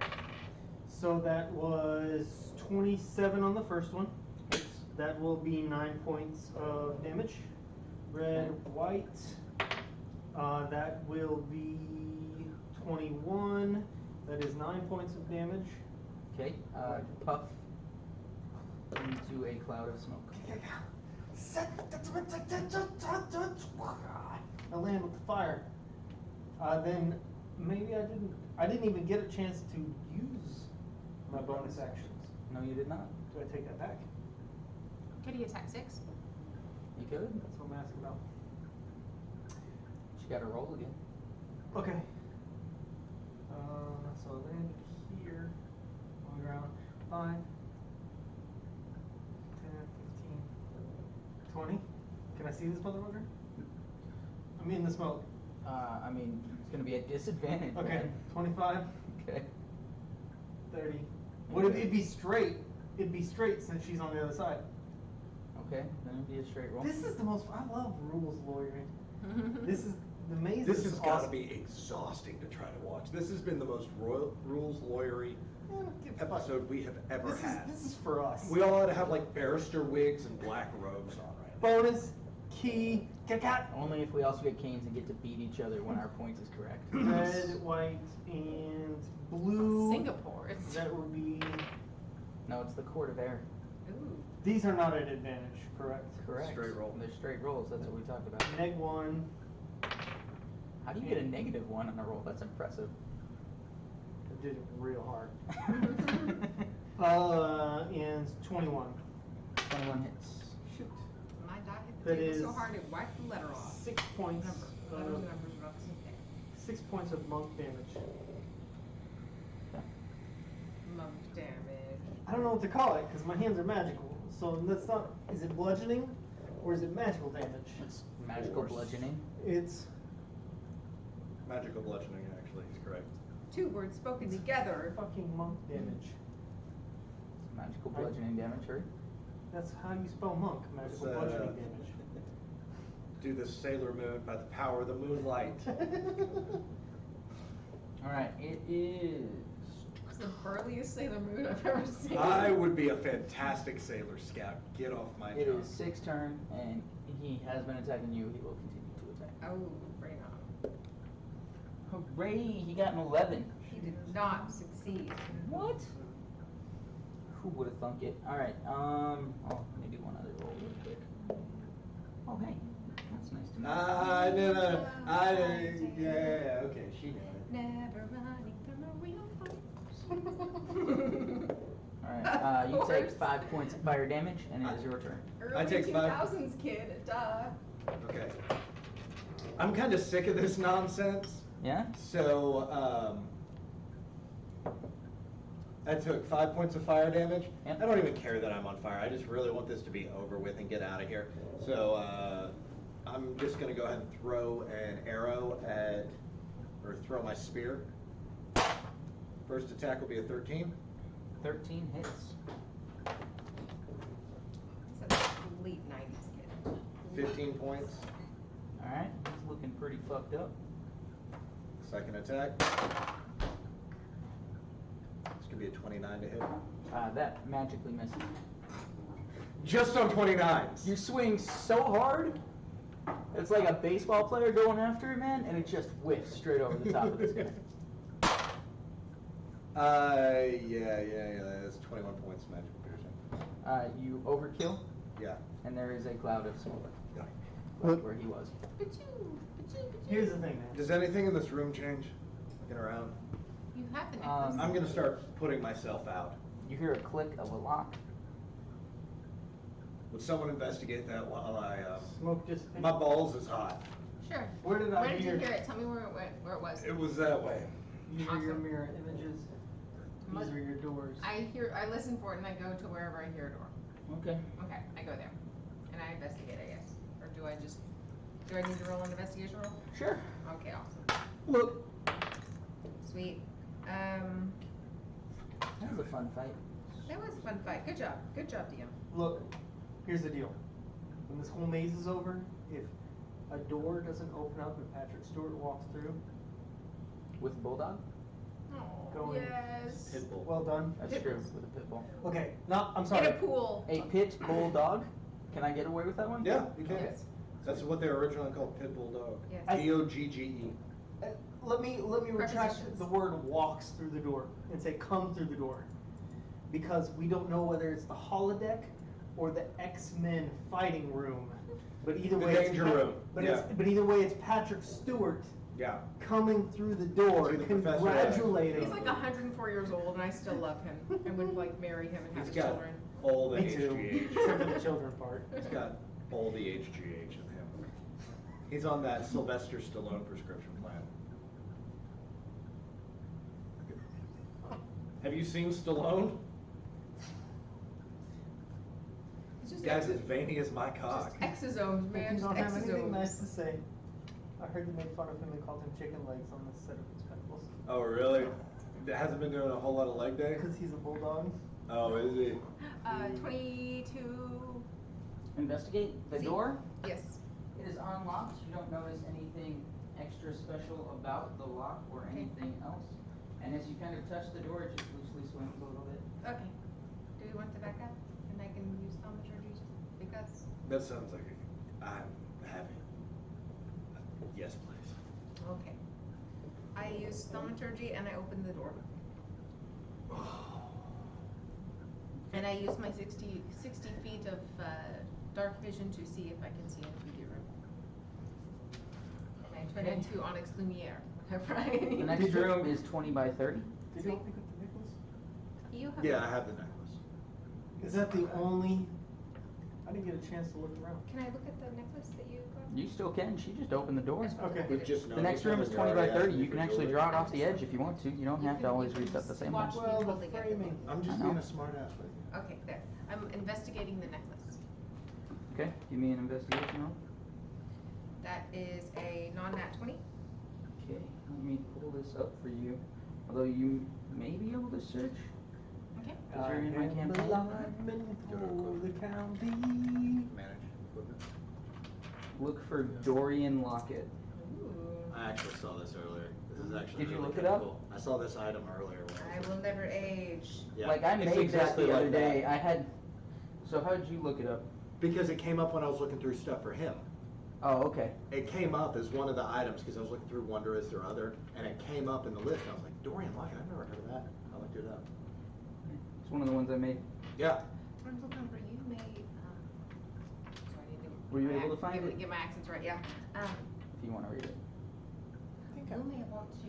So that was 27 on the first one. That will be 9 points of damage. Red, white. That will be 21. That is 9 points of damage. Okay. Puff. into a cloud of smoke. I land with the fire. Then maybe I didn't even get a chance to use my bonus actions. No, you did not. Do I take that back? Could he attack 6? You could. That's what I'm asking about. But you gotta roll again. Okay. So I landed here on the ground. 5, 10, 15, 20. Can I see this motherfucker? I'm in the smoke. I mean, it's gonna be a disadvantage. Okay, man. 25, Okay. 30. Would it'd be straight? It'd be straight since she's on the other side. Okay, then it'd be a straight roll. This is the most. I love rules lawyering. This is the maze. This is has got to awesome. be exhausting to try to watch. This has been the most rules lawyery episode we have ever had. This is for us. We all ought to have like barrister wigs and black robes on right now. Bonus key. Cat. Only if we also get canes and get to beat each other when our points is correct. Red, white, and blue. Singapore. It's That would be. No, it's the court of air. ooh. These are not at advantage, correct? Correct. Straight roll. They're straight rolls. That's what we talked about. -1. How do you get a -1 on a roll? That's impressive. I did it real hard. And 21. 21 hits. Shoot. My die hit That the table so is hard it wiped the letter off. 6 points. Number. Letters and numbers are not the same thing. 6 points of monk damage. Monk damage. I don't know what to call it because my hands are magical. So that's not. Is it bludgeoning or is it magical damage? It's magical Force. bludgeoning. It's Magical bludgeoning, actually, is correct. 2 words spoken together. fucking monk damage. It's magical bludgeoning damage, right? That's how you spell monk. Magical It's, bludgeoning damage. Do the Sailor Moon by the power of the moonlight. All right, it is. It's the burliest Sailor Moon I've ever seen. I would be a fantastic Sailor Scout. Get off my It job. is 6 turn, and he has been attacking you. He will continue to attack. Oh, bring on. Hooray! He got an 11. He did not succeed. What? Who would have thunk it? All right. Oh, let me do one other roll real quick. Oh, hey, that's nice to know. Yeah, okay, she knew it. Never running from a real fight. All right. You Of take course. 5 points of fire damage, and it is your turn. Early I take 5. 2000s kid, duh. Okay. I'm kind of sick of this nonsense. Yeah. So, I took 5 points of fire damage. Yep. I don't even care that I'm on fire. I just really want this to be over with and get out of here. So, I'm just going to go ahead and throw an arrow or throw my spear. First attack will be a 13. 13 hits. It's a complete 90s kid. 15 points. All right. He's looking pretty fucked up. Second attack. It's going to be a 29 to hit. That magically misses. Just on 29s. You swing so hard, it's like a baseball player going after it, man, and it just whiffs straight over the top of this guy. Yeah, that's 21 points of magical piercing. You overkill, Yeah. and there is a cloud of smoke Yeah. right where he was. Here's the thing, man. Does anything in this room change? Looking around. You have the necklace. I'm gonna start putting myself out. You hear a click of a lock. Would someone investigate that while I, Smoke just. my balls is hot. Sure. Where did I Where did you hear- hear it? Tell me where it went, where it was. It was that way. These are your Awesome. mirror images. These are your doors. I listen for it and I go to wherever I hear a door. Okay. Okay, I go there. And I investigate, I guess. Or do I need to roll an investigation roll? Sure. Okay, awesome. Look. Sweet. That was a fun fight. That was a fun fight. Good job, DM. Look, here's the deal. When this whole maze is over, if a door doesn't open up and Patrick Stewart walks through, With a bulldog? Oh, Going- yes. Pitbull. well done. That's Pit true. bulls. With a pit bull. Okay, no, I'm In sorry. a pool. A pit bull dog? Can I get away with that one? Yeah, you can. Okay. That's what they were originally called, pit bull dog. Yes. Dogge. Let me retract Prepositions. the word walks through the door and say come through the door. because we don't know whether it's the holodeck or the X-Men fighting room. But either The way, danger room, But yeah. but either way, it's Patrick Stewart Yeah. coming through the door, To the professor. congratulating. He's like 104 years old, and I still love him, and would like marry him and have He's his got children. all the Me too. HGH. Except for the children part. He's got all the HGH in him. He's on that Sylvester Stallone prescription plan. Have you seen Stallone? It's just Guy's as veiny as my cock. just exosomes, man. If you Just don't have anything exosomes. nice to say, I heard you made fun of him and called him chicken legs on the set of Expendables. Oh, really? Hasn't been doing a whole lot of leg day? Because he's a bulldog. Oh, is he? 22. Investigate the See. door. Yes. It is unlocked. You don't notice anything extra special about the lock or Okay. anything else. And as you kind of touch the door, it just loosely swings a little bit. Okay. Do we want to back up? And I can use thaumaturgy because. That sounds like I'm having. Yes, please. Okay. I use thaumaturgy and I open the door. And I use my 60 feet of dark vision to see if I can see into the room. And I turn Okay. into Onyx Lumiere. Right? The next room is 20 by 30. Did you pick up the necklace? You have. Yeah, I have the necklace. Is that the only? I didn't get a chance to look around. Can I look at the necklace that you got? You still can. She just opened the door. Okay. We've just The known next each room other, is you 20 by already asked 30. me You for can actually jewelry. draw it off the edge if you want to. You don't You have to can- always you can reset the same watch one. me Well, the holding it. framing. I'm just I know. being a smart ass with you. Okay, there. I'm investigating the necklace. Okay, give me an investigation roll. That is a non-nat 20. Okay, let me pull this up for you. Although you may be able to search. Okay. Because you're in my campaign. for the county. Manage equipment. Look for Dorian Locket. Ooh. I actually saw this earlier. This is actually Did you really look it kinda up? cool. I saw this item earlier. When I will never age. Yeah. Like I It's made exactly this the like other that. day. I had. So how did you look it up? Because it came up when I was looking through stuff for him. Oh, okay. It came up as one of the items because I was looking through Wonder Is There Other, and it came up in the list. I was like, Dorian Lockett, I've never heard of that. I looked it up. It's one of the ones I made. Yeah. I'm looking for you made. Sorry, I didn't Were you get my able to ac- find get- it? Get my accents right, yeah. If you want to read it. You may want to.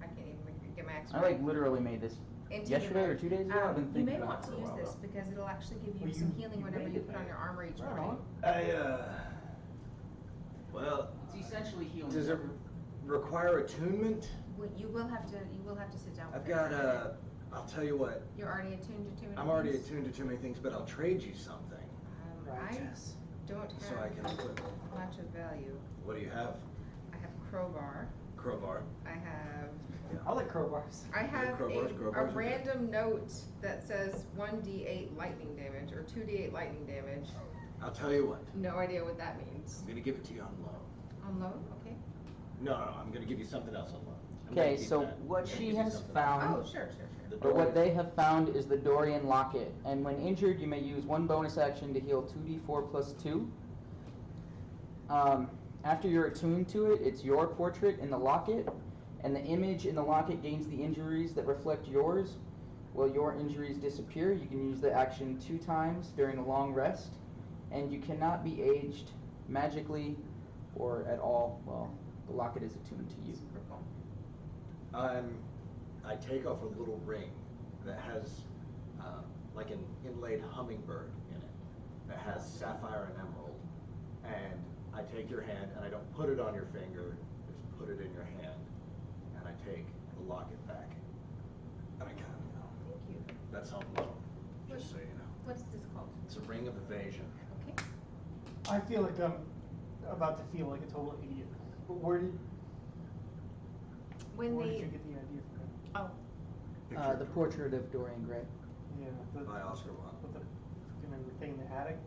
I can't even get my accents I right. like literally made this Into yesterday the- or 2 days ago. I've been You thinking may about want it to for a use while. this though. because it'll actually give you Well, some you healing whenever made you it, put on man. your armor each Right morning. on. Well, It's essentially healing. Does it require attunement? You will have to sit down. with I've it got for a minute. I'll tell you what. You're already attuned to too many I'm already things? attuned to too many things, but I'll trade you something. I don't have So I can put. much of value. what do you have? I have crowbar. Crowbar. I have I like crowbars. I have crowbars, a crowbars are good. random note that says 1d8 lightning damage or 2d8 lightning damage. I'll tell you what. No idea what that means. I'm gonna give it to you on loan. On loan? Okay. No, I'm gonna give you something else on loan. I'm gonna Okay, keep so that. what I'm gonna she give you has something found. Oh, sure. Or what they have found is the Dorian Locket, and when injured, you may use one bonus action to heal 2d4 plus 2. After you're attuned to it, it's your portrait in the locket, and the image in the locket gains the injuries that reflect yours. While your injuries disappear, you can use the action 2 times during a long rest, and you cannot be aged magically or at all. Well, the locket is attuned to you. Super cool. I take off a little ring that has like an inlaid hummingbird in it that has sapphire and emerald, and I take your hand and I don't put it on your finger, just put it in your hand, and I take the locket back, and I kind of go. Thank you. That's on loan, just so you know. What's this called? It's a ring of evasion. Okay. I feel like I'm about to feel like a total idiot. But where did When you the get the idea from that? oh The portrait of Dorian Gray. Yeah, By Oscar Wilde. with the fucking thing in the attic.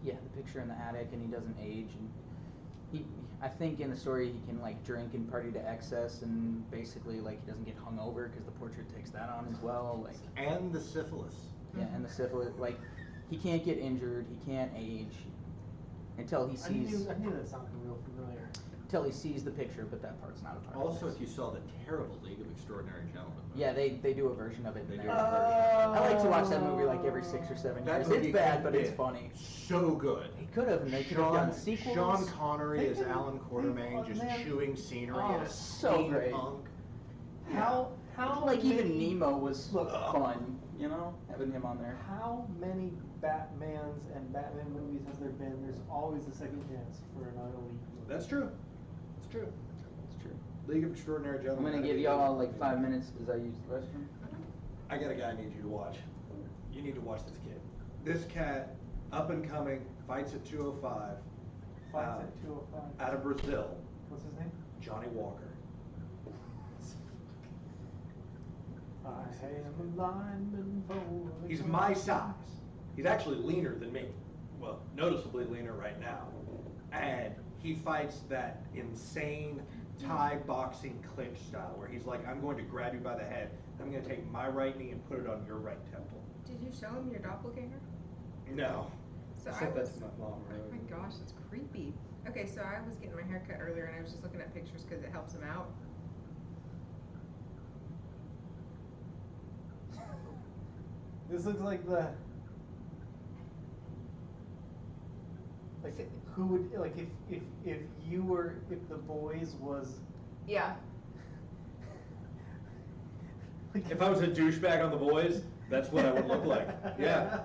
Yeah, the picture in the attic, and he doesn't age, and I think in the story he can like drink and party to excess, and basically like he doesn't get hung over because the portrait takes that on as well. Like And the syphilis. yeah, and the syphilis, like he can't get injured, he can't age until he I sees knew that sounded real familiar. until he sees the picture, but that part's not a part Also, of if this. you saw the terrible League of Extraordinary Gentlemen. Yeah, they do a version of it They in do there. a version. I like to watch that movie like every 6 or 7 That years. movie It's bad, could've but it's been funny. So good. He could have, and they could have done sequels. Sean Connery They as can- Alan Quartermain, oh, just man. chewing scenery Oh, in a so great. steampunk. How Like even many- Nemo was Look. fun, you know, having him on there. How many Batmans and Batman movies has there been? There's always a second chance for another lead. That's true. It's true. It's true. League of Extraordinary I'm Gentlemen. gonna give y'all like 5 minutes as I use the restroom. I got a guy I need you to watch. You need to watch this kid. This cat, up and coming, fights at 205. Fights at 205. Out of Brazil, What's his name? Johnny Walker. I am a lineman for. He's my size. He's actually leaner than me. Well, noticeably leaner right now. And he fights that insane Thai boxing clinch style where he's like, I'm going to grab you by the head. I'm going to take my right knee and put it on your right temple. Did you show him your doppelganger? No. So I I sent was, that to my mom. oh my gosh, it's creepy. Okay, so I was getting my hair cut earlier and I was just looking at pictures because it helps him out. This looks like the. Like who would like if you were if the boys was. Yeah. Like, If I was a douchebag on The Boys, that's what I would look like. Yeah.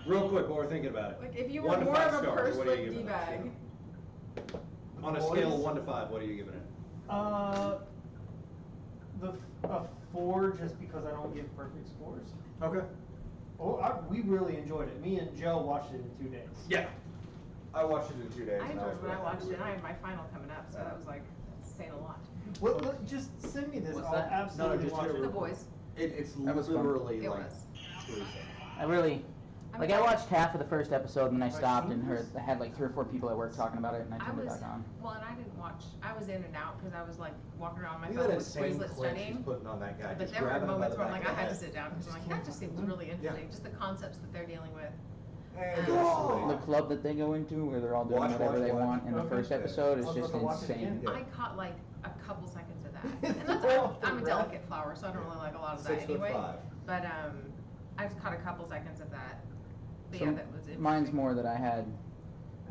Real quick, while we're thinking about it. Like if you were 1 to more 5 of a stars, purse what are you foot giving that D-bag. show? On a scale of 1 to 5, what are you giving it? A 4 just because I don't give perfect scores. Okay. We really enjoyed it. Me and Joe watched it in 2 days. Yeah. I watched it in 2 days. I and enjoyed was when I really watched happy it. with I had my final coming up, so that was like saying a lot. What, just send me this. What's I'll that? absolutely just watch hit it. it The real quick. boys. It's That was fun. literally It like was. seriously. I really, I like mean, I I- watched half of the first episode and then I Have I stopped seen and this? I had like 3 or 4 people at work talking about it and I I turned it was, back on. well, and I didn't watch, I was in and out because I was like walking around my Look phone at that with insane Quizlet clinch he's studying. putting on that guy. But just there were grabbing him by moments the where I'm back like, of I the had to head. sit down because I'm like, that just seems really interesting, just the concepts that they're dealing with. And Oh. The club that they go into where they're all doing Watch, whatever watch, they watch. want in the Okay. first episode is I'll just have to watch it insane. again. Yeah. I caught like a couple seconds of that. It's And that's, off the I'm a rack. delicate flower, so I don't really like a lot of that 6'5". anyway. But I just caught a couple seconds of that. But So yeah, that was interesting. mine's more that I had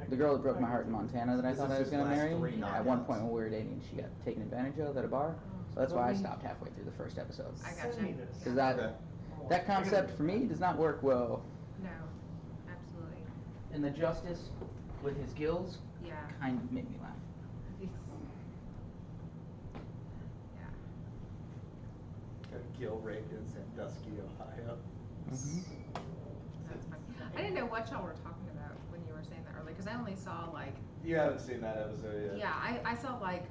the girl that broke my heart in Montana that I This thought is I was his gonna last marry. 3 At one knockouts. point when we were dating, she got taken advantage of at a bar. So that's why I stopped halfway through the first episode. I got Send me you. this. Because that Okay. that concept for me does not work well. No, absolutely. And the justice with his gills Yeah. kind of made me laugh. Yeah. Gil raped in Sandusky, Ohio. That's funny. I didn't know what y'all were talking about when you were saying that earlier, because I only saw like, You haven't seen that episode yet. yeah, I saw like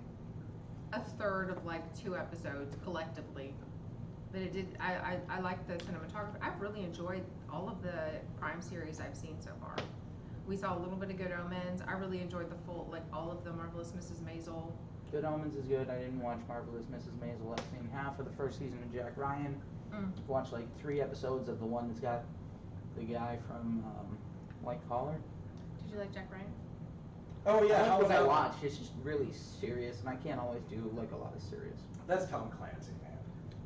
a third of like 2 episodes collectively. But it did, I like the cinematography. I've really enjoyed all of the Prime series I've seen so far. We saw a little bit of Good Omens. I really enjoyed the full, like all of the Marvelous Mrs. Maisel. Good Omens is good. I didn't watch Marvelous Mrs. Maisel. I've seen half of the first season of Jack Ryan. I've watched like 3 episodes of the one that's got the guy from White Collar. Did you like Jack Ryan? Oh yeah, I how like was what I that? watched. It's just really serious, and I can't always do like a lot of serious. That's Tom Clancy, man.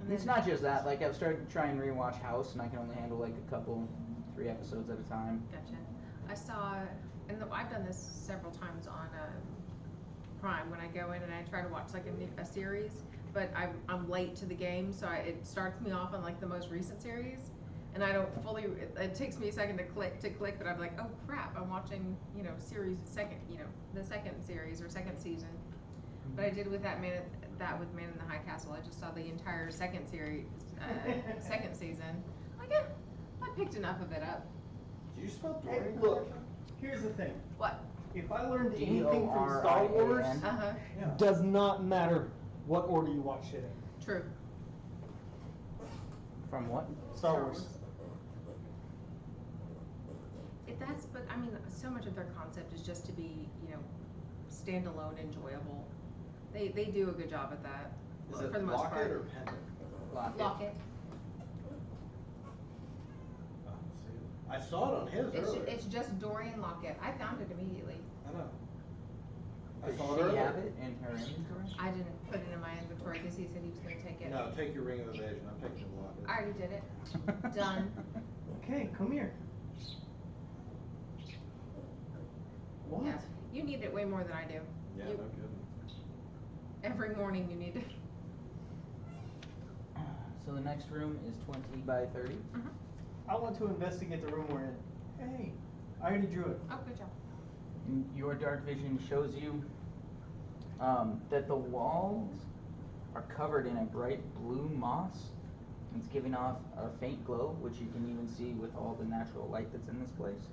And It's then- not just that. Like I've started to try and rewatch House, and I can only handle like a couple, 3 episodes at a time. Gotcha. I saw, and I've done this several times on Prime when I go in and I try to watch like a series, but I'm late to the game, so it starts me off on like the most recent series, and I don't fully. It takes me a second to click, but I'm like, oh crap, I'm watching series second, the second series or second season. But I did with that with Man in the High Castle. I just saw the entire second series, second season. Like, yeah, I picked enough of it up. Did you spell Hey, Dory? look, here's the thing. What? If I learned anything from Star D-O-R-I-A-N. Wars, Uh-huh. does not matter what order you watch it in. True. From what? Star Wars. But I mean, so much of their concept is just to be, standalone, enjoyable. They do a good job at that, Is for it the most Locket part. or Pendant? Locket. Locket. Oh, see, I saw it on his earlier. It's just Dorian Lockett. I found it immediately. I know. I Does saw it she earlier. have it in her inventory? I didn't put it in my inventory because he said he was gonna take it. No, take your ring of evasion. I'm taking the locket. I already did it. Done. Okay, come here. What? Yeah. You need it way more than I do. Yeah, You- no kidding. Every morning you need it. So the next room is 20 by 30. I want to investigate the room we're in. Hey, I already drew it. Oh, good job. Your dark vision shows you that the walls are covered in a bright blue moss. It's giving off a faint glow, which you can even see with all the natural light that's in this place.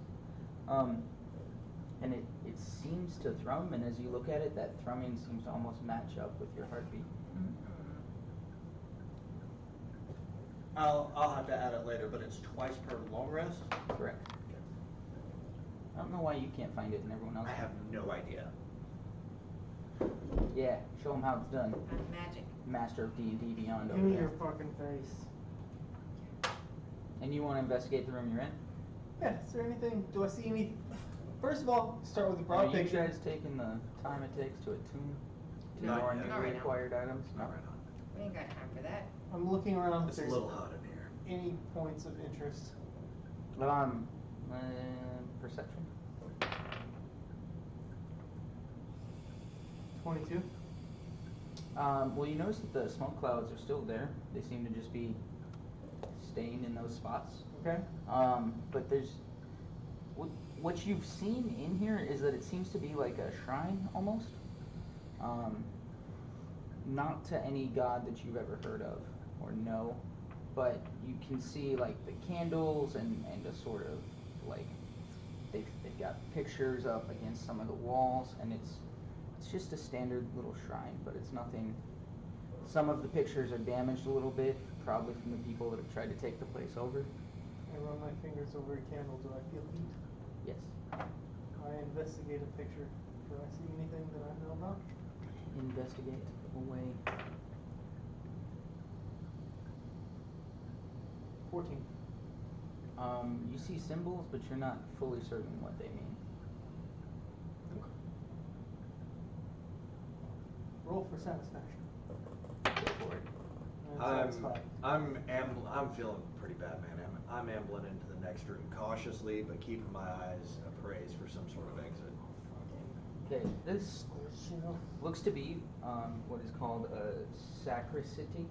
And it seems to thrum, and as you look at it, that thrumming seems to almost match up with your heartbeat. I'll have to add it later, but it's twice per long rest. Correct. I don't know why you can't find it and everyone else I can. have no idea. Yeah, show them how it's done. Magic. Master of D&D Beyond Give over me there. your fucking face. And you want to investigate the room you're in? Yeah, is there anything? Do I see any? First of all, start with the Are broad you picture. guys taking the time it takes to attune to Not your yet. Not right newly now. acquired items? Not right on. We ain't got time for that. I'm looking around if It's a there's little hot in here. any points of interest. Perception. 22. Well, you notice that the smoke clouds are still there. They seem to just be staying in those spots. Okay. But there's what you've seen in here is that it seems to be like a shrine almost. Not to any god that you've ever heard of or know, but you can see like the candles and a sort of like they've got pictures up against some of the walls, and it's just a standard little shrine, but it's nothing. Some of the pictures are damaged a little bit, probably from the people that have tried to take the place over. I run my fingers over a candle. Do I feel heat? Yes. I investigate a picture. Do I see anything that I know about? Investigate away. 14. You see symbols, but you're not fully certain what they mean. Roll for satisfaction. Go for it. I'm satisfied. I'm feeling pretty bad, man. I'm ambling into the next room cautiously, but keeping my eyes appraised for some sort of exit. Okay, this looks to be what is called a sacristy.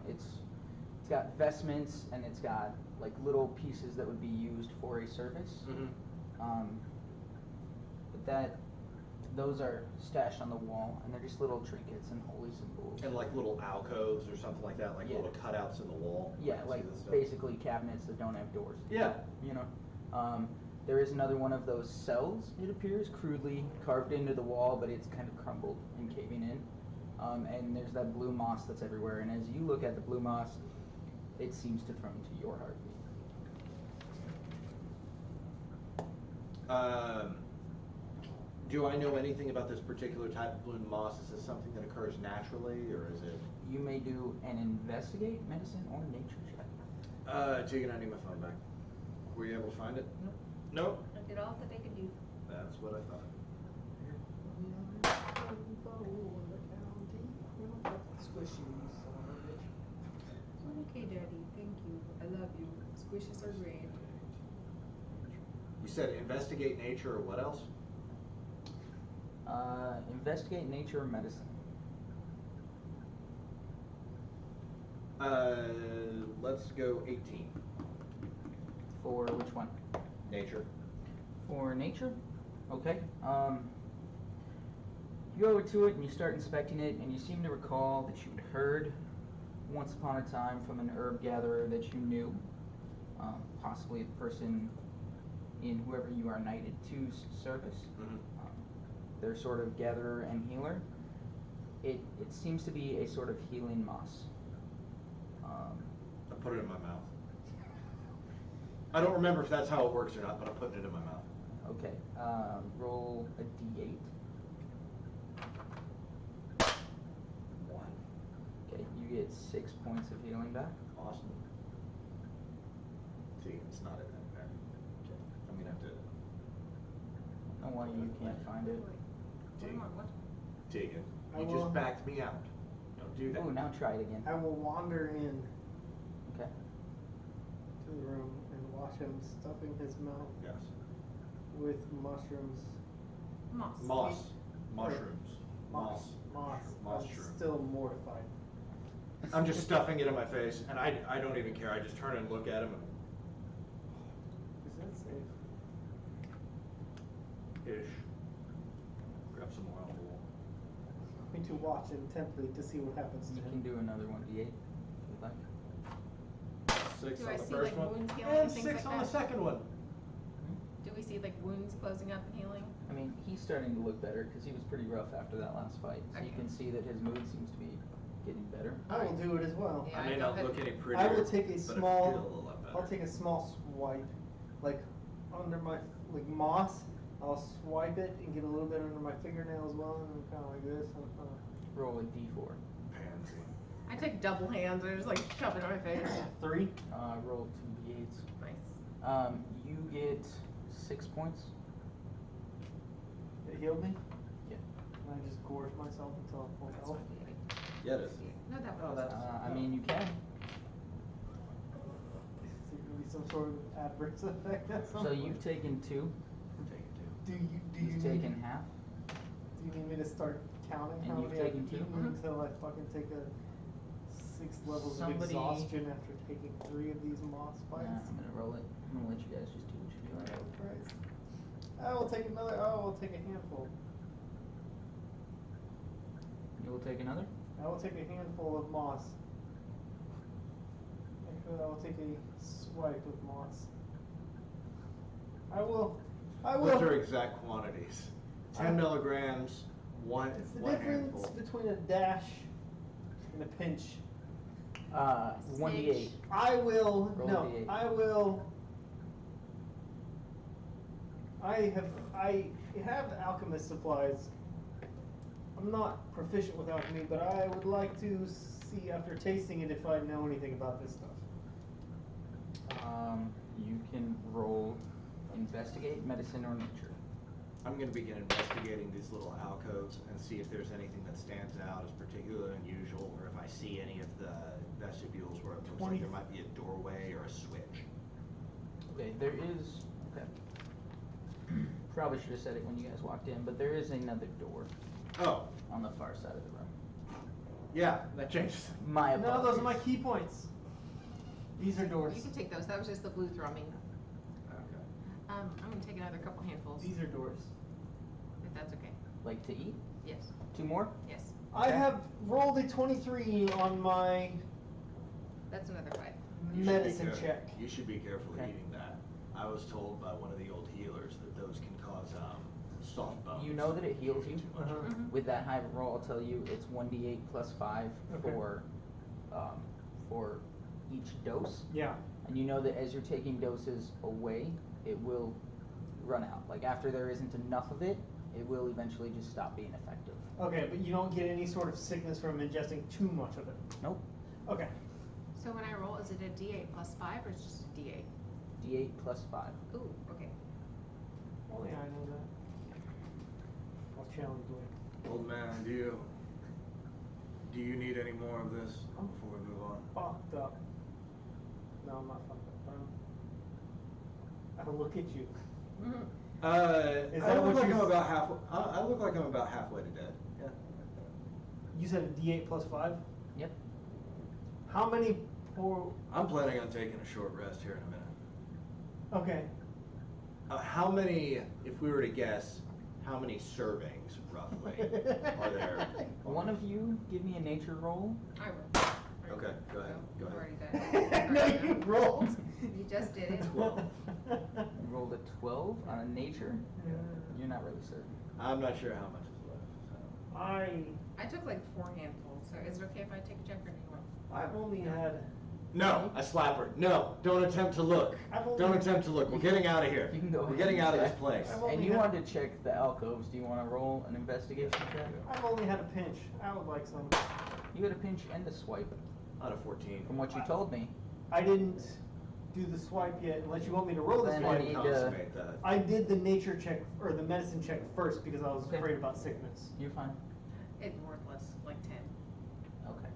It's got vestments and it's got like little pieces that would be used for a service. But those are stashed on the wall, and they're just little trinkets and holy symbols. And like little alcoves or something like that, like Yeah. little cutouts in the wall. Yeah, I can like see this stuff. basically cabinets that don't have doors. Yeah. You know, there is another one of those cells. It appears crudely carved into the wall, but it's kind of crumbled and caving in. And there's that blue moss that's everywhere. And as you look at the blue moss, it seems to thrum to your heartbeat. Do I know anything about this particular type of blue moss? Is this something that occurs naturally, or is it? You may do an investigate, medicine, or nature check. Tegan, I need my phone back. Were you able to find it? Nope. I did all that they could do. That's what I thought. Okay, Daddy. Thank you. I love you. Squishes are great. You said investigate nature or what else? Investigate nature or medicine. Let's go 18. For which one? Nature. For nature? Okay. You go over to it and you start inspecting it, and you seem to recall that you'd heard once upon a time from an herb gatherer that you knew, possibly the person in whoever you are knighted to's service. They're sort of gatherer and healer. It seems to be a sort of healing moss. I put it in my mouth. I don't remember if that's how it works or not, but I'm putting it in my mouth. Okay. Roll a d8. 1. Okay, you get 6 points of healing back. Awesome. See, it's not in that. why you can't find it. Dig. What? Tegan, I you will- just backed me out. Don't do that. Oh, now try it again. I will wander in Okay. to the room and watch him stuffing his mouth Yes. with mushrooms. Moss. Moss. Mushrooms. Moss. Moss. Moss I'm shroom. still mortified. I'm just stuffing it in my face, and I don't even care. I just turn and look at him. Is that safe? Ish. Grab some more off the wall. I'm going to watch intently to see what happens to You him. can do another 1d8 if you'd like. 6 Do on I the see, first like, one. wounds healing and and things 6 like on the that? second one. Do we see like wounds closing up and healing? I mean, he's starting to look better because he was pretty rough after that last fight. So you Okay. can see that his mood seems to be getting better. I will do it as well. Yeah, I may go not ahead. look any prettier. I will take a but small. I feel a lot better. I'll take a small swipe, like under my like moss. I'll swipe it and get a little bit under my fingernail as well, and kind of like this. Roll a d4. Pansy. I take double hands and just like shove it in my face. 3. Roll 2d8s. Nice. You get 6 points. It healed me. Yeah. And I just gorge myself until I'm full health. Yeah, it is. No, that Oh, was. that's- I mean, you can. Is there gonna be some sort of adverse effect at some So point? you've taken 2. Take it too. Do you He's need, taken half. do you need me to start counting And how you've many I've taken 2? eaten Mhm. until I fucking take a 6 levels Somebody- of exhaustion after taking 3 of these moss Nah, fights? I'm gonna roll it. I'm gonna let you guys just do what you do. Oh, Christ. I will take another. Oh, I will take a handful. You will take another? I will take a handful of moss. Actually, I will take a swipe of moss. I will. What's your exact quantities? 10 milligrams, one It's the one difference handful. between a dash and a pinch. 1d8. I will. Roll no, a D8. I will. I have alchemist supplies. I'm not proficient with alchemy, but I would like to see after tasting it if I know anything about this stuff. You can roll investigate, medicine, or nature. I'm going to begin investigating these little alcoves and see if there's anything that stands out as particularly unusual, or if I see any of the vestibules where it looks 20. like there might be a doorway or a switch. Okay, there is. Okay. Probably should have said it when you guys walked in, but there is another door Oh, on the far side of the room. yeah, that changes. My No, apologies. those are my key points. These are doors. You can take those. That was just the blue thrumming. Okay. I'm gonna take another couple handfuls. These are doors. If that's okay. Like to eat? Yes. 2 more? Yes. I Okay. have rolled a 23 on my That's another 5. You should be medicine care- check. You should be careful Okay. eating that. I was told by one of the old healers that those can cause soft bones. You know that it heals you. Too much. Uh-huh. With that high of a roll, I'll tell you it's 1d8 plus 5 Okay. for each dose. Yeah. And you know that as you're taking doses away, it will run out. Like after there isn't enough of it, it will eventually just stop being effective. Okay, but you don't get any sort of sickness from ingesting too much of it. Nope. Okay. So when I roll, is it a D8 plus 5 or it's just a D8? D8 plus 5. Ooh, okay. Only I know that. I'll challenge you. Old man, do you need any more of this before we move on? Fucked up. No, I'm not fucked up. I'll look at you. Is I that look what like you- I'm about half. I look like I'm about halfway to dead. Yeah. You said a D8 plus 5? Yep. How many pour... I'm planning on taking a short rest here in a minute. Okay. How many, if we were to guess, how many servings roughly are there? One of you give me a nature roll. I will. Okay, go ahead. Go You've ahead. already done it. No, Already you done it. rolled. You just did it. 12. You rolled a 12 on a nature. You're not really certain. I'm not sure how much is left. I I took like 4 handfuls, so is it okay if I take a check or do you want? I've only had... No, I slap her. No, don't attempt to look. I've only- Don't attempt to look. We're getting out of here. You can go We're ahead getting and out of check. this place. I've only And you had- wanted to check the alcoves. Do you want to roll an investigation check? I've only had a pinch. I would like some. You had a pinch and a swipe, Out of 14. from what you told me. I didn't do the swipe yet, unless you want me to roll the Then You I swipe. can need to- consummate that. I did the nature check, or the medicine check first, because I was Okay. afraid about sickness. You're fine. It's worthless, like 10. Okay.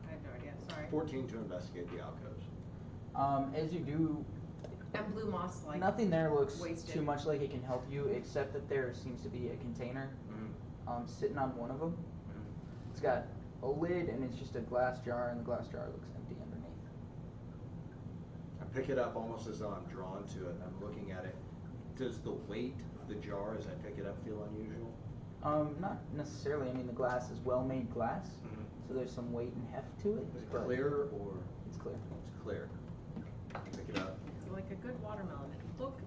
I have no idea, sorry. 14 to investigate the alcoves. As you do, And blue moss, like. nothing there looks wasted. too much like it can help you, except that there seems to be a container sitting on one of them. It's got a lid, and it's just a glass jar, and the glass jar looks empty underneath. I pick it up almost as though I'm drawn to it, and I'm looking at it. Does the weight of the jar as I pick it up feel unusual? Not necessarily. I mean, the glass is well-made glass, so there's some weight and heft to it. Is it but clear or? It's clear. It's clear. Pick it up. It's like a good watermelon.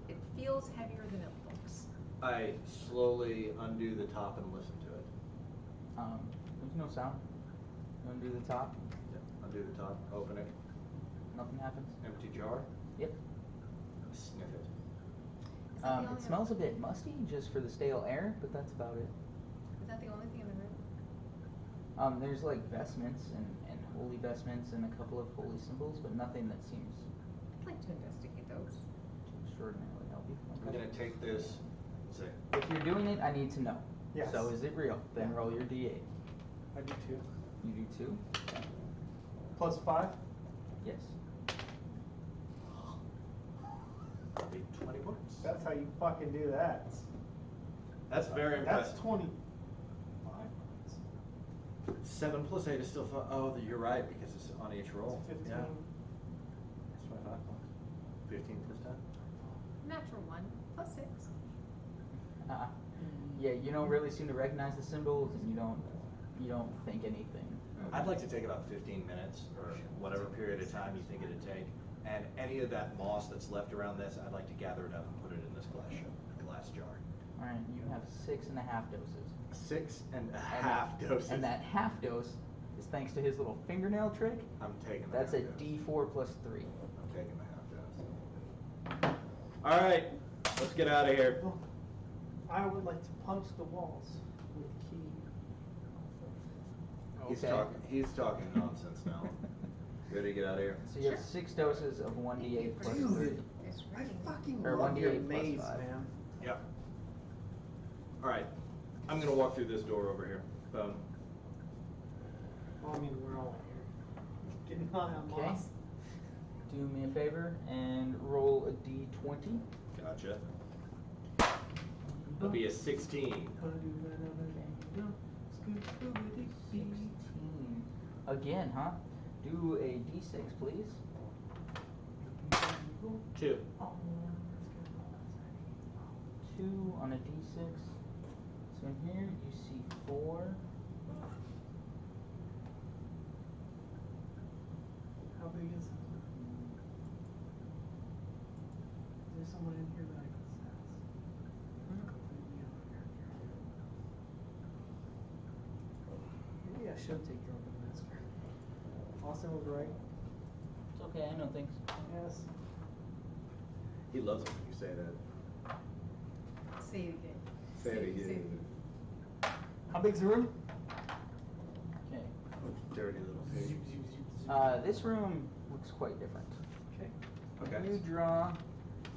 It feels heavier than it looks. I slowly undo the top and listen to it. There's no sound. You undo the top, Undo the top, open it, nothing happens. empty jar, Yep. sniff it. Is that the It only- smells a bit musty just for the stale air, but that's about it. Is that the only thing in the room? There's like vestments and holy vestments and a couple of holy symbols, but nothing that seems I'd like to investigate those. to extraordinarily help you. I'm Okay. gonna take this, say, If you're doing it, I need to know. Yes. So is it real? Then Yeah. roll your d8. I do too. You do too? Plus 5? Yes. I'll be 20 points. That's how you fucking do that. That's very That's impressive. 25 points. 7 plus 8 is still fun. Oh, you're right, because it's on each roll. It's 15. Yeah. It's 25 points. 15 plus 10. Natural 1, plus 6. Yeah, you don't really seem to recognize the symbols, and you don't think anything. I'd like to take about 15 minutes, or whatever period of time you think it'd take, and any of that moss that's left around this, I'd like to gather it up and put it in this glass jar. All right, you have 6.5 doses. 6.5 doses. And that half dose is thanks to his little fingernail trick. I'm taking the That's a half dose. D4 plus 3. I'm taking the half dose. All right, let's get out of here. Well, I would like to punch the walls with the key. Okay. He's talking nonsense now. Ready to get out of here? So you have Sure. 6 doses of 1d8 plus Dude. 3. It's I raining. fucking Or love your 1d8 plus maze, 5. man. Yep. All right, I'm gonna walk through this door over here. Boom. Well, I mean, we're all here. Getting high on Okay. moss. Do me a favor and roll a d20. Gotcha. It'll be a 16. 16. Again, huh? Do a d6, please. 2. 2 on a d6. So in here you see 4. How big is it? Is there someone in here that I can sense? Completely out of character. Maybe I should take Drunken Master. Austin was right. It's okay, I know things. Yes. He loves it when you say that. Say it again. Say it Say again. How big's the room? Okay. Dirty little pig. This room looks quite different. Okay. Okay. When you draw,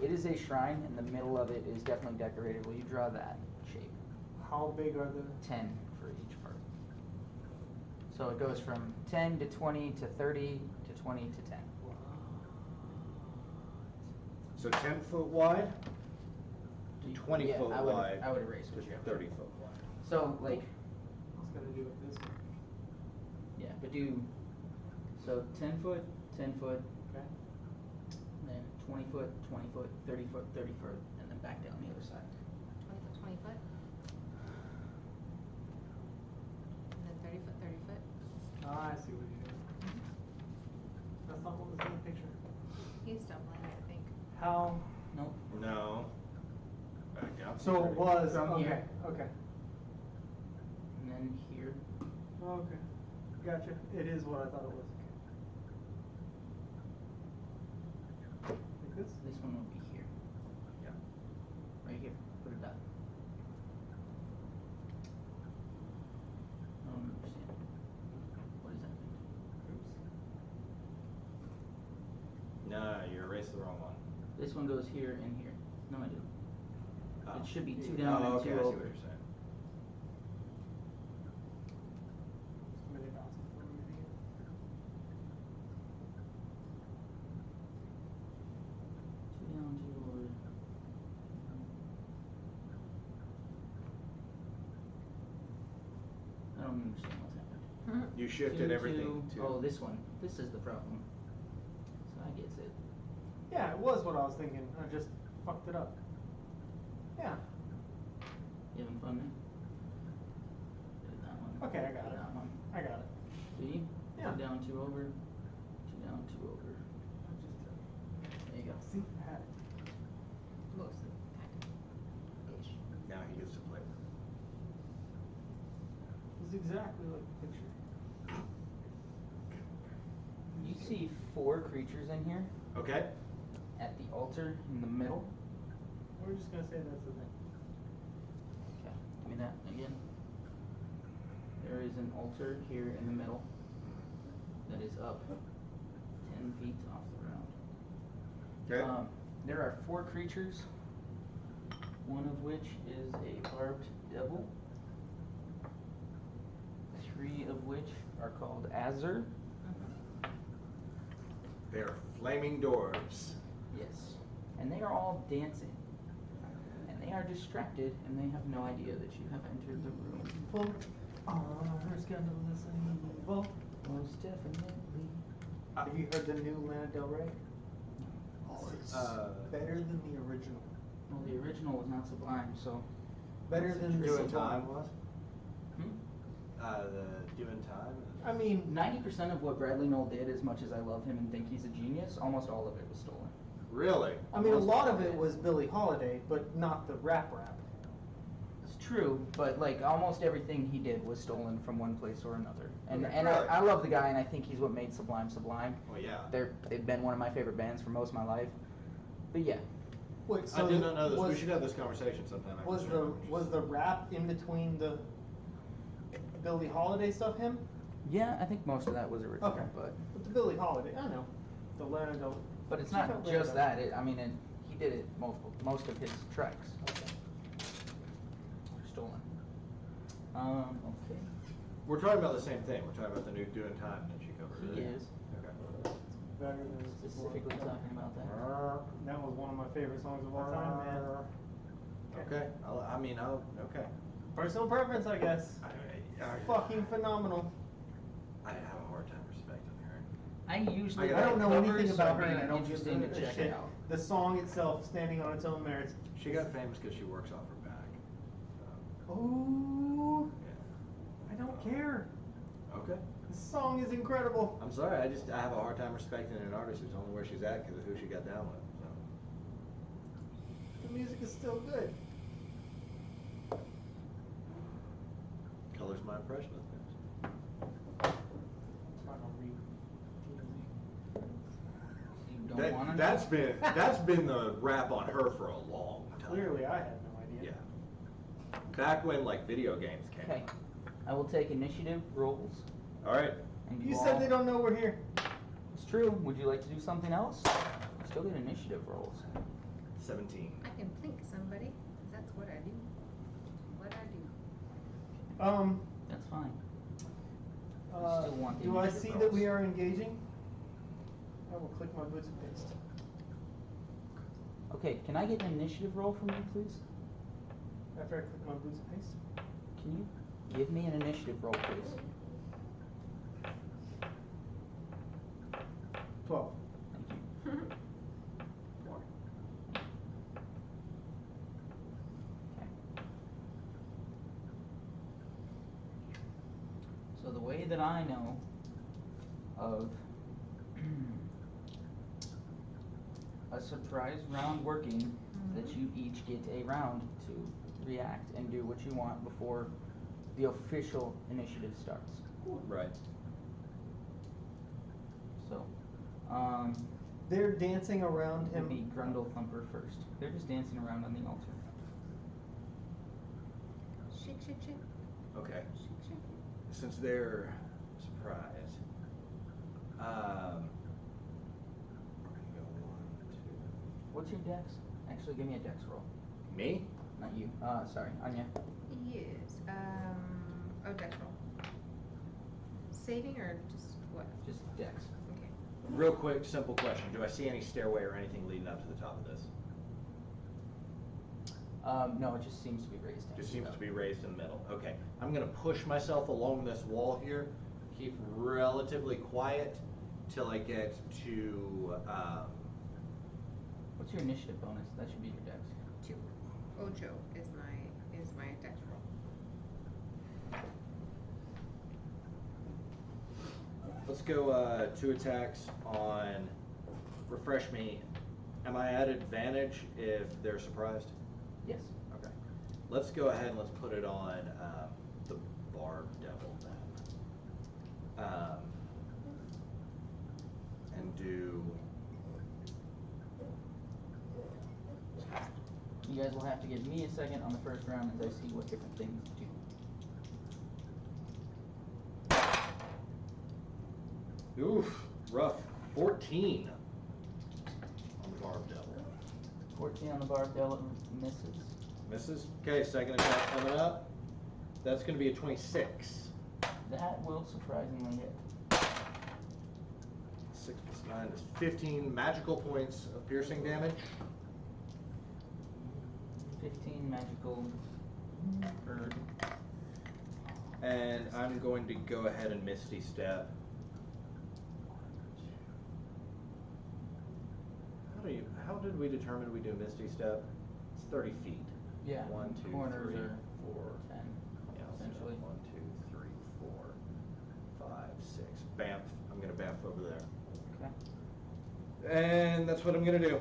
it is a shrine, and the middle of it is definitely decorated. Will you draw that shape? How big are the? 10 for each part. So it goes from 10 to 20 to 30 to 20 to 10. So 10 foot wide, 20 Yeah, foot I would, wide, I would erase to what you have. 30 foot wide. So, like, I was gonna do it this way. yeah, but do, so 10 foot, and Okay. then 20 foot, 20 foot, 30 foot, 30 foot, and then back down the other side. 20 foot, 20 foot. And then 30 foot, 30 foot. Ah, I see what you're doing. That's not what was in the picture. He's doubling it, I think. How? Nope. No. Back down. So it was, From okay, here. okay. And then here. Okay. Gotcha. It is what I thought it was. Okay. Like this? This one will be here. Yeah. Right here. Put a dot. I don't understand. What does that mean? Oops. No, you erase the the wrong one. This one goes here and here. No, I do. Oh. It should be 2 down Oh, and okay, 2 I see over. what you're saying. Two down, 2 over. I don't understand what's happened. You shifted 2, everything 2. to. Oh, this one. This is the problem. So I gets it. Yeah, it was what I was thinking. I just fucked it up. Yeah. You having fun then? Did that one. Okay, I got Did it. That one. I got it. See? Yeah. 2 down, 2 over. 2 down, 2 over. There you go. See, I had it. Mostly, kind of. Ish. Now he gets to play. It was exactly like the picture. You see 4 creatures in here Okay. at the altar in the middle. We're just gonna say that's the thing. Okay, give me that again. There is an altar here in the middle that is up 10 feet off the ground. Okay. There are 4 creatures, one of which is a barbed devil, 3 of which are called Azur. They're flaming dwarves. Yes. And they are all dancing. And they are distracted and they have no idea that you have entered the room. Evil. Oh, scandalous and evil. Most definitely. Have you heard the new Lana Del Rey? It's better than the original. Well, the original was not Sublime, so. Better than the Doing Sublime. time was? Hmm? The doing time? I mean, 90% of what Bradley Knoll did, as much as I love him and think he's a genius, almost all of it was stolen. Really? a lot of it was Billie Holiday, but not the rap. It's true, but like almost everything he did was stolen from one place or another. And Okay. and Really? I love the guy, and I think he's what made Sublime Sublime. Well, yeah. They've been one of my favorite bands for most of my life. But yeah, Wait, so I did not know this. Was, We should have this conversation sometime. I was can the share what you was said. the rap in between the Billie Holiday stuff him? yeah, I think most of that was original, Okay. but the Billie Holiday, I know. The Lana Del. it's She not felt just Lana that. He did it most of his tracks Del. Okay. are stolen. Okay. We're talking about the same thing. We're talking about the new doing time that she covered. He right? is Okay. Better than specifically talking about that. That was one of my favorite songs of all time, man. Okay. Okay. Personal preference, I guess. Fucking phenomenal. I have a hard time respecting her. I usually I I don't know like anything covers, about so her, it'd and I be don't give interesting to a check shit. it out. The song itself, standing on its own merits. She got famous because she works off her back. So, Ooh, yeah. I don't care. Okay. The song is incredible. I'm sorry. I have a hard time respecting an artist who's only where she's at because of who she got down with. So. The music is still good. Colors my impression of things. I'm not gonna read You don't want to That's been the rap on her for a long time. Clearly, I had no idea. Yeah. Back when like video games came. Okay. out. I will take initiative rolls. All right. And You all- said they don't know we're here. It's true. Would you like to do something else? You still get initiative rolls. 17. I can plink somebody, 'cause that's what I do. What I do. That's fine. Uh, still want the do I initiative see rolls. that we are engaging? I will click my boots and paste. Okay, can I get an initiative roll from you, please? After I click my boots and paste. Can you give me an initiative roll, please? 12. Thank you. 4. Okay. So the way that I know of a surprise round working is that you each get a round to react and do what you want before the official initiative starts. Right. So, They're dancing around it would be him. Grundle Thumper first. They're just dancing around on the altar. Shake, shake, shake, Okay. shake, shake. Since they're surprised, we're gonna go 1, 2, What's your dex? Actually, give me a dex roll. Me? Not you. Sorry, Anya. Yes, oh, dex roll. Saving or just what? Just dex. Okay. Real quick, simple question. Do I see any stairway or anything leading up to the top of this? No, it just seems to be raised. Just seems to be raised in the middle. Okay. I'm gonna push myself along this wall here, keep relatively quiet till I get to, What's your initiative bonus? That should be your dex. 2. Ojo is my dex roll. let's go 2 attacks on, refresh me. Am I at advantage if they're surprised? Yes. Okay. Let's go ahead and let's put it on the Barb Devil then. And do. You guys will have to give me a second on the first round as I see what different things do. Oof, rough. 14 on the Barb Devil. 14 on the Barb Devil misses. Misses. Okay, second attack coming up. That's going to be a 26. That will surprisingly hit. 6 plus 9 is 15 magical points of piercing damage. 15 magical bird. And I'm going to go ahead and Misty Step. How did we determine we do Misty Step? It's 30 feet. Yeah. 1, 2, corners 3, are 4. 10. Yeah, Essentially. 1, 2, 3, 4, 5, 6. Bamf. I'm gonna bamf over there. Okay. And that's what I'm gonna do.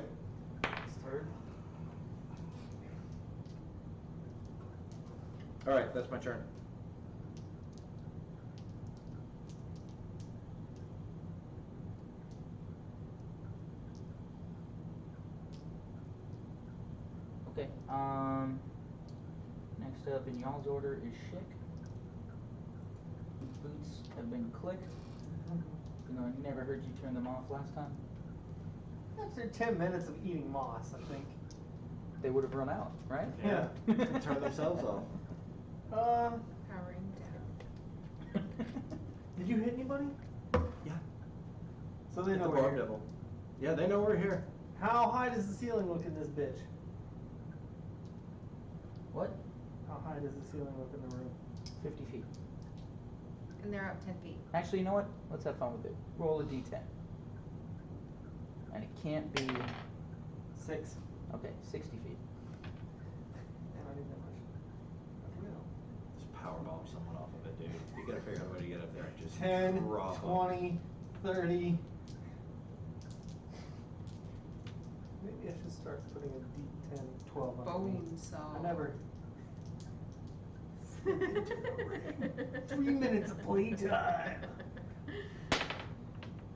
Third. Alright, that's my turn. Okay. Next up in y'all's order is Schick. Boots have been clicked. You know, I never heard you turn them off last time. After 10 minutes of eating moss, I think. They would have run out, right? Yeah. Turn themselves off. Powering down. Did you hit anybody? Yeah. So they Hit know the we're Barb here. Devil. Yeah, they know we're here. How high does the ceiling look in this bitch? What? How high does the ceiling look in the room? 50 feet. And they're up 10 feet. Actually, you know what? Let's have fun with it. Roll a d10. And it can't be... 6. Okay, 60 feet. Man, I need that much. I will. Just powerbomb someone off of it, dude. You gotta figure out a way to get up there and just 10, drop 20, 30. Maybe I should start putting a D10, 12 on me. Bone saw. I never. 3 minutes of playtime.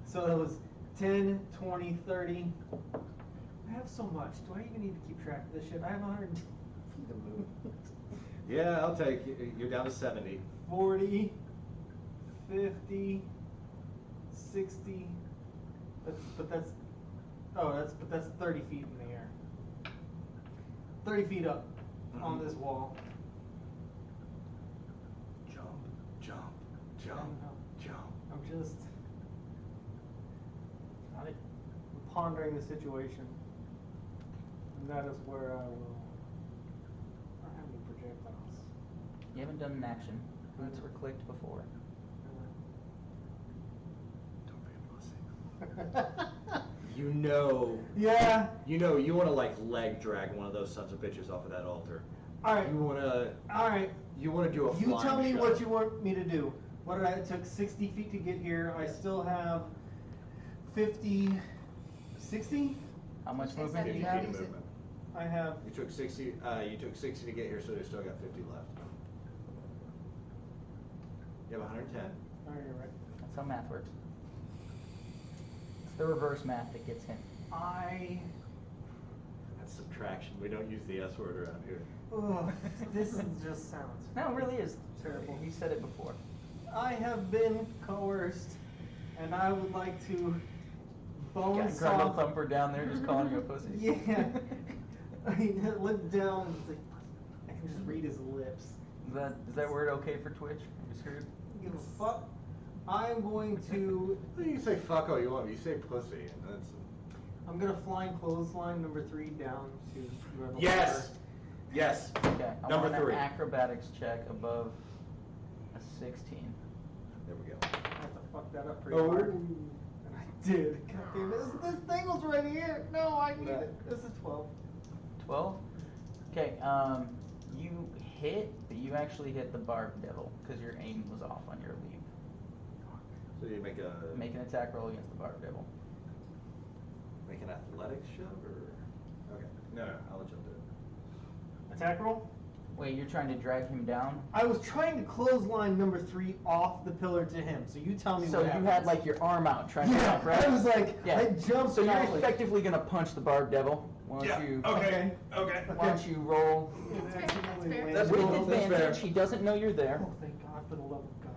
So that was 10, 20, 30. I have so much. Do I even need to keep track of this shit? I have 100 feet of movement. Yeah, I'll take you. You're down to 70. 40, 50, 60. That's 30 feet in the air. 30 feet up on this wall. Jump, jump, I jump, don't know. jump. I'm just Got it. pondering the situation. And that is where I will. I don't have any projectiles. You haven't done an action. Boots were clicked before. Don't be a pussy. You know, Yeah. you wanna like leg drag one of those sons of bitches off of that altar. Alright. You wanna Alright. do a You flying tell me shove. what you want me to do. What did it took 60 feet to get here. I still have 50, 60? How much It's movement do 50 you feet have? of movement. I have. You took 60 to get here, so you still got 50 left. You have 110. Alright, you're right. That's how math works. It's the reverse math that gets him. That's subtraction. We don't use the S word around here. Ugh, this just sounds. No, it really is. Terrible. You said it before. I have been coerced, and I would like to bone Got Grundle soft. Thumper down there just calling you a pussy. Yeah. I mean, I looked down and it's like, I can just read his lips. Is that word okay for Twitch? Are we screwed? Give a fuck. I'm going to. You say fuck all you want, you say pussy, and that's. I'm gonna flying clothesline number 3 down to Grundle Yes! Thumper. Yes! Okay, I Number want 3. an acrobatics check above a 16. There we go. I have to fuck that up pretty Oh. hard. And I did. God damn it. This thing was right here. No, I need it. This is 12. 12? Okay, you hit, but you actually hit the Barb Devil because your aim was off on your leave. So you make a. Make an attack roll against the Barb Devil. Make an athletics shove, or. Okay. No, I'll let you do it. Attack roll? Wait, you're trying to drag him down? I was trying to clothesline number 3 off the pillar to him, so you tell me So what you happens. had like your arm out trying to Yeah, jump, right? I was like, Yeah. I jumped So you're out, like- effectively gonna punch the Barb Devil. Why don't you? Okay. Okay. Why don't you roll And That's fair, accidentally that's fair. landed That's with cool, that's fair. advantage? He doesn't know you're there. Oh, thank God, for the love of God.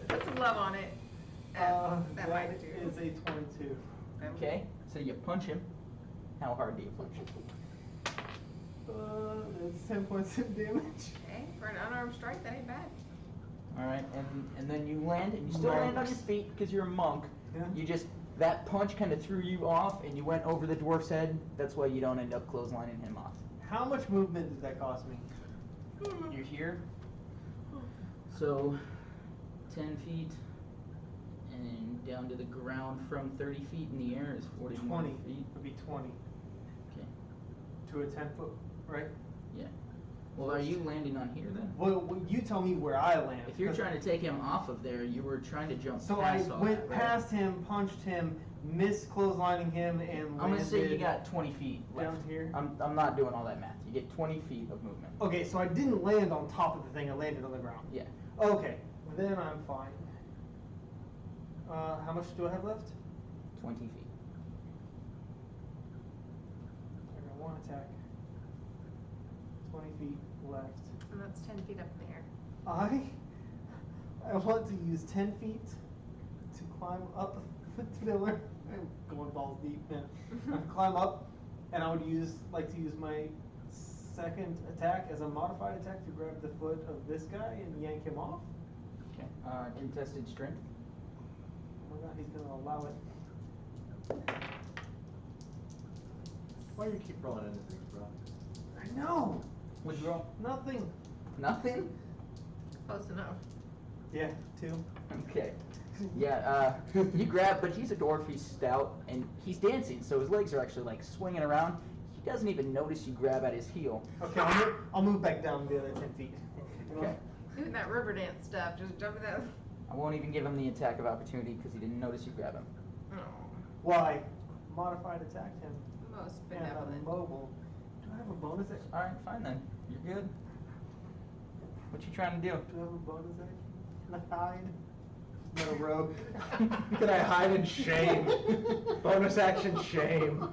Put some love on it. That might do. is a 22. Okay, so you punch him. How hard do you punch him? That's 10 points of damage. Okay, for an unarmed strike, that ain't bad. All right, and then you land, and you still land on your feet because you're a monk. Yeah. You just that punch kind of threw you off, and you went over the dwarf's head. That's why you don't end up clotheslining him off. How much movement did that cost me? You're here, so 10 feet, and down to the ground from 30 feet in the air is 41 20. feet. Would be 20 Okay, to a 10-foot, right? yeah. Well, are you landing on here then? Well, you tell me where I land. If you're trying to take him off of there, you were trying to jump So I past all went that, right? past him, punched him, missed clotheslining him, and I'm gonna say you landed got 20 feet left. down here. I'm not doing all that math. You get 20 feet of movement. Okay, so I didn't land on top of the thing. I landed on the ground. Yeah. Okay, then I'm fine. How much do I have left? 20 feet. I got 1 attack. 20 feet left. And that's 10 feet up in the air. I want to use 10 feet to climb up the pillar. I'm going balls deep, man. I'd climb up, and I would like to use my second attack as a modified attack to grab the foot of this guy and yank him off. Okay. Contested strength. Oh my God, he's gonna allow it. Why do you keep rolling into things, bro? I know. What'd you roll? Nothing. Nothing? Close enough. Yeah, 2. Okay. Yeah, you grab, but he's a dwarf, he's stout, and he's dancing, so his legs are actually like swinging around. He doesn't even notice you grab at his heel. Okay, I'll move back down the other 10 feet. Okay. Doing that river dance stuff, just jumping that. I won't even give him the attack of opportunity because he didn't notice you grab him. Oh, Why? Modified attacked him. most And benevolent. I'm mobile. Do I have a bonus action? Alright, fine then. You're good. What you trying to do? Do I have a bonus action? Can I hide? I'm not a rogue. Can I hide in shame? Bonus action shame.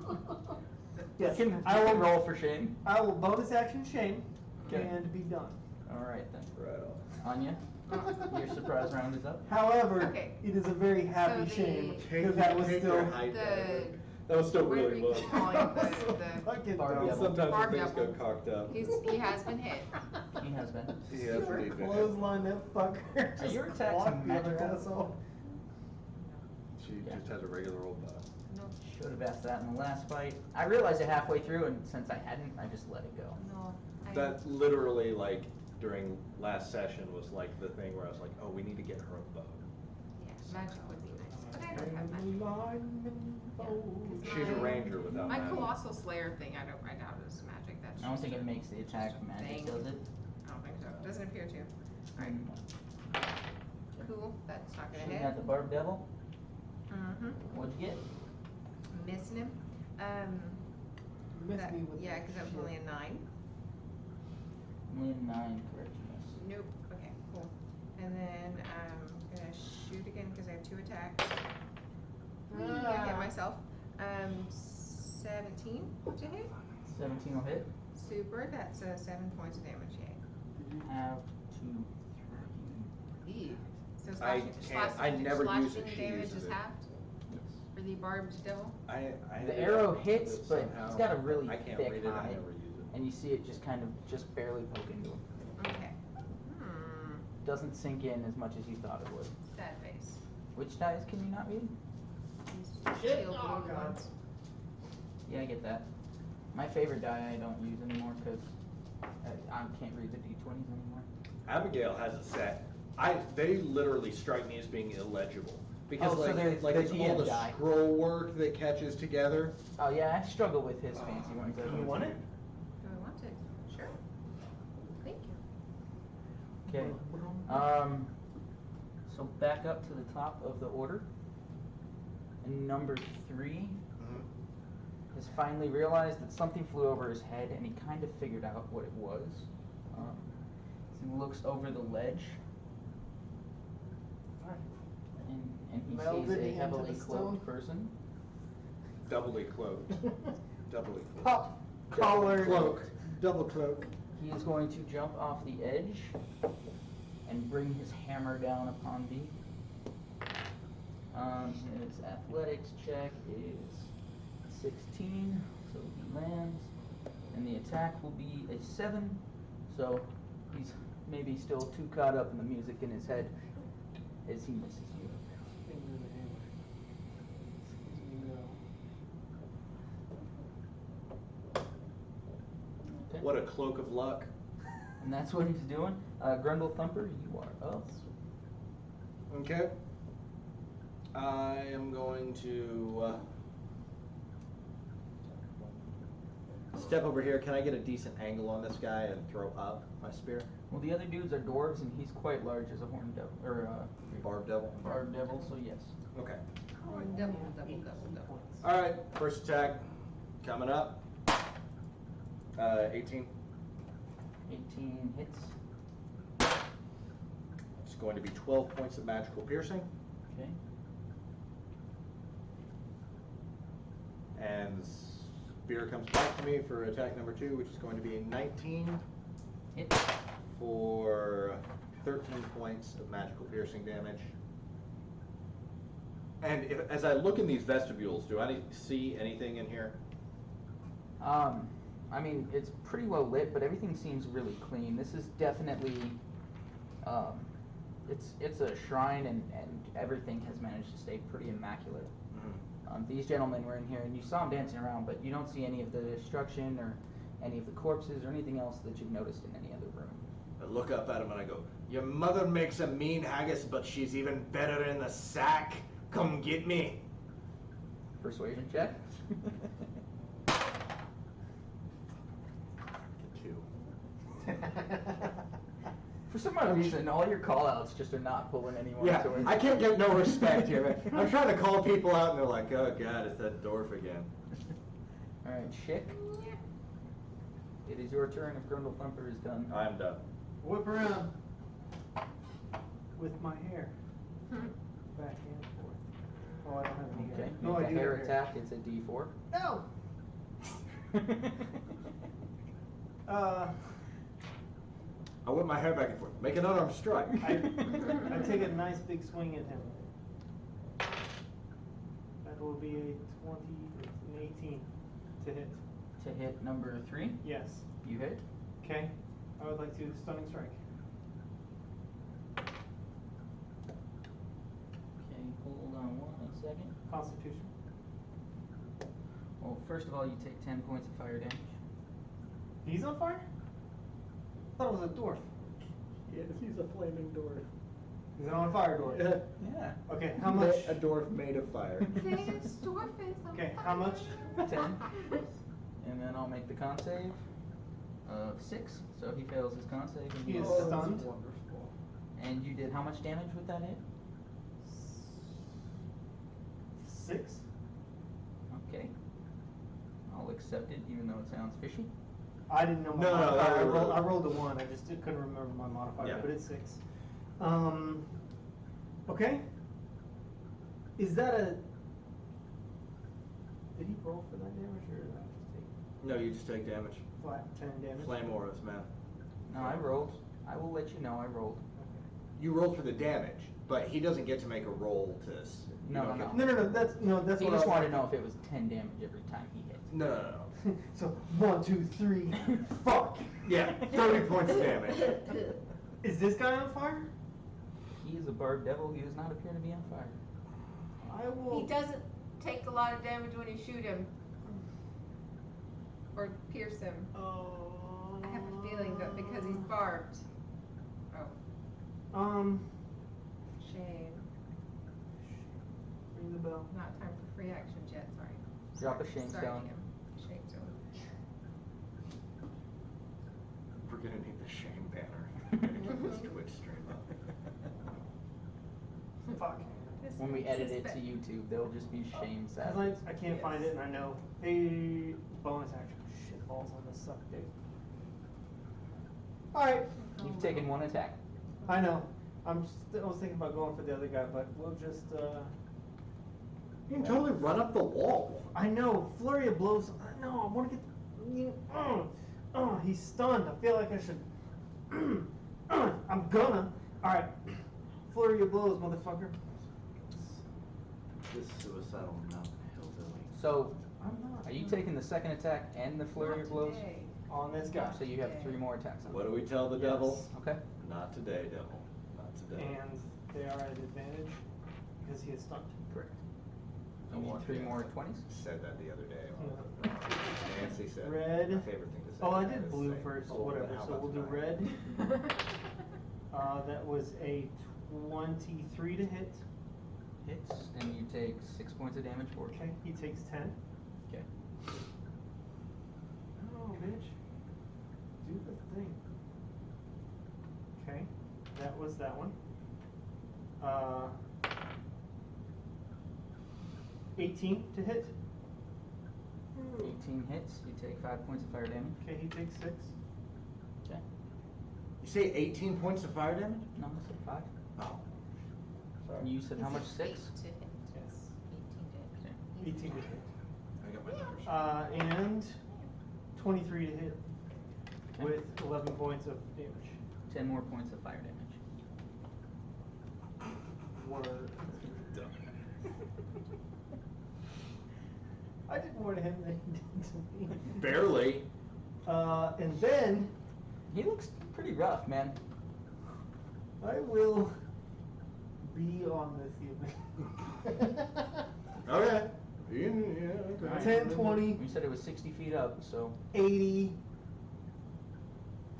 Yes, You can I will roll for shame. I will bonus action shame Okay. and be done. Alright then. Right on. Anya, your surprise round is up. However, Okay. it is a very happy So shame the- because that was Take still your height The- down. That was still What do really we low. call it? The- fucking Barb dumb. devil. Sometimes Barb when things devil. go cocked up. He has been hit. He has been. He has Super indeed been hit. clothesline that fucker. Are Just your attacks block the other magical? asshole. She Yeah. just has a regular old bow. No, Should have asked that in the last fight. I realized it halfway through, and since I hadn't, I just let it go. no. That literally, like, during last session was like the thing where I was like, oh, we need to get her a bow. Yeah, magic would be nice, but I don't have magic. Yeah. She's a ranger without My magic. Colossal Slayer thing, I doubt is magic. That's I don't just think a- it makes the attack magic, thing. does it? I don't think so. Doesn't appear to. Alright, cool. That's not So gonna you hit. got the barb devil. Mm-hmm. What'd you get? Missing him. Miss That- me with yeah, that because I was shit. only a 9. Only a 9, correct, miss. Nope. Okay, cool. And then I'm gonna shoot again because I have 2 attacks. I hit myself. 17 to hit. 17 will hit. Super. That's 7 points of damage. Yay. You have 2, 3. Ew. So I slashing, can't- I never use it, slashing she damage uses is it. halved. Yes. For the barbed devil? I The ended arrow up hits, with but somehow- he's got a really I can't thick read it, I hide, never use it. and you see it just kind of just barely poke into him. Okay. Hmm. Doesn't sink in as much as you thought it would. Sad face. Which dice can you not read? These Shit. shield Oh, blue God. ones. Yeah, I get that. My favorite die I don't use anymore because I can't read the d20s anymore. Abigail has a set. They literally strike me as being illegible. Because Oh, so they're like the it's all DM the die. scroll work that catches together. Oh yeah, I struggle with his fancy ones. Do you want it? Do I want it? Sure. Thank you. Okay. So back up to the top of the order. And number 3 has finally realized that something flew over his head, and he kind of figured out what it was. So he looks over the ledge, and he Melded sees a into heavily the cloaked stone. person. Doubly cloaked. Doubly cloaked. Pop collar. Cloak. Double cloak. He is going to jump off the edge and bring his hammer down upon thee. His athletics check is 16, so he lands, and the attack will be a 7, so he's maybe still too caught up in the music in his head as he misses you. Okay. What a cloak of luck. And that's what he's doing. Grundle Thumper, you are up. Okay. I am going to step over here. Can I get a decent angle on this guy and throw up my spear? Well, the other dudes are dwarves, and he's quite large as a horned devil, or Barb devil. barb devil, so yes. Okay. Oh, double. All right. First attack coming up. 18. 18 hits. It's going to be 12 points of magical piercing. Okay. And spear comes back to me for attack number 2, which is going to be 19 Hit. for 13 points of magical piercing damage. And as I look in these vestibules, do I see anything in here? I mean, it's pretty well lit, but everything seems really clean. This is definitely, it's a shrine, and everything has managed to stay pretty immaculate. These gentlemen were in here, and you saw them dancing around, but you don't see any of the destruction or any of the corpses or anything else that you've noticed in any other room. I look up at him and I go, "Your mother makes a mean haggis, but she's even better in the sack. Come get me." Persuasion check. 2. For some odd reason, all your call-outs just are not pulling anyone Yeah, towards I can't get no respect here, man. I'm trying to call people out and they're like, "Oh God, it's that dwarf again." All right, Schick. It is your turn if Grundle Thumper is done. I'm done. Whip around with my hair. Hmm. Back and forth. Oh, I don't have any Okay, hair. No, make I a do hair have attack. It's a D4. No! I whip my hair back and forth. Make an unarmed strike. I take a nice big swing at him. That will be a 20, an 18 to hit. To hit number 3, Yes. you hit. Okay. I would like to stunning strike. Okay, hold on one second. Constitution. Well, first of all, you take 10 points of fire damage. He's on fire? I thought it was a dwarf. Yes, he's a flaming dwarf. Is it on fire dwarf? Yeah. Okay, how much? A dwarf made of fire. This dwarf is on Okay, how much? 10. And then I'll make the con save of 6. So he fails his con save. And He is heals. stunned. Wonderful. And you did how much damage with that hit? 6? Okay. I'll accept it, even though it sounds fishy. I didn't know my No, no, modifier. that- I rolled a 1. I just couldn't remember my modifier, Yeah. but it's 6. Okay. Is that a... Did he roll for that damage, or did I just take No, you just take damage. flat 10 damage? Flame auras, man. No, I rolled. I will let you know I rolled. Okay. You rolled for the damage. But he doesn't get to make a roll to. You No, don't no, get- No, that's He what just I was wanted to know if it was 10 damage every time he hit. No. So 1, 2, 3. Fuck. Yeah, 30 points of damage. Is this guy on fire? He is a bard devil. He does not appear to be on fire. I will. He doesn't take a lot of damage when you shoot him. Or pierce him. Oh. I have a feeling that because he's barbed. Oh, shame. Ring the bell. Not time for free actions yet, sorry. Drop a shame Sorry, stone. Kim. Shame stone. We're gonna need the shame banner. We're gonna get this Twitch stream up. Fuck. When we edit it to Suspect. YouTube, there'll just be shame Cause sad. I can't Yes. find it and I know. Hey, bonus action. Shit balls on this suck, dude. Alright. You've taken one attack. I know. I was thinking about going for the other guy, but we'll just, You can totally run up the wall. I know. Flurry of blows. No, I want to get. He's stunned. I feel like I should. I'm gonna. Alright. Flurry of blows, motherfucker. This suicidal mountain hillbilly. So, I'm not. are you taking the second attack and the flurry of blows? Today. On this guy. So you have 3 more attacks on What do him. we tell the Yes. devil? Okay. Not today, devil. Not today. And they are at advantage because he is stunned. Correct. You need 3 more 20s? Said that the other day. Yeah. Nancy said. Red. My favorite thing to say. Oh, I to that did is blue say, first, "Oh, whatever. how So about we'll do tonight?" red. That was a 23 to hit. Hits, and you take 6 points of damage for it. Okay, he takes 10. Okay. Oh, bitch. Do the thing. Okay, that was that one. 18 to hit. 18 hits, you take 5 points of fire damage. Okay, he takes 6. Okay. You say 18 points of fire damage? No, I said 5. Oh. And you said how much? 6? 8 to hit. Yes. 18 to hit. 18 to hit. I got my numbers. And 23 to hit Okay. with 11 points of damage. 10 more points of fire damage. Word. I did more to him than he did to me. Barely. And then He looks pretty rough, man. I will be on this evening. Okay. Yeah, okay. 10, 20, You said it was 60 feet up, so 80.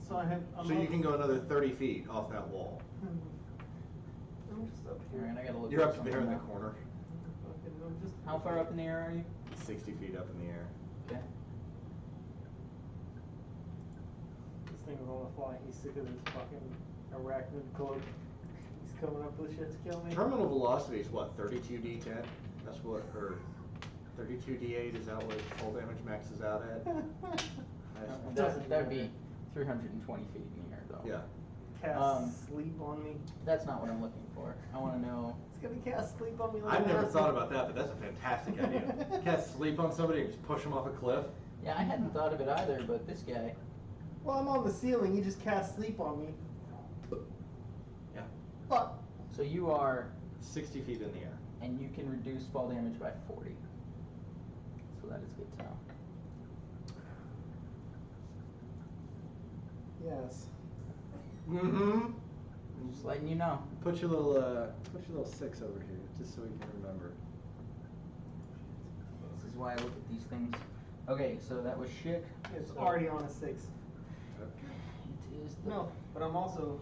So I have. I'm So you up- can go another 30 feet off that wall. I'm just up here. Alright, I gotta look You're up up there in something the now. corner. I'm just. How far up in the air are you? 60 feet up in the air. Okay. This thing was on the fly. He's sick of this fucking arachnid cloak. He's coming up with shit to kill me. Terminal velocity is what, 32d10? That's what, or 32d8, is that what full damage maxes out at? That'd be 320 feet in the air, though. Yeah. Cast sleep on me. That's not what I'm looking for. I want to know. It's gonna cast sleep on me. Like I've never acid. thought about that, but that's a fantastic idea. Cast sleep on somebody and just push them off a cliff. Yeah, I hadn't thought of it either, but this guy. Well, I'm on the ceiling. You just cast sleep on me. Yeah. Fuck. So you are, 60 feet in the air. and you can reduce fall damage by 40. So that is good to know. Yes. Mm-hmm. Just letting you know. Put your little 6 over here, just so we can remember. This is why I look at these things. Okay, so that was Schick. It's So already on a 6. It is the, No, but I'm also.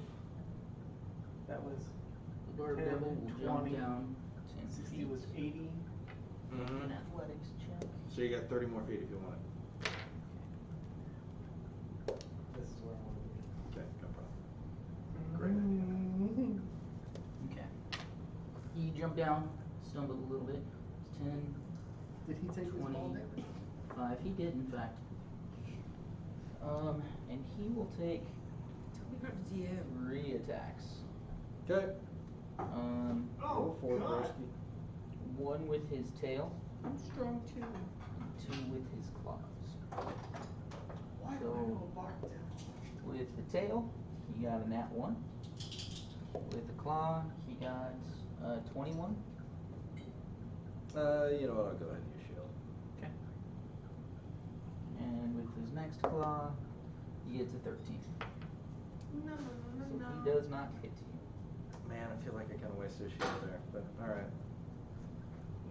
That was. the Guard 10, Devil will jump 20, down 10 60 feet. was 80. Mm-hmm. An athletics check. So you got 30 more feet if you want it. This is where I want to be. Okay, no problem. Great idea. Okay. He jumped down, stumbled a little bit. It's 10, Did he take his 20, ball damage? 5. He did, in fact. And he will take Told you. 3 attacks. Okay. Oh, for it, God. Broski. 1 with his tail, I'm strong too. and 2 with his claws. Why So- do I know Bart Devil? With the tail, he got a nat 1. With the claw, he got 21. You know what, I'll go ahead and use shield. Okay. And with his next claw, he gets a 13. No, no, So no, no. he does not hit you. Man, I feel like I kind of wasted a shield there, but alright.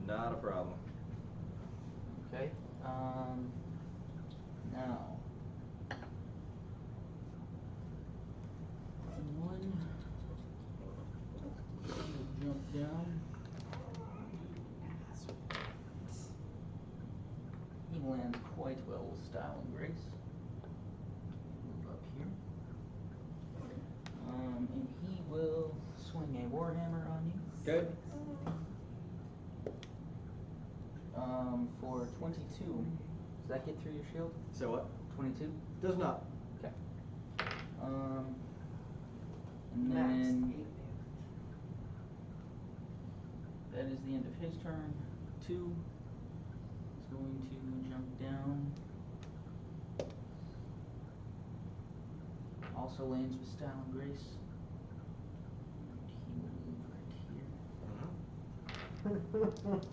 Not a problem. Okay. Now. One. Jump down. He lands quite well with style and grace. Move up here. And he will swing a warhammer on you. Okay. For 22. Does that get through your shield? So what? 22? Does not. Okay. And Max then 8 that is the end of his turn. 2 is going to jump down. Also lands with style and grace. And he will move right here. damage.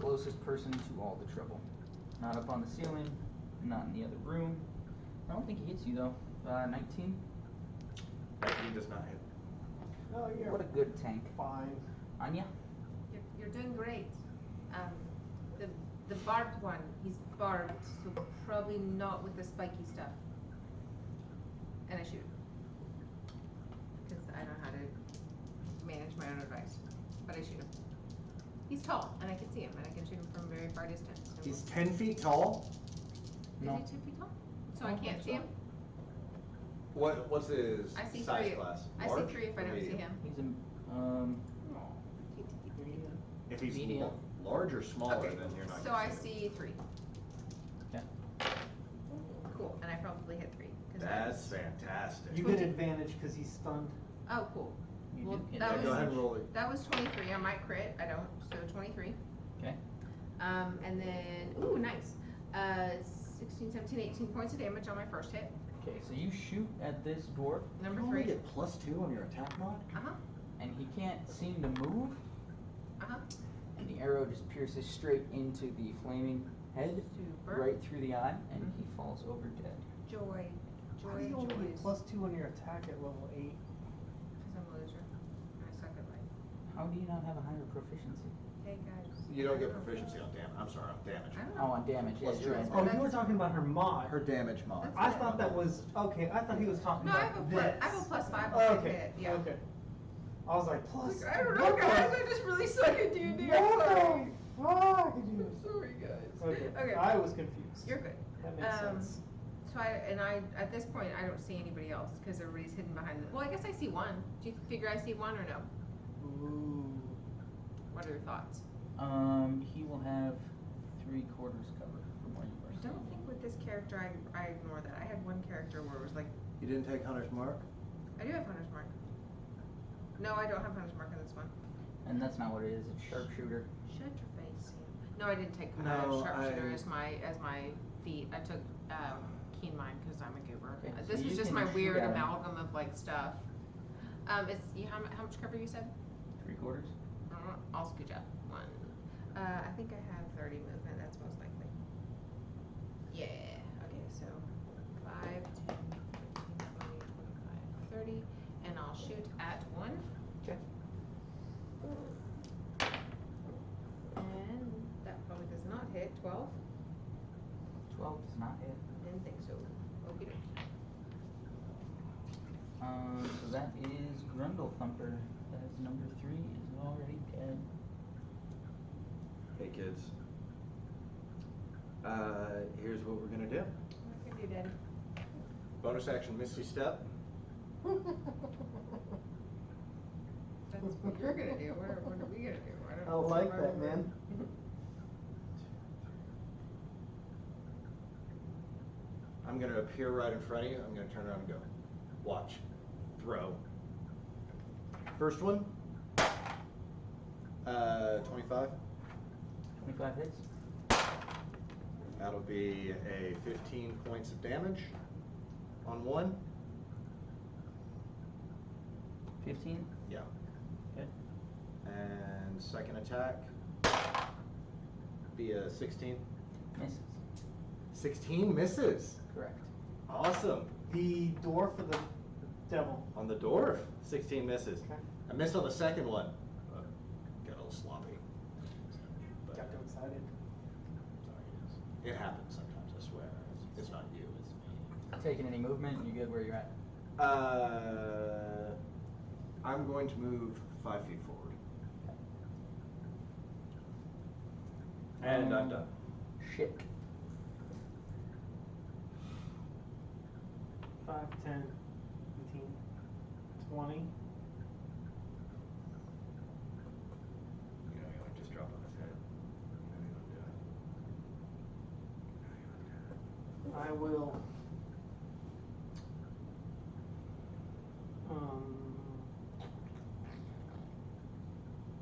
Closest person to all the trouble. Not up on the ceiling, not in the other room. I don't think he hits you though. 19. He does not hit. Oh, you're What a good tank. fine. Anya? You're doing great. The barbed one, he's barbed, so probably not with the spiky stuff. And I shoot. Because I know how to manage my own advice. But I shoot him. He's tall, and I can see him, and I can shoot him from a very far distance. So He's 10 feet tall. No. Is he 2 feet tall? So I I don't can't think see so. him? What's his I see size three. class? I Large see 3 if I or don't see medium? him. He's a If he's medium. large or smaller, Okay, then you're not so gonna I him. see 3. Okay. Cool, and I probably hit 3. 'cause That's fantastic. You get advantage because he's stunned. Oh, cool. You Well, do get that Yeah, was- go ahead and roll it. That was 23. I might crit. I don't. So 23. Okay. And then, ooh, nice. 16, 17, 18 points of damage on my first hit. Okay, so you shoot at this dwarf, Number You only 3. get +2 on your attack mod? Uh-huh. and he can't seem to move, Uh-huh. and the arrow just pierces straight into the flaming head, Super. right through the eye, and he falls over dead. Joy. How do Joy, you only joy. get +2 on your attack at level 8? Because I'm a loser. I suck at life. How do you not have a higher proficiency? Hey, guys. You don't get proficiency on damage. I'm sorry, on damage. I don't Oh, know. on damage, yeah, Plus you're two. right. Oh, you were talking about her mod. Her damage mod. That's I thought that was, okay, I thought he was talking No, I about have a this. plus, I have a +5 on my Okay, hit. Yeah. okay. I was like, plus. I don't know, guys. I just really suck at D&D. I'm sorry. Fuck, I'm sorry, guys. Okay, Okay. I was confused. You're good. That makes sense. So at this point, I don't see anybody else because everybody's hidden behind the. Well, I guess I see one. Do you figure I see one or no? Ooh. What are your thoughts? He will have 3/4 cover from where you I are don't standing. think with this character I ignore that. I had one character where it was like, You didn't take Hunter's Mark? I do have Hunter's Mark. No, I don't have Hunter's Mark in this one. And that's not what it is, it's sharpshooter. Shut your face, Sam. No, I didn't take No, Sharpshooter I- as my feat. I took Keen Mind because I'm a goober. Okay, so This you was just can my shoot weird at him. amalgam of like stuff. How much cover you said? 3/4? I'll scooch up one. I think I have 30 movement. That's most likely. Yeah. Okay, so 5, 10, 15, 20, 25, 30, and I'll shoot at 1. Okay. And that probably does not hit. 12. 12 does not hit. Didn't think so. Okie dokie. So that is Grundle Thumper. That is number 3 is already dead. Hey kids. Here's what we're gonna do. What can you do, Daddy? Bonus action Misty Step. That's what you're gonna do. What are we gonna do? I like that, man. I'm gonna appear right in front of you. I'm gonna turn around and go. Watch. Throw. First one. 25. 25 hits. That'll be a 15 points of damage on one. 15? Yeah. Okay. And second attack, be a 16. Misses. 16 misses. Correct. Awesome. The dwarf or the devil? On the dwarf, 16 misses. Okay. I missed on the second one. Got a little sloppy. But Got too excited. sorry, it happens sometimes, I swear. It's not you, it's me. Taking any movement? You good where you're at? I'm going to move 5 feet forward. And I'm done. Shik. 5, 10, 15, 20. You know, you like just drop on his head. I will.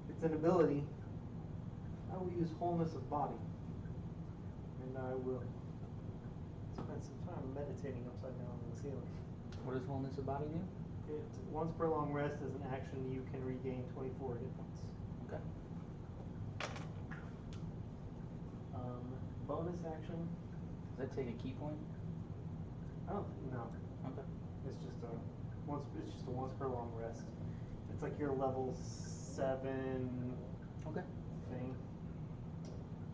It's an ability. I will use wholeness of body, and I will spend some time meditating upside down on the ceiling. What does wholeness of body do? Once per long rest as an action, you can regain 24 hit points. Okay. Bonus action. Does that take a key point? Oh no, Okay. it's just a once. It's just a once per long rest. It's like your level 7 Okay. thing.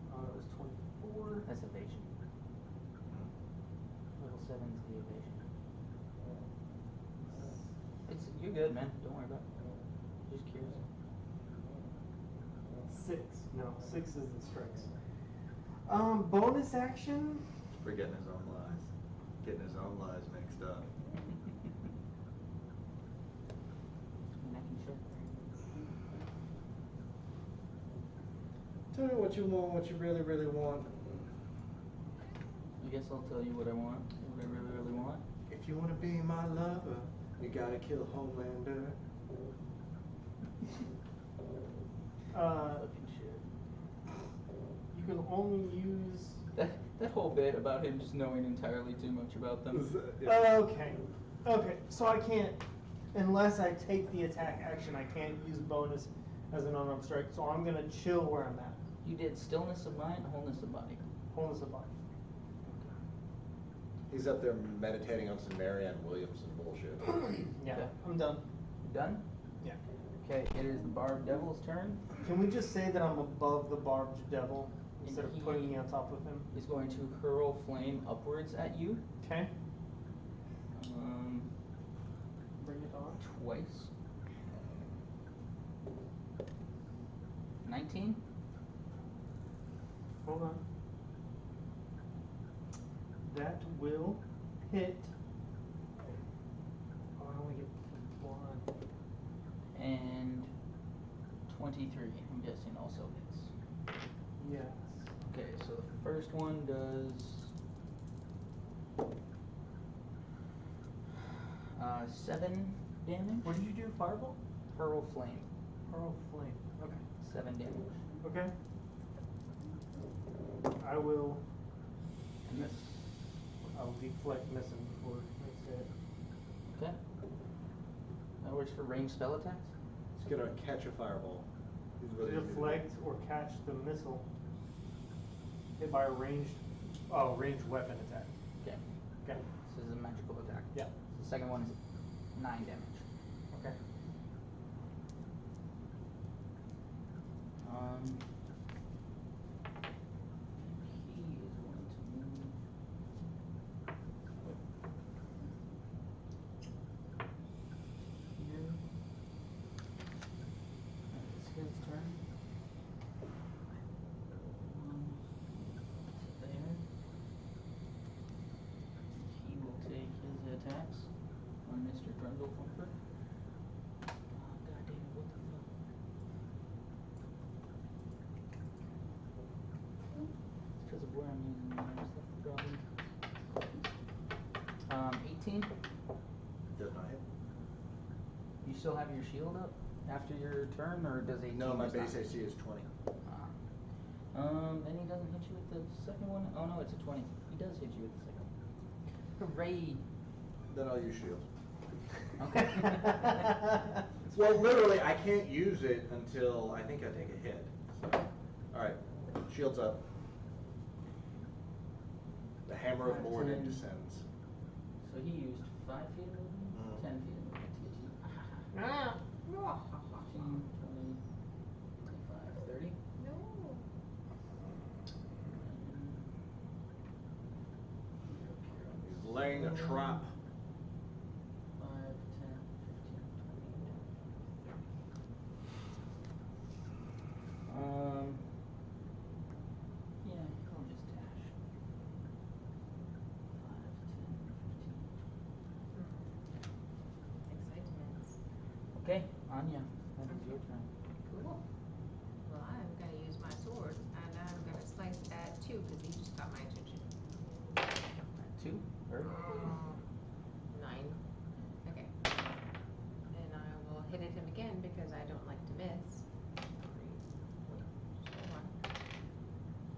It was 24. That's evasion. Level 7's the evasion. You're good, man. Don't worry about it. Just curious. 6. No, 6 is the strengths. Bonus action. Forgetting his own lies. Getting his own lies mixed up. Neck and shit. Tell me what you want, what you really, really want. I guess I'll tell you what I want. What I really, really want. If you want to be my lover, you gotta kill Homelander. Fucking shit. You can only use. That whole bit about him just knowing entirely too much about them. Okay. Okay. So I can't, unless I take the attack action, I can't use bonus as an unarmed strike. So I'm gonna chill where I'm at. You did stillness of mind, wholeness of body. Wholeness of body. He's up there meditating on some Marianne Williamson bullshit. Yeah. Okay. I'm done. You done? Yeah. Okay, it is the barbed devil's turn. Can we just say that I'm above the barbed devil instead of He- putting me on top of him? He's going to hurl flame upwards at you. Okay. Um, Bring it on. twice. 19. Hold on. That will hit. Oh, I only get one. And 23, I'm guessing also hits. Yes. Okay, so the first one does 7 damage. What did you do? Fireball? Hurl flame, Pearl flame. Okay. 7 damage. Okay. I will. And this, I'll deflect missing before I say it. okay. That works for ranged spell attacks. He's gonna catch a fireball. Is what he's gonna do. Deflect or catch the missile. Hit by a ranged weapon attack. Okay. Okay. This is a magical attack. Yeah. The second one is 9 damage. Okay. He is going to move. Here. It's his turn. There. He will take his attacks on Mr. Grundle Thumper. Oh, God damn it, what the fuck? It's because of where I'm using the others, that's the problem. 18. Does not hit. You still have your shield up after your turn, or does 18? No, my just not base hit? AC is 20. Then he doesn't hit you with the second one? Oh no, it's a 20. He does hit you with the second one. Hooray! Then I'll use shield. Okay. Well, literally, I can't use it until I think I take a hit. So, all right, shields up. The hammer of Morden 10. descends. So he used 5 feet of movement, Mhm. 10 feet of movement to get you. Ah. 15, 20, 25, 30. No. He's laying a trap. 5, 10, 15, 20. Yeah, he'll just dash. 5, 10, 15. Excitement. Okay, Anya, that is your turn. Cool. Well, I'm gonna use my sword, and I'm gonna slice at 2, because he just got my attention. 2, or 9. Okay. And I will hit at him again, because I don't like to miss.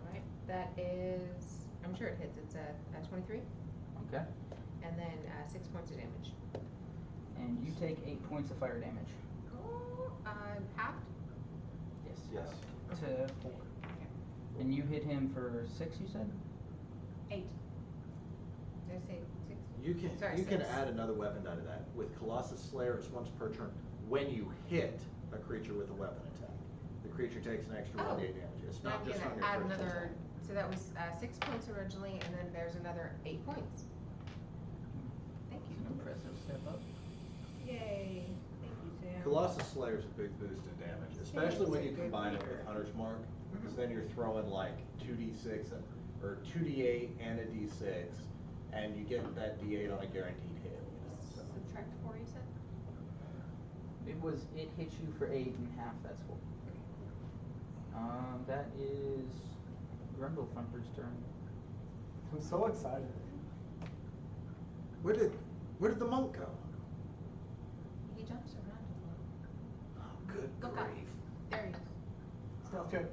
Alright, that is, I'm sure it hits, it's a 23, Okay. and then 6 points of damage. And you take 8 points of fire damage. Oh, halved? Yes. Yes. To 4. Okay. And you hit him for 6, you said? 8. Did I say 6? You can add another weapon die to that. With Colossus Slayer, it's once per turn. When you hit a creature with a weapon attack, the creature takes an extra 1d8 damage. It's Then not I'm just gonna on your add first another, attack. so that was 6 points originally, and then there's another 8 points. Thank It's you. an impressive step up. Yay. Thank you, Sam. Colossus Slayer is a big boost in damage, especially when you combine it with Hunter's Mark, because then you're throwing like 2d6 or 2d8 and a d6, and you get that d8 on a guaranteed hit. So. Subtract 4, you said? It hit you for 8 and half, that's 4. That is Grundlethumper's turn. I'm so excited. Where did the monk go? He jumps around a lot. Oh, good Look up. grief. There he is. Stealth check.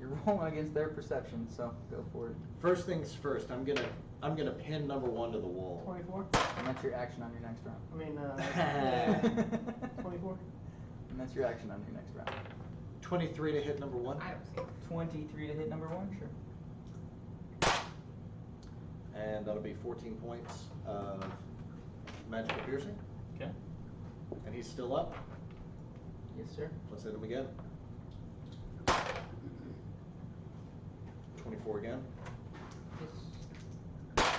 You're rolling against their perception, so go for it. First things first. I'm gonna pin number 1 to the wall. 24. And that's your action on your next round. I mean, 24. And that's your action on your next round. 23 to hit number 1. I don't see it. 23 to hit number 1, sure. And that'll be 14 points of magical piercing. Okay. And he's still up. Yes, sir. Let's hit him again. 24 again. Yes.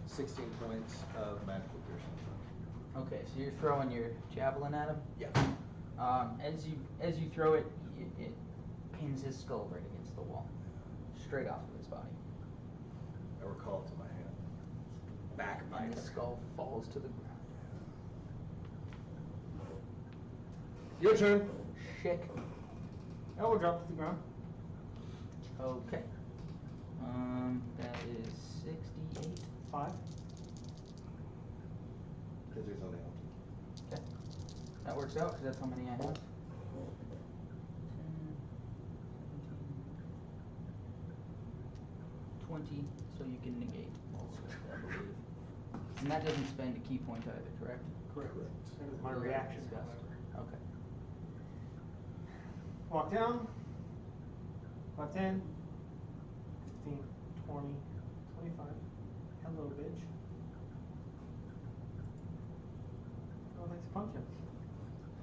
16 points of magical piercing. Okay, so you're throwing your javelin at him. Yeah. As you throw it, it pins his skull right against the wall, straight off of his body, I recall it to my hand. and Backbiter. the skull falls to the ground. Your turn. Shick. I will drop to the ground. Okay. That is 68. 5. Because there's only one. Okay. That works out because that's how many I have. 10, 17, 20, so you can negate also, I believe. And that doesn't spend a key point either, correct? Correct. That is my We reaction. discussed. however. Okay. Walk down. 5, 10, 15, 20, 25. Hello, bitch. I would like to punch him.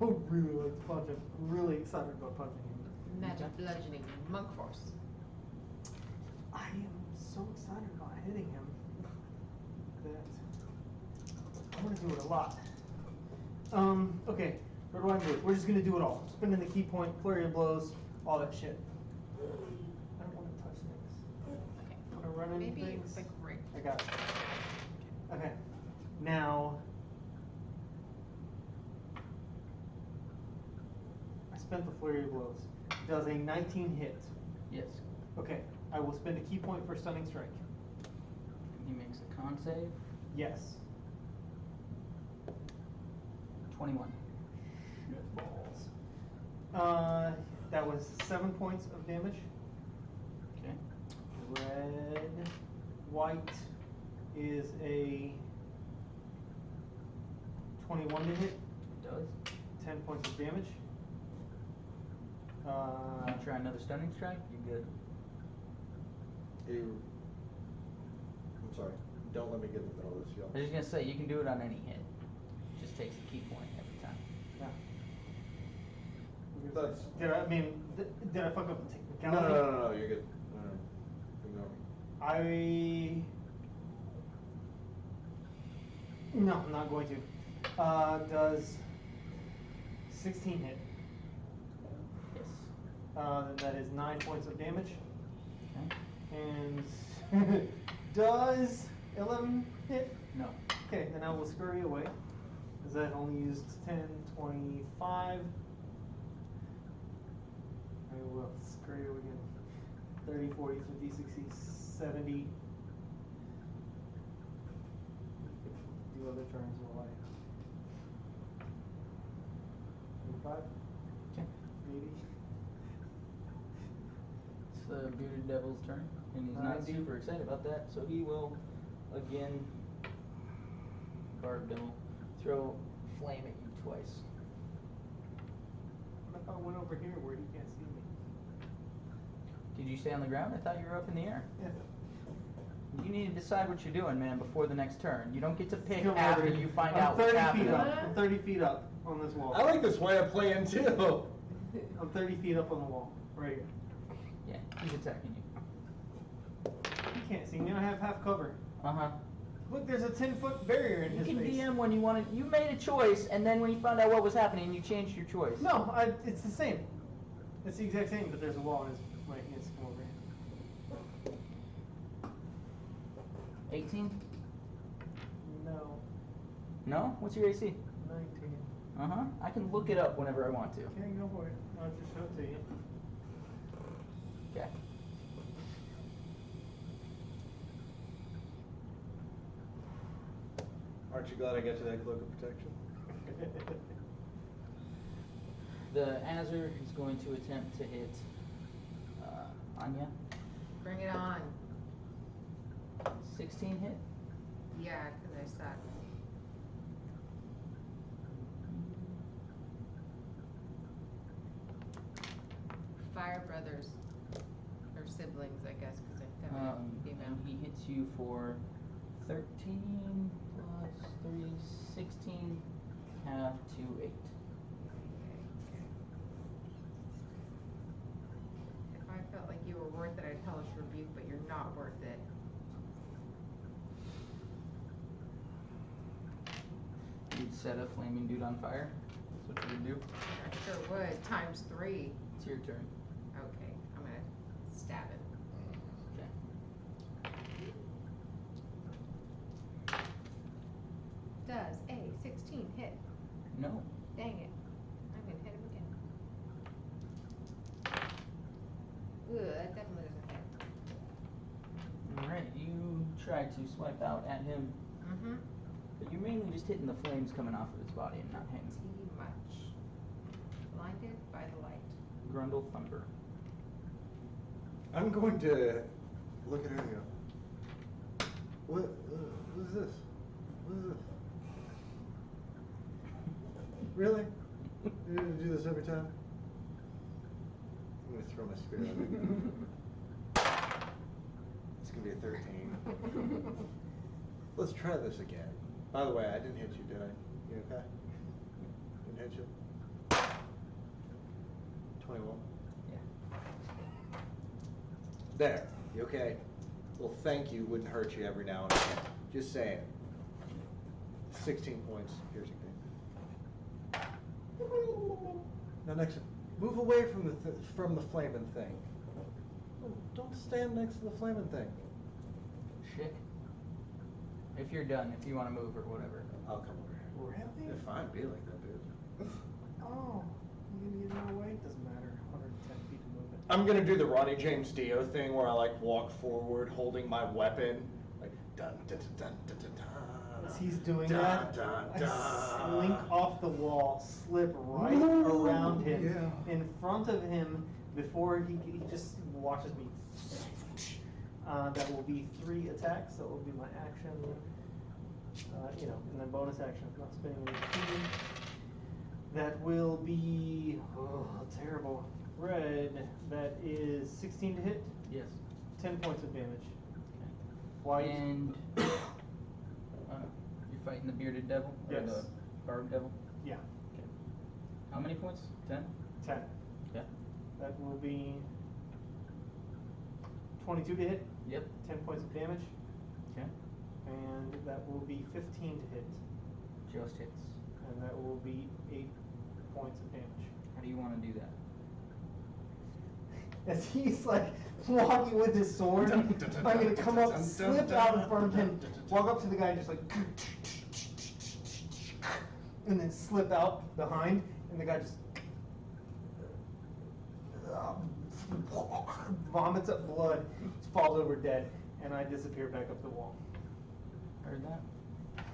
I would really like to punch him. I'm really excited about punching him. Magic bludgeoning, monk force. I am so excited about hitting him that I'm gonna do it a lot. Okay, where do I move? We're just gonna do it all. Spinning the key point, flurry of blows, all that shit. I don't wanna touch things. Okay. I'm gonna run into Maybe things. like right. I got it. Okay. Now I spent the flurry of blows. Does a 19 hit? Yes. Okay. I will spend a key point for stunning strike. He makes a con save. Yes. 21. Shit balls. That was 7 points of damage. Okay. Red, white, is a 21 to hit, It does. 10 points of damage. You try another stunning strike, you're good. I'm sorry. Don't let me get in the middle of this, I y'all. was just gonna say, you can do it on any hit. Just takes a key point every time. Yeah. That's- Did I fuck up the No, technicality? no, you're good. No. Ignore me. No, I'm not going to. Does 16 hit? Yes. Then that is 9 points of damage. Okay. And does 11 hit? No. Okay, then I will scurry away. Because that only used 10, 25. I will scurry away again. 30, 40, 50, 60, 70. Do other turns while I. 25? Okay. Maybe. It's the bearded devil's turn, and he's not 90. super excited about that, so he will again barb devil throw flame at you twice. What if I went over here where he can't see me? Did you stay on the ground? I thought you were up in the air. Yeah. You need to decide what you're doing, man, before the next turn. You don't get to pick Come after over. you find I'm out what's 30 happening. feet up. I'm 30 feet up on this wall. I like this way of playing too. I'm 30 feet up on the wall, right here. Yeah, he's attacking you. You can't see me. I have half cover. Uh-huh. Look, there's a 10-foot barrier in You his can face. DM when you wanted. You made a choice, and then when you found out what was happening, you changed your choice. No, it's the same. It's the exact same, but there's a wall in his right. He has to come over here. 18? No, No? What's your AC? 19. Uh-huh. I can look it up whenever I want to. Okay, go for it. I'll just show it to you. Okay. Aren't you glad I got you that cloak of protection? The Azure is going to attempt to hit Anya. Bring it on. 16 hit. Yeah, because I suck. Fire brothers. Or siblings, I guess, because I have a female. And he hits you for 13 plus 3, 16, half to 8. If I felt like you were worth it, I'd hellish rebuke, but you're not worth it. You'd set a flaming dude on fire. That's what you would do. I sure would, times 3. It's your turn. Okay, I'm gonna stab it. Okay. Does a 16 hit? No. Dang it. I'm gonna hit him again. Ugh, that definitely doesn't hit. Alright, you try to swipe out at him, Mm-hmm. but you're mainly just hitting the flames coming off of his body and not him. Too much. Blinded by the light. Grundle Thumper. I'm going to look at her and go, what is this? What is this? Really? You're gonna do this every time? I'm gonna throw my spear at her. It's gonna be a 13. Let's try this again. By the way, I didn't hit you, did I? You okay? Didn't hit you? 21. Yeah. There. You okay? Well, thank you wouldn't hurt you every now and again. Just saying. 16 points piercing damage. Now next, move away from the flaming thing. Don't stand next to the flaming thing. Shit. If you're done, if you want to move or whatever. I'll come over here. Really? If fine, be like that, dude. Oh, you gonna get in my way? Doesn't matter. 110 feet to move it. I'm gonna do the Ronnie James Dio thing where I like walk forward holding my weapon, like dun dun dun dun dun dun. As he's doing Dun, that, dun, I dun. slink off the wall, slip right Ooh, around him, yeah. in front of him, before he just watches me. That will be 3 attacks, so it will be my action, and then bonus action, not spending any key. That will be, terrible. Red, that is 16 to hit, Yes. 10 points of damage. Okay. White, And you're fighting the bearded devil? Or Yes. the barbed devil? yeah, Okay. How many points? 10? 10. Okay. That will be 22 to hit, Yep. 10 points of damage, Okay. and that will be 15 to hit, Just hits. and that will be 8 points of damage. How do you want to do that? As he's like walking with his sword, I'm gonna come up, slip out in front of him, walk up to the guy, and just like, and then slip out behind, and the guy just vomits up blood, falls over dead, and I disappear back up the wall. Heard that?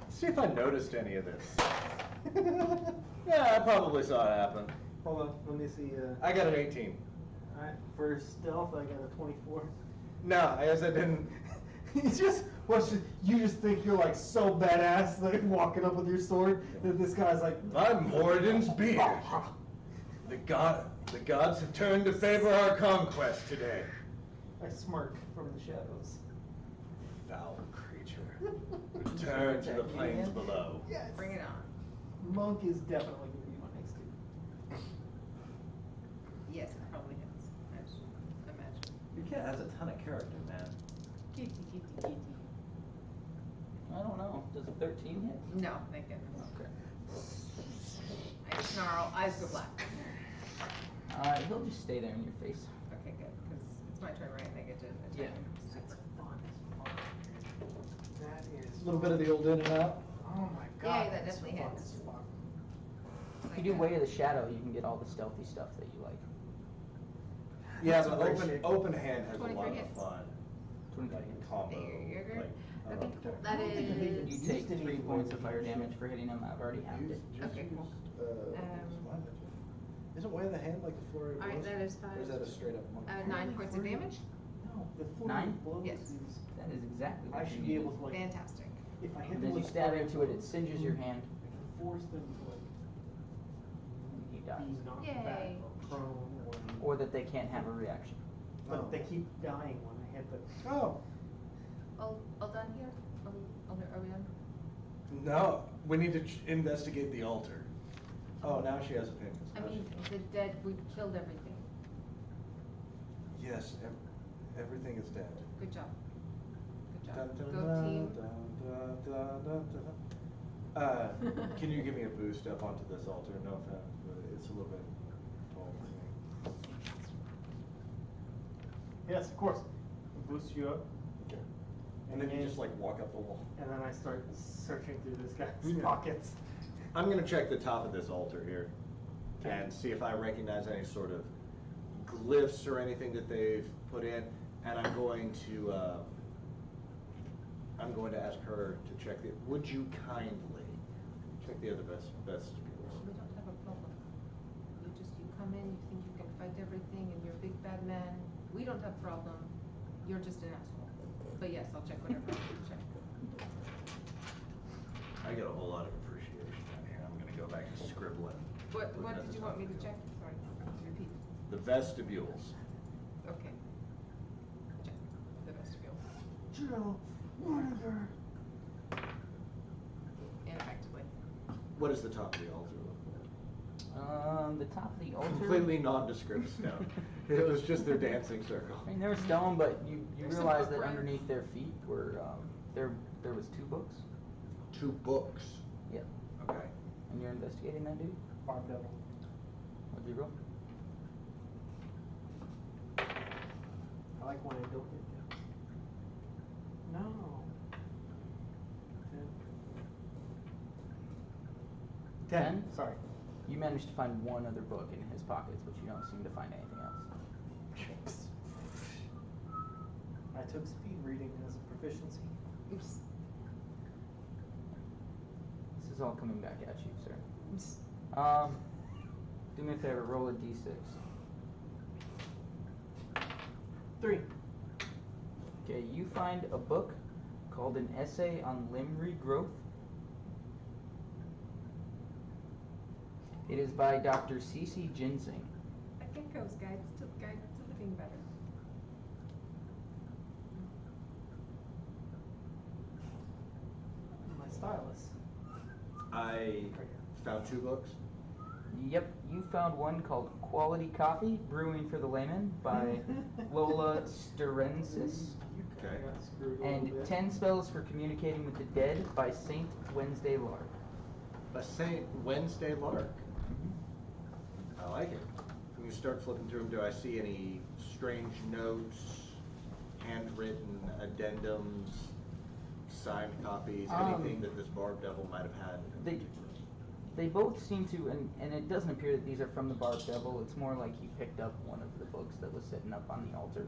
See if I noticed any of this. Yeah, I probably saw it happen. Hold on, let me see. I got an 18. Alright, for stealth, I got a 24. No, I guess I didn't. It's just, you just think you're like so badass, like walking up with your sword, that this guy's like, I'm Moradin's beard. The gods have turned to favor our conquest today. I smirk from the shadows. Foul creature. Return to the plains below. Yes. Bring it on. Monk is definitely going to be my next dude. Yes, it probably hits. I should imagine. Your cat has a ton of character, man. Kitty, kitty, kitty. I don't know. Does a 13 hit? No, thank goodness. Okay. I snarl, eyes go black. He'll just stay there in your face. Okay, good, because it's my turn, right? And I get to attack Yeah. him. That's fun. That is A little bit of the old in and out. Oh my god. Yeah, that that's definitely fun hits. as fuck. If you do Way of the Shadow, you can get all the stealthy stuff that you like. Yeah, That's but a great open hand has a 23 lot of hits. fun. 23 Like hits. combo. Bigger. Like, Okay, cool. That I don't think I've even is. You take used 3 any points Way of of fire the damage for hitting him. I've already halved it. Okay, cool. Isn't Way of the Hand like the flurry of Alright, blows? that is Or is that a straight up monk? 9 points of damage. No, the full 9? blows Yes. is, That is exactly what I you should be able to like, Fantastic. if I hit And them as you with stab flurry into it, it blows, singes your hand. I can force them to like And he dies. be knocked Yay. back or prone Or that they can't have a reaction. but they keep dying when I hit them. Oh. All done here? Are we done? No, we need to investigate the altar. Oh, now she has opinions. I Now mean, she- the dead, we killed everything. Yes, everything is dead. Good job. Good Dun, job. dun, Go dun, team. dun, dun, dun, dun, dun. Can you give me a boost up onto this altar? No offense, but it's a little bit tall for me. Yes, of course. It boosts you up, Okay. And then you just like walk up the wall. and then I start searching through this guy's Yeah. pockets. I'm gonna check the top of this altar here and see if I recognize any sort of glyphs or anything that they've put in, and I'm going to ask her to check would you kindly check the other vestibules? We don't have a problem. You come in, you think you can fight everything, and you're a big bad man. We don't have a problem. You're just an asshole. But yes, I'll check whatever I need to check. I get a whole lot of appreciation down here. I'm gonna go back to scribbling. What Looking at did this you want me to document. check? Sorry, repeat. The vestibules. Okay. Check the vestibule. Jill, monitor. Ineffectively. What does the top of the altar look like? The top of the altar. Completely nondescript stone. It was just their dancing circle. I mean, there was stone, but you There's some realize that footprints. underneath their feet were there was 2 books. 2 books. Yep. Okay. And you're investigating that, dude? Barb devil. What'd you roll? I like when I don't get down. No. 10. 10? Sorry. You managed to find one other book in his pockets, but you don't seem to find anything else. I took speed reading as a proficiency. Oops. This is all coming back at you, sir. Oops. Do me a favor, roll a d6. 3. Okay, you find a book called An Essay on Limb Regrowth. It is by Dr. C.C. Ginsing. A Gecko's Guide to Living Better. My stylus. I found 2 books. Yep, you found one called Quality Coffee, Brewing for the Layman by Lola Sterensis, Okay. and 10 Spells for Communicating with the Dead by Saint Wednesday Lark. A Saint Wednesday Lark. I like it. When you start flipping through them, do I see any strange notes, handwritten addendums, signed copies, anything that this Barb Devil might have had? They both seem to, and it doesn't appear that these are from the Barb Devil. It's more like he picked up one of the books that was sitting up on the altar.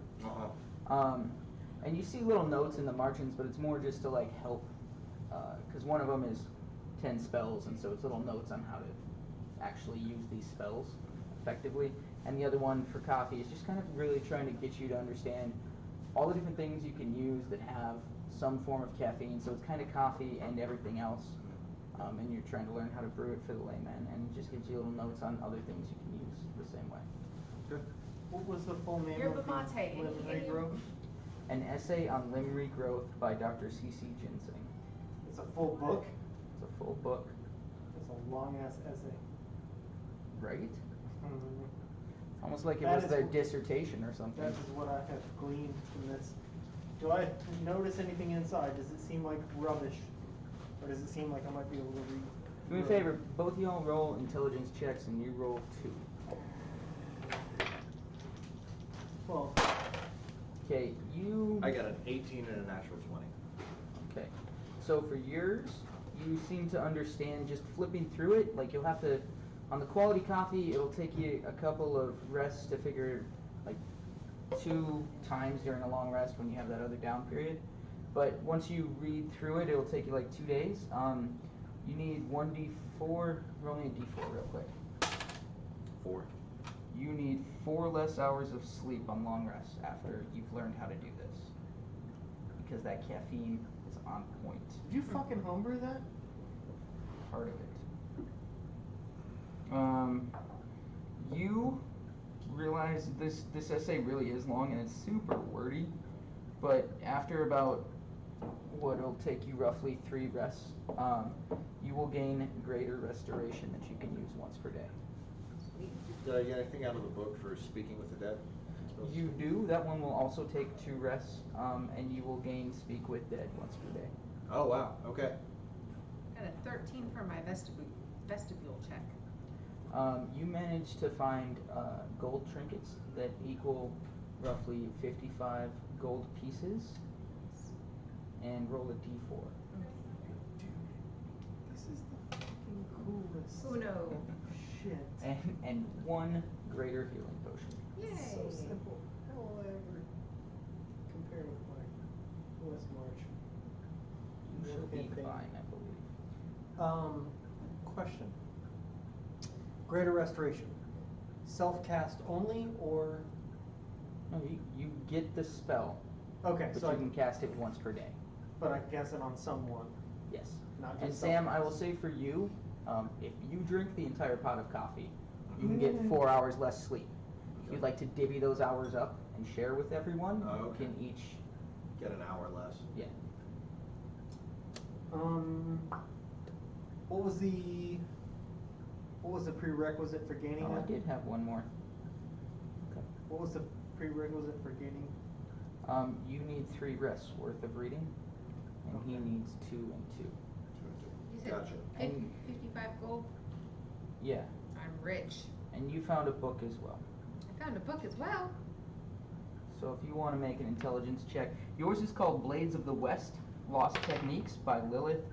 And you see little notes in the margins, but it's more just to like help, because one of them is 10 spells, and so it's little notes on how to actually use these spells effectively. And the other one for coffee is just kind of really trying to get you to understand all the different things you can use that have some form of caffeine. So it's kind of coffee and everything else. And you're trying to learn how to brew it for the layman, and it just gives you little notes on other things you can use the same way. Good. What was the full name Yerba of the mate, limb any- regrowth? An Essay on Limb Regrowth by Dr. C.C. Ginsing. It's a full book. It's a full book, It's a long ass essay. right? Mhm. Almost like it That was is their wh- dissertation or something. That is what I have gleaned from this. Do I notice anything inside? Does it seem like rubbish? Or does it seem like I might be able to read? Do me a favor, both of y'all roll intelligence checks, and you roll 2. Well, Okay, you. I got an 18 and a natural 20. Okay, so for yours, you seem to understand just flipping through it. Like you'll have to, on the quality coffee, it'll take you a couple of rests to figure, like 2 times during a long rest when you have that other down period. But once you read through it, it'll take you like 2 days. You need 1d4. Roll me a d4 real quick. 4. You need 4 less hours of sleep on long rests after you've learned how to do this, because that caffeine is on point. did you fucking homebrew that? Part of it. You realize this essay really is long and it's super wordy, but after about what will take you roughly 3 rests, you will gain greater restoration that you can use once per day. Did I get anything out of the book for speaking with the dead? You do. That one will also take 2 rests, and you will gain Speak with Dead once per day. Oh, wow. Okay. Got a 13 for my vestibule check. You managed to find gold trinkets that equal roughly 55 gold pieces, and roll a d4. This is the fucking coolest. Uno. Shit. And 1 greater healing potion. Yay. It's so simple. How will I ever compare with my West March? You shall be Okay, fine, I believe. Question. Greater restoration. Self-cast only, or? No, you get the spell, Okay, but so you can cast it once per day. but I cast it on someone, Yes. not just And Sam, I will self-cast. say for you, if you drink the entire pot of coffee, you can get 4 hours less sleep. If you'd like to divvy those hours up and share with everyone, Oh, you okay. can each, Get an hour less. yeah. What was the prerequisite for gaining Oh, I that? did have one more. What was the prerequisite for gaining? You need 3 rests worth of reading, and he needs 2 and 2. You said Gotcha. And- 55 gold? Yeah, I'm rich. and you found a book as well. I found a book as well. So if you want to make an intelligence check, yours is called Blades of the West, Lost Techniques by Lilith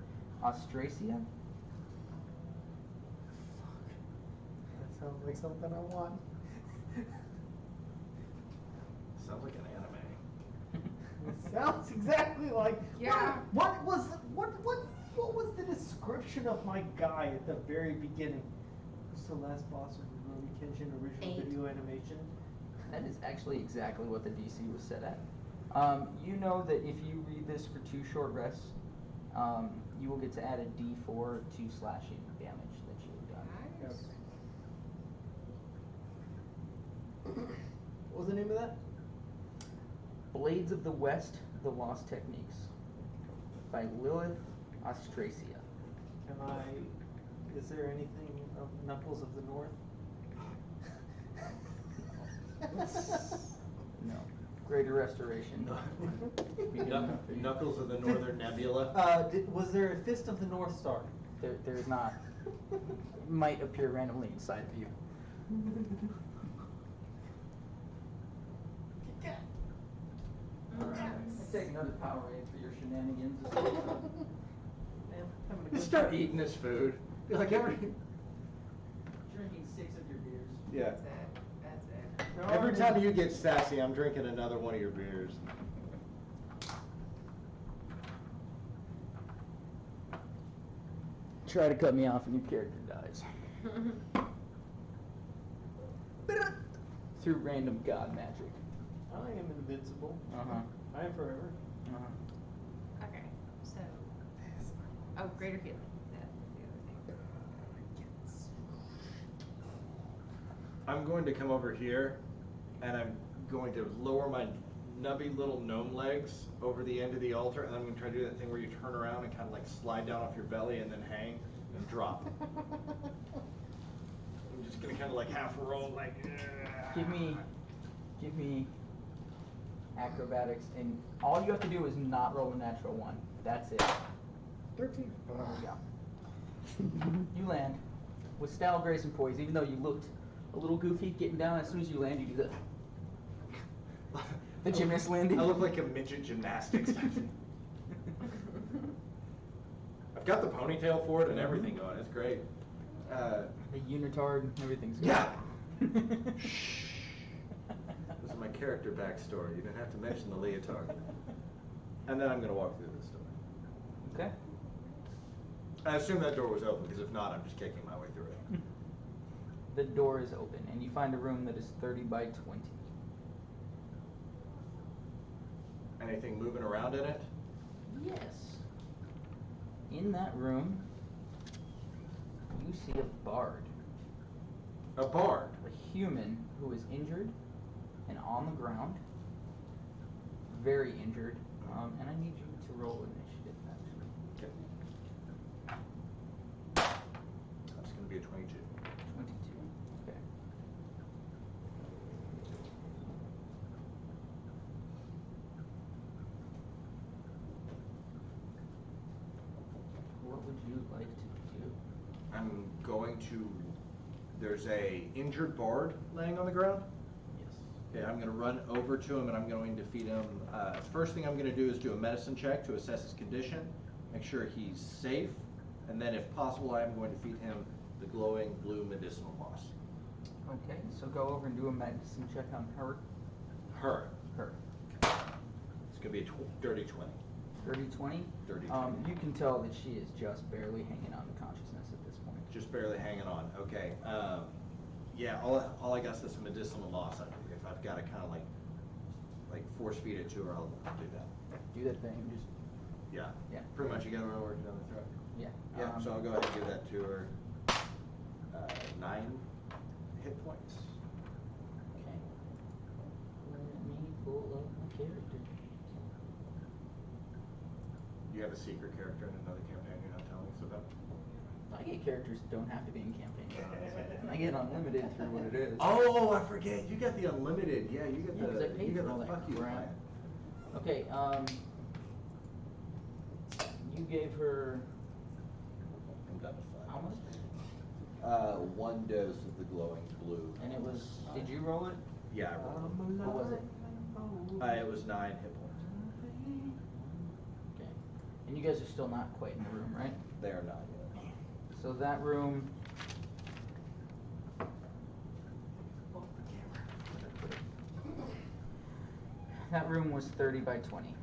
Austrasia. That sounds like something I want. Sounds like an anime. It sounds exactly like. Yeah. What was the description of my guy at the very beginning? Who's the last boss of Rurouni Kenshin original 8. video animation? That is actually exactly what the DC was set at. You know that if you read this for 2 short rests, you will get to add a D4 to slashing damage that you have done. Nice. What was the name of that? Blades of the West, The Lost Techniques by Lilith Ostracia. Is there anything of Knuckles of the North? No. Greater Restoration. Be good enough for you. Knuckles of the Northern Nebula. Was there a Fist of the North Star? There's not. It might appear randomly inside of you. Take another Powerade for your shenanigans. Just start eating this food. Be like every. Drinking 6 of your beers. Yeah. That's it. That's it. Every time you get sassy, I'm drinking another one of your beers. Try to cut me off and your character dies. Through random god magic. I am invincible. Uh-huh. I am forever. Uh-huh. Okay, so. Oh, greater healing. That's the other thing. I'm going to come over here, and I'm going to lower my nubby little gnome legs over the end of the altar, and I'm going to try to do that thing where you turn around and kind of like slide down off your belly and then hang and drop. I'm just going to kind of like half roll, like. Give me acrobatics, and all you have to do is not roll a natural 1. That's it. 13. There we go. You land with style, grace, and poise. Even though you looked a little goofy getting down, as soon as you land, you do the gymnast landing. I look like a midget gymnastics. I've got the ponytail for it and everything going. It's great. The unitard, everything's good. Yeah. Shh. This is my character backstory. You didn't have to mention the leotard. And then I'm going to walk through this door. Okay. I assume that door was open, because if not, I'm just kicking my way through it. The door is open, and you find a room that is 30 by 20. Anything moving around in it? Yes. In that room, you see a bard. A bard. A human who is injured and on the ground. Very injured. And I need you to roll initiative, actually. Okay. That's going to be a 22. 22. Okay. What would you like to do? I'm going to. There's a injured bard laying on the ground. Yes. Okay, I'm going to run over to him and I'm going to feed him. First thing I'm going to do is do a medicine check to assess his condition, make sure he's safe, and then if possible, I'm going to feed him the glowing blue medicinal moss. Okay, so go over and do a medicine check on her. Her. Her. It's going to be a dirty 20. Dirty 20? Dirty 20. You can tell that she is just barely hanging on to consciousness at this point. Just barely hanging on. Okay. Yeah, all I got is this medicinal moss. If I've got to kind of like force feed it to her, I'll do that. Do that thing, just, Yeah. yeah. Pretty much you got to run working down the throat. Yeah. Yeah, so I'll go ahead and give that to her. 9 hit points. Okay. Let me pull up my character. You have a secret character in another campaign you're not telling us about? I get characters that don't have to be in campaign. I get unlimited through what it is. Oh, I forget. You got the unlimited. Yeah, you got Yeah, 'cause I the paid you got for all the that fuck you crap. plan. Okay, you gave her I'm done with how much? 1 dose of the glowing blue. And it was, did you roll it? Yeah, I rolled it. What was it? It was 9 hit points. Okay. And you guys are still not quite in the room, right? They are not yet. So that room. That room was 30 by 20.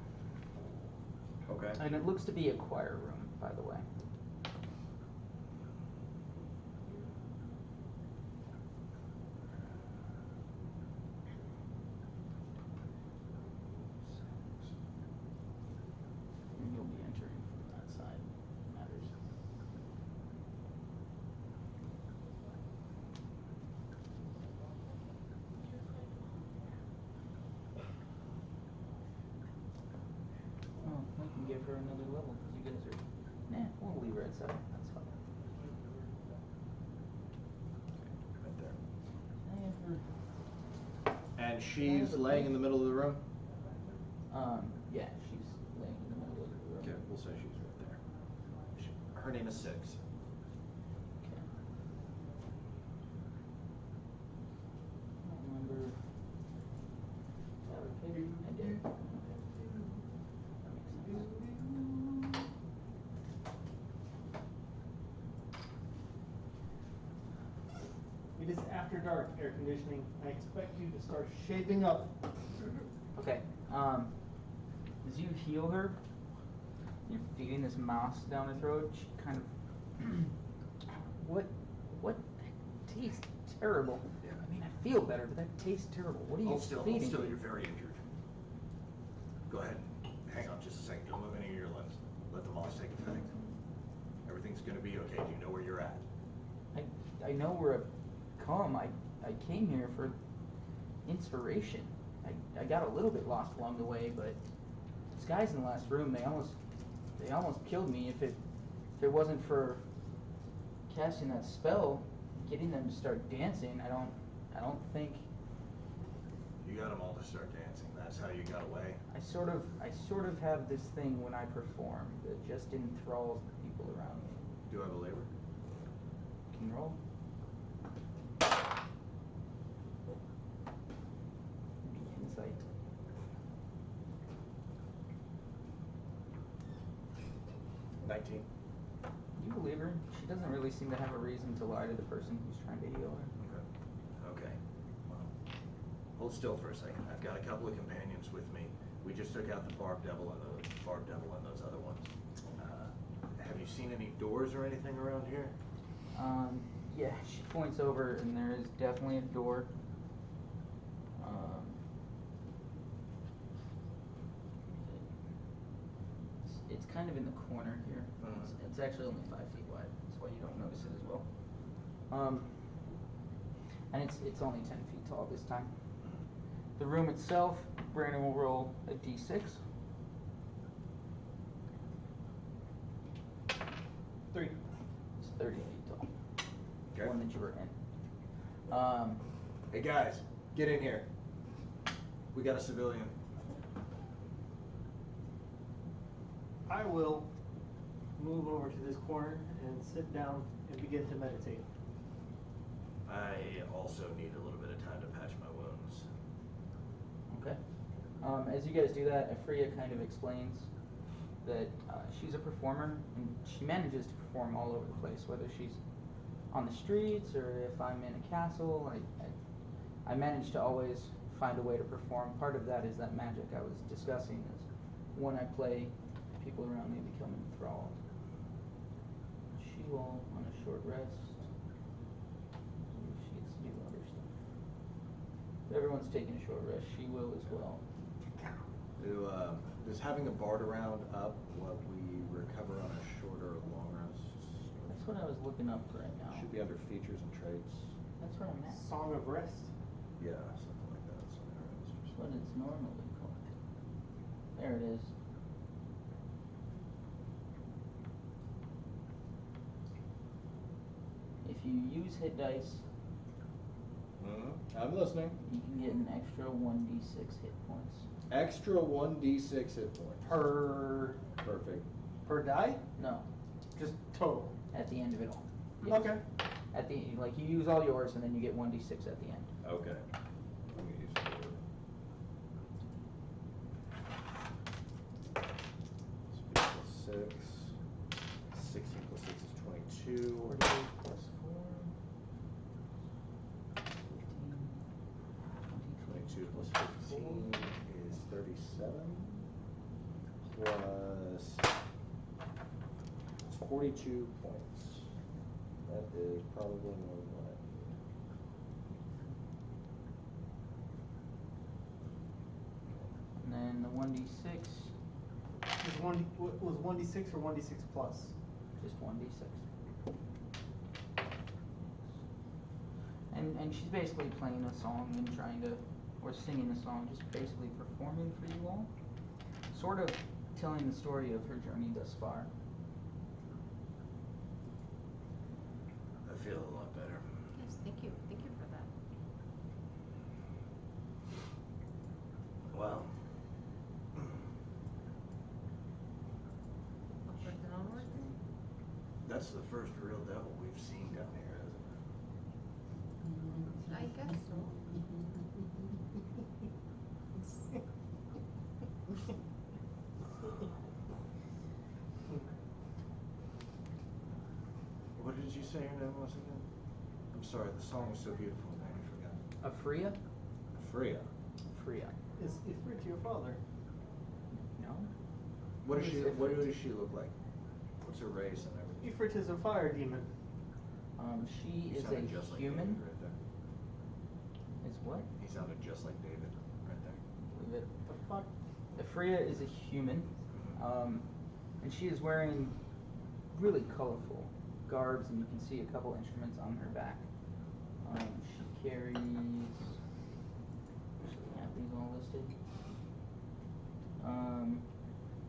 Okay. And it looks to be a choir room, by the way. We can give her another level because you guys are. Nah, we'll leave her at 7. That's fine. Right there. Can I have her? And she's laying in the middle of the room? Yeah, she's laying in the middle of the room. Okay, we'll say she's right there. Her name is Six. Okay. I don't remember. Okay, I did. Okay. That makes sense. It is after dark, air conditioning. I expect you to start shaping up. Okay. As you heal her, you're feeding this mouse down her throat. She kind of. What? That tastes terrible. Yeah. I mean, I feel better, but that tastes terrible. What are you Hold still, feeding? you're very injured. Go ahead, hang on just a second, don't move any of your limbs. Let the moss take effect. Everything's gonna be okay, do you know where you're at? I know where I've come. I came here for inspiration. I got a little bit lost along the way, but these guys in the last room, they almost killed me. If it wasn't for casting that spell, getting them to start dancing, I don't think. You got them all to start dancing, that's how you got away? I sort of have this thing when I perform that just enthralls the people around me. Do I believe her? Can you roll? Insight. 19. You believe her? She doesn't really seem to have a reason to lie to the person who's trying to heal her. Okay, well, hold still for a second. I've got a couple of companions with me. We just took out the Barb Devil and those other ones. Have you seen any doors or anything around here? Yeah, she points over and there is definitely a door. It's kind of in the corner here. It's actually only 5 feet wide. That's why you don't notice it as well. And it's only 10 feet tall this time. The room itself, Brandon will roll a d6. 3. It's 30 feet tall. The Okay. one that you were in. Hey guys, get in here. We got a civilian. I will move over to this corner and sit down and begin to meditate. I also need a little bit of time to patch my wounds. Okay. As you guys do that, Afria kind of explains that she's a performer and she manages to perform all over the place, whether she's on the streets or if I'm in a castle. I manage to always find a way to perform. Part of that is that magic I was discussing is when I play, people around me become enthralled. She will on a short rest. She gets to do other stuff. If everyone's taking a short rest, she will as well. Does having a bard around up what we recover on a short or long rest? That's what I was looking up right now. Should be under features and traits. That's where I'm at. Song of Rest. Yeah, something like that. That's what it's normally called. There it is. If you use hit dice, I'm listening. you can get an extra 1d6 hit points. Extra 1d6 hit points. Perfect. Per die? No, Just total. at the end of it all. Yes. Okay. At the like you use all yours and then you get 1d6 at the end. Okay. Let me use the 6. 16 plus 6 is 22. 48 plus 4. 22 plus 15 is 37. Plus it's 42 points. That is probably more than what I need. And then the 1d6, Was 1d6 or 1d6 plus? just 1d6. And she's basically playing a song and trying to, or singing a song, just basically performing for you all. Sort of telling the story of her journey thus far. I feel a lot better. Yes, thank you for that. Well, Upwards and onwards. that's the first real devil we've seen down here, isn't it? I guess so. What did you say your name was again? I'm sorry, the song was so beautiful, and I forgot. Freya? Freya. Freya. Is Ifrit your father? No? What does Who she? is What Ifrit? does she look like? What's her race and everything? Ifrit is a fire demon. She He is sounded a just like human. David right there. Is what? He sounded just like David right there. Believe it. The fuck? Freya is a human, and she is wearing really colorful garbs, and you can see a couple instruments on her back. She carries. Actually, I have these all listed.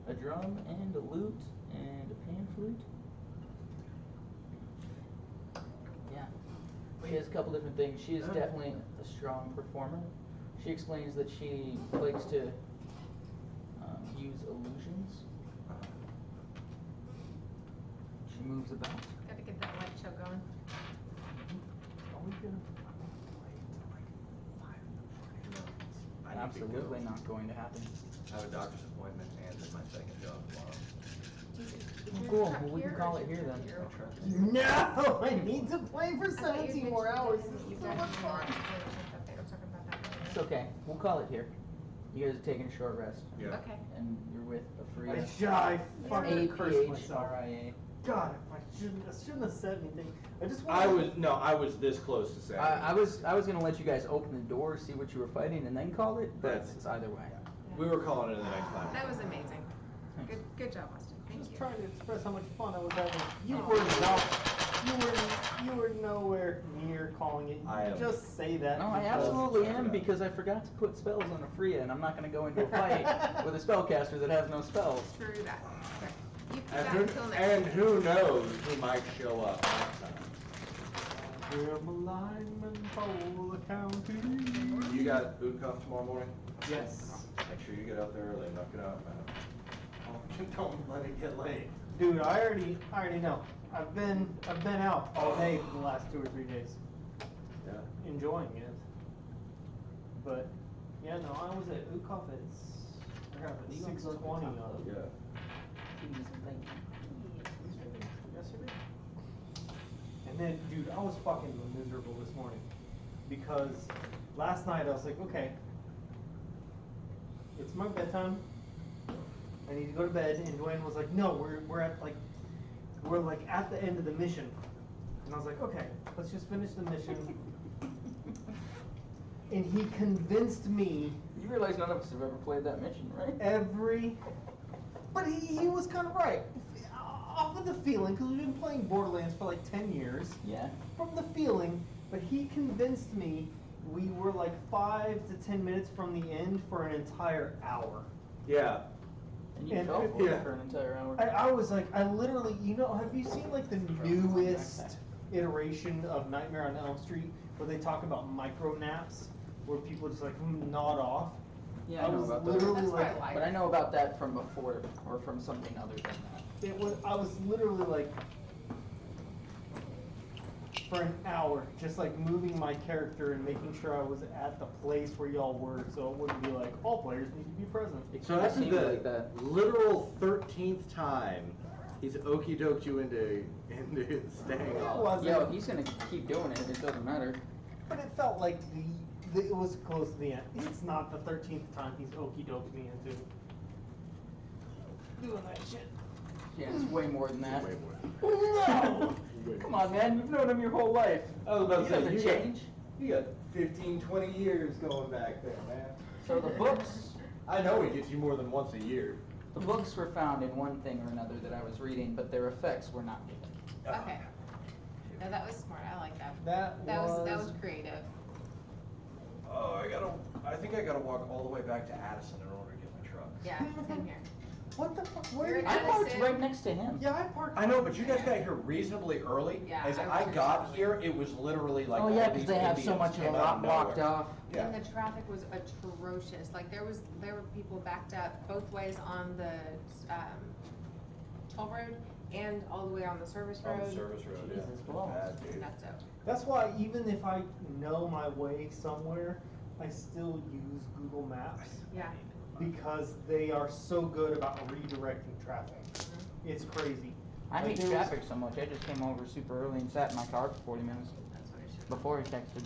A drum and a lute and a pan flute. Yeah. She has a couple different things. She is definitely a strong performer. She explains that she likes to use illusions. She moves about. Gotta get that light show going. Are we gonna play till like 5 in the morning? I need to Absolutely go. not going to happen. I have a doctor's appointment and it's my second job tomorrow. Cool. Well, we can call it here then. My truck is No! I need to play for 17 more hours. This is so much fun. It's okay. We'll call it here. You guys are taking a short rest. Yeah. Okay. And you're with Freya. I fucking cursed myself. APHRIA. God, I shouldn't have said anything. I just I wanted was this close to saying. I was gonna let you guys open the door, see what you were fighting, and then call it, but That's- it's either way. We were calling it in the next time. That was amazing. Good job, Austin. Thank just you. trying to express how much fun I was having. You Oh. were nowhere near calling it. I am. Just say that. No, I because- absolutely am, because I forgot to put spells on a Freya, and I'm not gonna go into a fight with a spellcaster that has no spells. True that. Okay. You keep And that who, until next and week. who knows who might show up next time. We're a lineman for the county. You got boot cuff tomorrow morning? Yes. Make sure you get up there early, knock it out, man. Don't let it get late. Dude, I already know. I've been out all day for the last 2 or 3 days, Yeah. enjoying it. But yeah, no, I was at Ukov at I got up at You gonna go to 6:20 the top, on Yeah. yesterday. And then, dude, I was fucking miserable this morning because last night I was like, okay, it's my bedtime. I need to go to bed, and Dwayne was like, no, we're at at the end of the mission, and I was like, okay, let's just finish the mission. And he convinced me You realize none of us have ever played that mission, right? but he was kind of right. Off of the feeling, because we've been playing Borderlands for like 10 years. Yeah. From the feeling, but he convinced me we were like 5 to 10 minutes from the end for an entire hour. Yeah. And you And- fell for yeah. it for an entire hour. I was like, I literally, have you seen like the newest iteration of Nightmare on Elm Street where they talk about micro naps, where people just like nod off? Yeah, I know was about those. literally That's like, why I But I know about that from before, or from something other than that. I was literally like, for an hour, just like moving my character and making sure I was at the place where y'all were, so it wouldn't be like, all players need to be present. It So kinda that's seemed the like that. literal 13th time he's okey doked you into staying It on. wasn't. Yo, he's gonna keep doing it, it doesn't matter. But it felt like it was close to the end. It's not the 13th time he's okey doked me into doing that shit. Yeah, it's way more than that. Way more. No! Come on, man, you've known him your whole life. I was about He to say, doesn't you got- change. You got 15, 20 years going back there, man. So the books, I know he gets you more than once a year. the books were found in one thing or another that I was reading, but their effects were not given. Okay. No, that was smart. I like that. That That was creative. Oh, I think I gotta walk all the way back to Addison in order to get my truck. Yeah, same here. What the fuck? You're Where? an I parked Edison. right next to him. Yeah, I parked. I know, but you guys got here reasonably early. Yeah, As I I was got here here, it was literally like Oh all yeah, these because they have so Indians much of came a out lot of blocked nowhere. off. Yeah. And the traffic was atrocious. Like there were people backed up both ways on the toll road and all the way on the service road. On the service road, yeah. Jesus, balls. Bad, dude. Nuts out. That's why even if I know my way somewhere, I still use Google Maps Yeah. because they are so good about redirecting traffic. It's crazy. I Like, hate there was- traffic so much. I just came over super early and sat in my car for 40 minutes That's what it should. before he texted.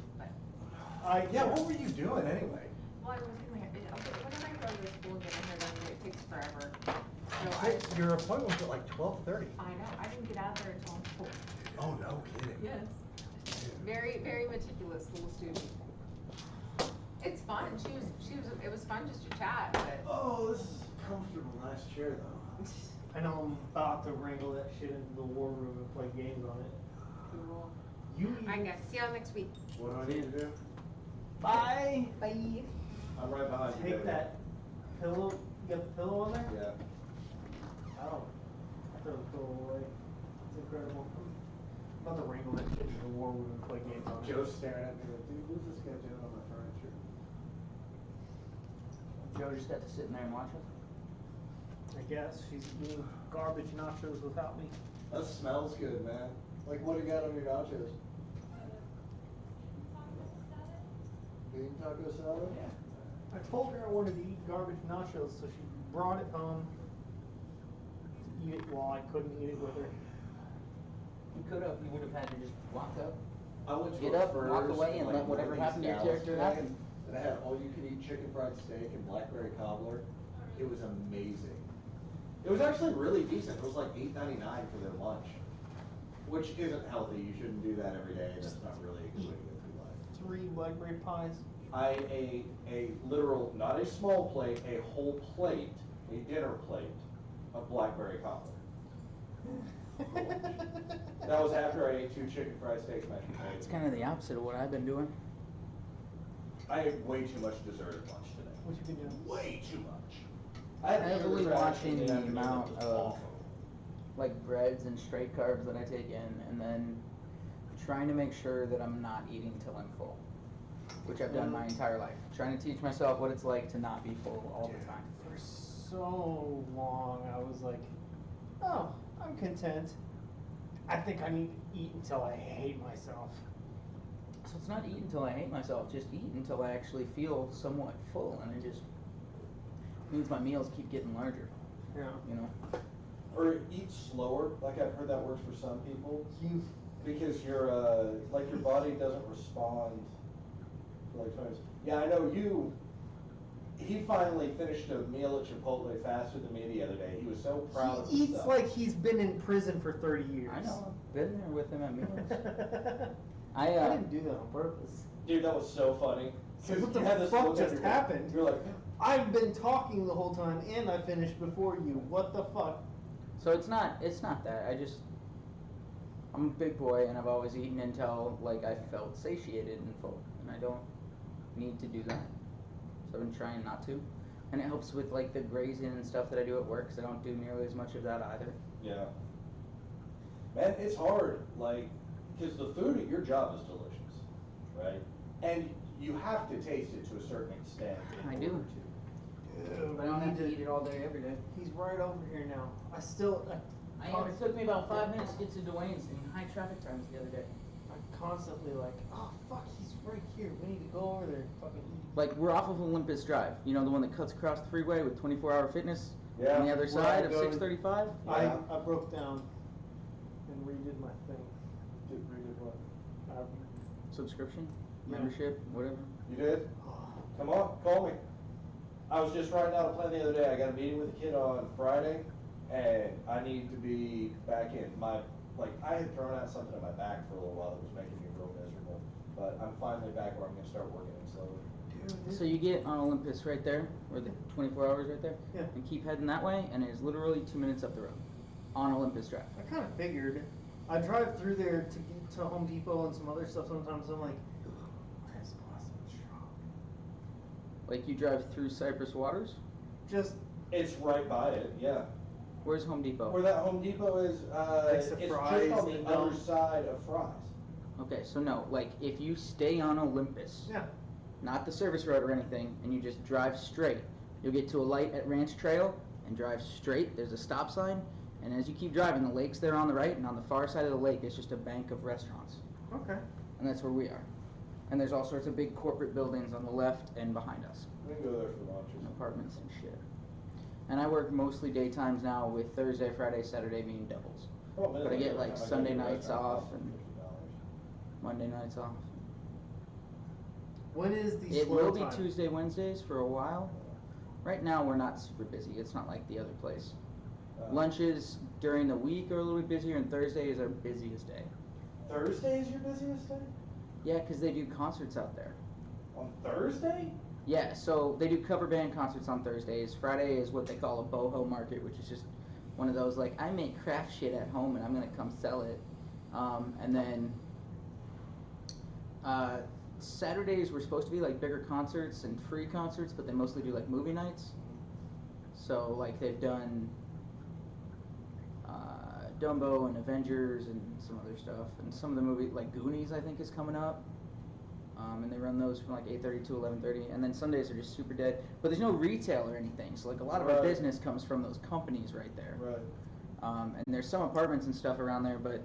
Yeah, what were you doing anyway? Well, I was getting my hair. Whenever I go to the school and get my hair done, it takes forever. So Your appointment was at like 12:30. I know. I didn't get out there until 4. Oh, no kidding. Yes. Very, very meticulous little student. It's fun. It was fun just to chat, but. Oh, this is a comfortable, nice chair though. I know I'm about to wrangle that shit into the war room and play games on it. Cool. You I guess. See y'all next week. What do I need to do? Bye. Bye. I'm right behind you, Take baby. that pillow. You got the pillow on there? Yeah. I don't. I throw the pillow away. It's incredible. I'm about to wrangle that shit into the war room and play games on it. Joe's staring at me like, dude, what's this guy doing on my furniture? Joe just got to sit in there and watch us. I guess she's eating garbage nachos without me. That smells good, man. Like, what do you got on your nachos? Bean taco salad? I told her I wanted to eat garbage nachos, so she brought it home to eat it while I couldn't eat it with her. You could have. You would have had to just walk up. I went to Get a up, walk Furr's away, in, and like, let whatever Northeast happened to your Dallas character today, happen. And I had all-you-can-eat chicken fried steak and blackberry cobbler. It was amazing. It was actually really decent. It was like $8.99 for their lunch, which isn't healthy. You shouldn't do that every day. That's not really a good way to go through life. 3 blackberry pies. I ate a literal, not a small plate, a whole plate, a dinner plate of blackberry cobbler. That was after I ate 2 chicken fried steaks, mashed potatoes. It's kind of the opposite of what I've been doing. I ate way too much dessert at lunch today. What you been doing? Way too much. I had Heavily sugar crash watching in the afternoon that amount was of awful. like breads and straight carbs that I take in, and then trying to make sure that I'm not eating till I'm full, which I've done my entire life. Trying to teach myself what it's like to not be full all the time. For so long, I was like, oh, I'm content. I think I need to eat until I hate myself. So it's not eat until I hate myself, just eat until I actually feel somewhat full, and it just means my meals keep getting larger, Yeah. you know? Or eat slower, like I've heard that works for some people, You. because your like your body doesn't respond to like times. Yeah, I know you. He finally finished a meal at Chipotle faster than me the other day. He was so proud of He eats himself. like he's been in prison for 30 years. I know, I've been there with him at meals. I I didn't do that on purpose. Dude, that was so funny. So 'Cause what the you had this fuck look on just your face. happened? You're like, I've been talking the whole time and I finished before you. What the fuck? So it's not that. I'm a big boy and I've always eaten until like I felt satiated and full, and I don't need to do that. So I've been trying not to, and it helps with like the grazing and stuff that I do at work, because I don't do nearly as much of that either. yeah. Man, it's hard, like, because the food at your job is delicious, right? And you have to taste it to a certain extent. in I do. order to. Dude, But I don't we have to need eat it all day every day. He's right over here now. It took me about 5 minutes to get to Dwayne's in high traffic times the other day. I'm constantly like, oh fuck, he's right here. We need to go over there and fucking eat. Like, we're off of Olympus Drive, you know, the one that cuts across the freeway with 24-hour fitness Yeah, on the other where side I of go to- 635. Yeah. I broke down and redid my thing. Redid what? Subscription, Yeah. membership, whatever. You did? Come on, call me. I was just writing out a plan the other day. I got a meeting with a kid on Friday, and I need to be back in. I had thrown out something in my back for a little while that was making me real miserable. But I'm finally back where I'm going to start working it slowly. Dude, So you get on Olympus right there, where the 24 hours right there, Yeah. and keep heading that way, and it's literally 2 minutes up the road on Olympus Drive. I kind of figured. I drive through there to get to Home Depot and some other stuff sometimes. I'm like, what is Blossom Shop? Like you drive through Cypress Waters. Just It's right by it, yeah. Where's Home Depot? Where that Home Depot is, Next to it's Fry's just on the and other Dump. side of Fry's. Okay, so no, like if you stay on Olympus, Yeah. not the service road or anything, and you just drive straight, you'll get to a light at Ranch Trail and drive straight. There's a stop sign, and as you keep driving, the lake's there on the right, and on the far side of the lake is just a bank of restaurants, Okay. and that's where we are. And there's all sorts of big corporate buildings on the left and behind us, We can go there for lunch or and something. apartments and shit. And I work mostly daytimes now, with Thursday, Friday, Saturday being doubles. Oh, man, But I get, like, every time Sunday go to a nights restaurant, off it's and- $50. Monday nights off. When is the It slow will be time? Tuesday, Wednesdays for a while. Right now, we're not super busy. It's not like the other place. Lunches during the week are a little bit busier, and Thursday is our busiest day. Thursday is your busiest day? Yeah, 'cause they do concerts out there. On Thursday? Yeah, so they do cover band concerts on Thursdays. Friday is what they call a boho market, which is just one of those, like, I make craft shit at home and I'm gonna come sell it. And then Saturdays were supposed to be like bigger concerts and free concerts, but they mostly do like movie nights. So like they've done Dumbo and Avengers and some other stuff, and some of the movies like Goonies I think is coming up. And they run those from like 8:30 to 11:30, and then Sundays are just super dead. But there's no retail or anything, so like a lot of our Right. business comes from those companies right there. Right. And there's some apartments and stuff around there, but